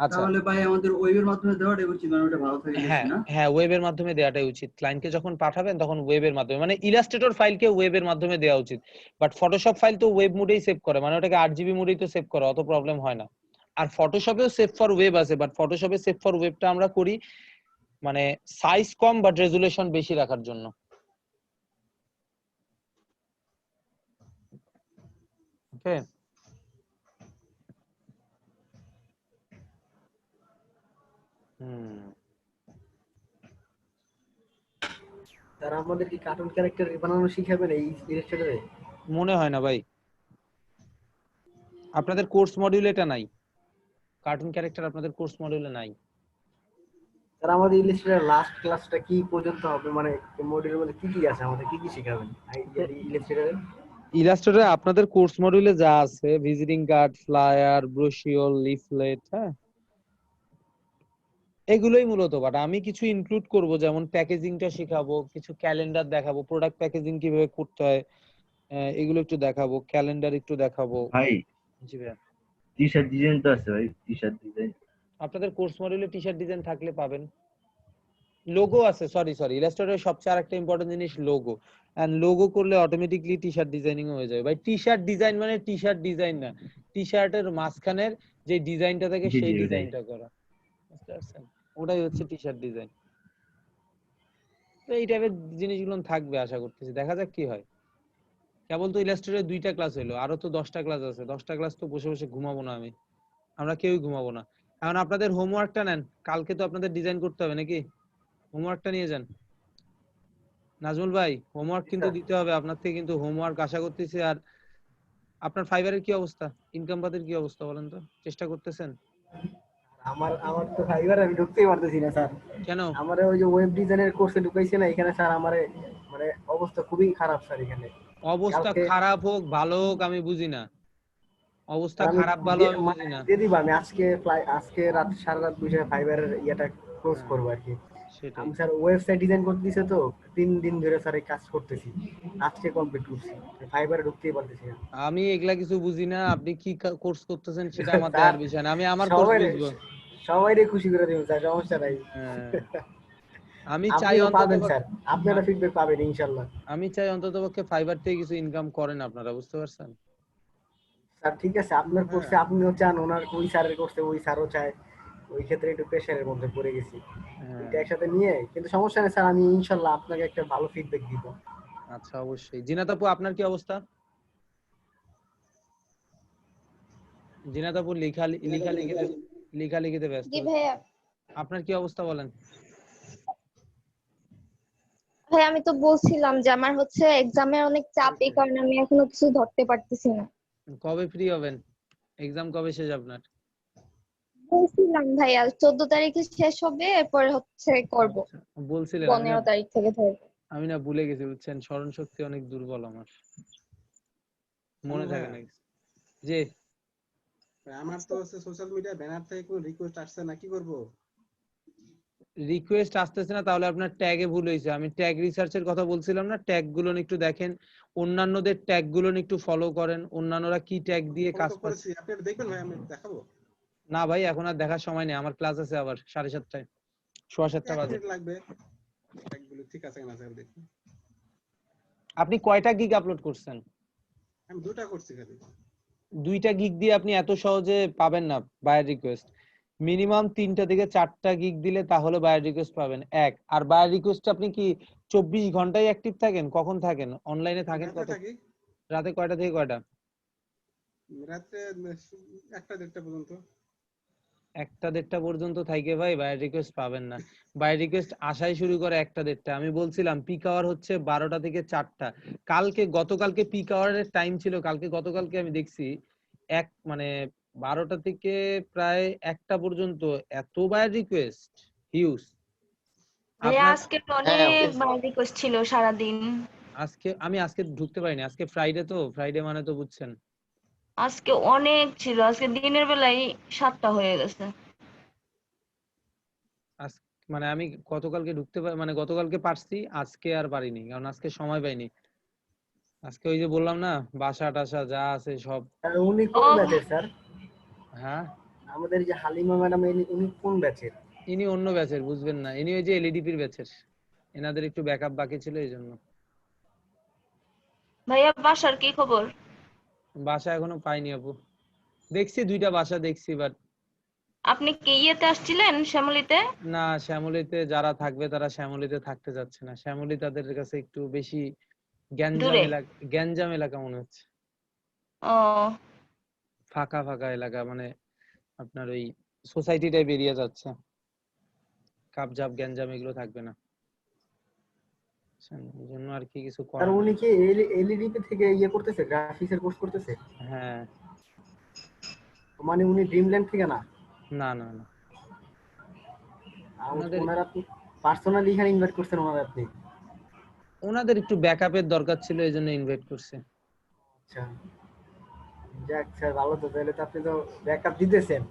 আচ্ছা, তাহলে ভাই আমাদের ওয়েবের মাধ্যমে দেওয়াটাই উচিত, মানে ওটা ভালো থাকে হ্যাঁ বেশি না? হ্যাঁ, ওয়েবের মাধ্যমে দেওয়াটাই উচিত। ক্লায়েন্টকে যখন পাঠাবেন তখন ওয়েবের মাধ্যমে, মানে ইলাস্ট্রেটর ফাইলকে ওয়েবের মাধ্যমে দেওয়া উচিত, বাট ফটোশপ ফাইল তো ওয়েব মোডেই সেভ করে, মানে ওটাকে 8 GB মোডেই তো সেভ করে, অত প্রবলেম হয় না। আর ফটোশপেও সেভ ফর ওয়েব আছে, বাট ফটোশপে সেভ ফর ওয়েবটা আমরা করি মানে সাইজ কম বাট রেজুলেশন বেশি রাখার জন্য। ওকে, তারা আমাদের কি কার্টুন ক্যারেক্টার বানানো শিখাবেন এই ইলাস্ট্রেটরে? মনে হয় না ভাই, আপনাদের কোর্স মডিউলে এটা নাই, কার্টুন ক্যারেক্টার আপনাদের কোর্স মডিউলে নাই। তারা আমাদের ইলাস্ট্রেটর লাস্ট ক্লাসটা কি পর্যন্ত হবে, মানে মডিউলের মধ্যে কি কি আছে, আমাদের কি কি শিখাবেন ইলাস্ট্রেটরে? ইলাস্ট্রেটর আপনাদের কোর্স মডিউলে যা আছে, visiting card, flyer, brochure, leaflet, হ্যাঁ এগুলোই মূলত, বাট আমি কিছু ইনক্লুড করব, যেমন প্যাকেজিংটা শেখাবো, কিছু ক্যালেন্ডার দেখাবো, প্রোডাক্ট প্যাকেজিং কিভাবে করতে হয় এগুলো একটু দেখাবো, ক্যালেন্ডার একটু দেখাবো। ভাই জি ভাই, টি শার্ট ডিজাইন তো আছে ভাই, টি শার্ট ডিজাইন আপনাদের কোর্স মডিউলে টি শার্ট ডিজাইন থাকলে পাবেন। লোগো আছে, সরি ইলাস্ট্রেটরের সবচেয়ে আরেকটা ইম্পর্টেন্ট জিনিস লোগো, এন্ড লোগো করলে অটোমেটিকলি টি শার্ট ডিজাইনিং হয়ে যাবে ভাই। টি শার্ট ডিজাইন মানে টি শার্ট ডিজাইন না, টি শার্টের মাঝখানের যে ডিজাইনটা থাকে জি, সেই জি, ওটাই। ডিজাইনটা করা, বুঝতে পারছেন? ওটাই হচ্ছে টি শার্ট ডিজাইন। তো এই টাইপের জিনিসগুলো থাকবে আশা করতেছি, দেখা যাক কি হয়। কেবল তো ইলাস্ট্রেটরের 2টা ক্লাস হলো, আরো তো 10টা ক্লাস আছে, 10টা ক্লাস তো বসে বসে ঘুমাবো না আমি, আমরা কেউই ঘুমাবো না। এখন আপনাদের হোমওয়ার্কটা নেন, কালকে তো আপনাদের ডিজাইন করতে হবে নাকি, হোমওয়ার্কটা নিয়ে যান। নাজমুল ভাই হোমওয়ার্ক কিন্তু দিতে হবে আপনার থেকে, কিন্তু হোমওয়ার্ক আশা করতেছি। আর আপনার ফাইবারের কি অবস্থা, ইনকাম পাতির কি অবস্থা বলেন তো, চেষ্টা করতেছেন? আমার তো ফাইবার আমি ঢুকতেই পারতেছি না স্যার। কেন? আমার ওই যে ওয়েব ডিজাইনের কোর্সে ঢুকাইছে না এখানে স্যার, আমার মানে অবস্থা খুবই খারাপ স্যার এখানে। অবস্থা কালকে- খারাপ হোক ভালো হোক আমি বুঝি না, অবস্থা আমি খারাপ ভালো আমি বুঝি না। দিয়ে দিবা, আমি আজকে রাত সারা রাত বসে ফাইবারের ইয়েটা ক্লোজ করবো আর কি। সেটাই, আমি স্যার ওয়েবসাইট ডিজাইন করতে দিছে তো 3 দিন ধরে স্যার এই কাজ করতেছি, আজকে কমপ্লিট করছি, ফাইবারে ঢুকতেই পারতেছি না। আমি এগুলা কিছু বুঝি না, আপনি কি কোর্স করতেছেন সেটা আমার স্যার, দেওয়ার বিষয় না, আমি আমার কোর্স বুঝবো। সবাইরে খুশি করে দিবেন স্যার, সমস্যা নাই। হ্যাঁ, আমি চাই আপনিও অন্তত পাবেন স্যার, আপনারা ফিডব্যাক পাবেন ইনশাআল্লাহ। আমি চাই অন্তত পক্ষে ফাইবার থেকে কিছু ইনকাম করেন আপনারা, বুঝতে পারছেন? স্যার ঠিক আছে, আপনার কোর্সে আপনিও চান, ওনার ওই স্যারের কোর্সে ওই স্যারও চায়, ওই ক্ষেত্রে একটু প্রেশারের মধ্যে পড়ে গেছি। এটা একসাথে নিয়ে কিন্তু সমস্যা নেই স্যার, আমি ইনশাআল্লাহ আপনাকে একটা ভালো ফিডব্যাক দিব। আচ্ছা অবশ্যই। জিনাত আপু আপনার কি অবস্থা? জিনাত আপু লেখালেখিতে ব্যস্ত। জি ভাইয়া। আপনার কি অবস্থা বলেন? ভাই আমি তো বলছিলাম যে আমার হচ্ছে এক্সামের অনেক চাপ, এই কারণে আমি এখনো কিছু ধরতে পারতেছি না। কবে ফ্রি হবেন? এক্সাম কবে শেষ আপনার? বলছিলাম ভাইয়া 14 তারিখে শেষ হবে, এরপর হচ্ছে করব, বলছিলেন, 15 তারিখ থেকে ধরবো। আমি না ভুলে গেছি বুঝছেন, স্মরণ শক্তি অনেক দুর্বল আমার, মনে থাকে না। জি আমার তো সোশ্যাল মিডিয়া ব্যানার থেকে কোনো রিকোয়েস্ট আসছে না, কি করব? রিকোয়েস্ট আসতেছে না, তাহলে আপনার ট্যাগে ভুল হয়েছে। আমি ট্যাগ রিসার্চের কথা বলছিলাম না, ট্যাগ গুলো একটু দেখেন, অন্যান্যদের ট্যাগ গুলো একটু ফলো করেন, অন্যান্যরা কি ট্যাগ দিয়ে কাজ করছে। আপনি দেখবেন ভাই, আমি দেখাবো না ভাই এখন আর দেখার সময় নেই, আমার ক্লাস আছে আবার 7:30টায়, 7:15 বাজে। লাগবে ট্যাগগুলো ঠিক আছে কিনা স্যার দেখি। আপনি কয়টা গিগ আপলোড করছেন? আমি 2টা করছি খালি। 2টা গিগ দিয়ে আপনি এত সহজে পাবেন না বায়ার রিকোয়েস্ট, মিনিমাম 3টা থেকে 4টা গিগ দিলে তাহলে বায়ার রিকোয়েস্ট পাবেন। এক, আর বায়ার রিকোয়েস্ট আপনি কি 24 ঘন্টায় অ্যাক্টিভ থাকেন? কখন থাকেন অনলাইনে থাকেন? কত রাতে কয়টা থেকে কয়টা? রাতে 1টা 1:30 পর্যন্ত। 1টা 1:30 পর্যন্ত থাইকে ভাই বায়ার রিকোয়েস্ট পাবেন না। বায়ার রিকোয়েস্ট আসাই শুরু করে 1টা 1:30। আমি বলছিলাম পিক আওয়ার হচ্ছে 12টা থেকে 4টা। গতকালকে পিক আওয়ারের টাইম ছিল, গতকালকে আমি দেখছি মানে 12টা থেকে প্রায় 1টা পর্যন্ত এতবার রিকোয়েস্ট হিউজ। ভাইয়া আপনার আজকে তো অনেক বার রিকোয়েস্ট ছিল সারাদিন। আজকে ঢুকতে পারিনি, আজকে ফ্রাইডে, তো ফ্রাইডে মানে তো বুঝছেন। আজকে অনেক ছিল, আজকে দিনের বেলায় 7টা হয়ে গেছে। মানে আমি গতকালকে মানে গতকালকে পারছি, আজকে আর পারিনি, কারণ আজকে সময় পাইনি। আজকে ওই যে বললাম না, বাসা টাসা যা আছে সব। আর উনি কোন ব্যাচের স্যার? হ্যাঁ, আমাদের যে হালিমা ম্যাডাম উনি কোন ব্যাচের? ইনি অন্য ব্যাচের, বুঝবেন না, ইনি ওই যে এলইডিপির ব্যাচের। এনাদের একটু ব্যাকআপ বাকি ছিল এই জন্য। ভাইয়া বাসার কি খবর? বাসা এখনো পাইনি আপু, দেখছি 2টা বাসা দেখছি, বাট আপনি কি ইয়েতে আসছিলেন শ্যামলীতে? না, শ্যামলীতে যারা থাকবে তারা শ্যামলীতে থাকতে যাচ্ছে না। শ্যামলী তাদের কাছে একটু বেশি দূরে? গ্যাঞ্জাম এলাকা মনে হচ্ছে। ও ফাঁকা ফাঁকা এলাকা, মানে আপনার ওই সোসাইটিটাই বেরিয়ে যাচ্ছে, কাপজাপ গ্যাঞ্জাম এগুলো থাকবে না, এই জন্য আর কি কিছু আর করার উনি নেই। কি এলইডিপি থেকে ইয়ে করতেছে, গ্রাফিক্সের কোর্স করতেছে? হ্যাঁ, মানে উনি ড্রিমল্যান্ড থেকে না? না না না, ওনার আপনি পার্সোনালি এখানে ইনভাইট করছেন ওনার আপনি? ওনাদের একটু ব্যাকআপের দরকার ছিল, এই জন্য ইনভাইট করছে। আচ্ছা, যাক স্যার, ভালো তো, তাহলে তো আপনি তো ব্যাকআপ দিতেছেন।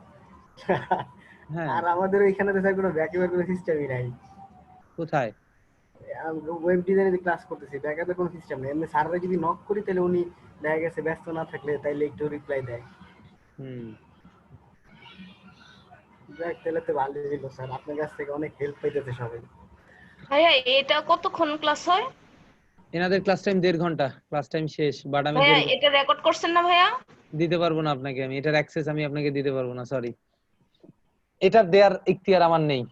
হ্যাঁ, আর আমাদের এখানে তো স্যার কোনো ব্যাকআপের কোনো সিস্টেমই নাই। কোথায়? ওয়েব ডিজাইনে ক্লাস করতেছি, ব্যাকআপের কোনো সিস্টেম নেই। এমনি স্যাররা যদি নক করি তাহলে উনি দেখা গেছে ব্যস্ত না থাকলে তাইলে একটু রিপ্লাই দেয়। যাক, তাহলে তো ভালোই হলো স্যার, আপনার কাছ থেকে অনেক হেল্প পাইতেছে সবাই। ভাইয়া এটা কতক্ষণ ক্লাস হয়? এনাদের ক্লাস টাইম 1.5 ঘন্টা, ক্লাস টাইম শেষ, বাট আমি ভাইয়া এটা রেকর্ড করছেন না ভাইয়া? দিতে পারবো না আপনাকে, আমি এটার অ্যাক্সেস আমি আপনাকে দিতে পারবো না, সরি, এটার দেয়ার ইখতিয়ার আমার নেই।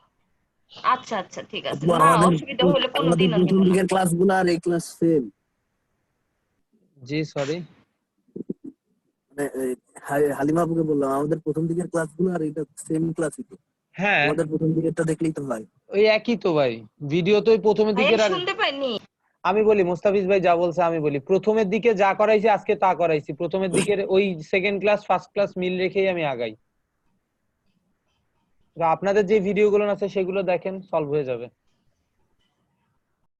আচ্ছা আচ্ছা ঠিক আছে, না অসুবিধা হলে কোনোদিনও প্রথম নিব না। দিকের ক্লাসগুলো আর এই ক্লাস সেম। জি সরি, মানে হালিমা আপুকে বললাম আমাদের প্রথম দিকের ক্লাসগুলো আর এটা সেম ক্লাসই তো। হ্যাঁ আমাদের প্রথম দিকেরটা দেখলেই তো হয়। ওই একই তো ভাই, ভিডিও তো ওই প্রথমের ভাইয়া দিকের। আর শুনতে পাইনি। আমি বলি, মুস্তাফিজ ভাই যা বলছে আমি বলি, প্রথমের দিকে যা করাইছি আজকে তা করাইছি, প্রথমের দিকের ওই সেকেন্ড ক্লাস ফার্স্ট ক্লাস মিল রেখেই আমি আগাই। আপনাদের যে ভিডিওগুলো আছে সেগুলো দেখেন, সলভ হয়ে যাবে।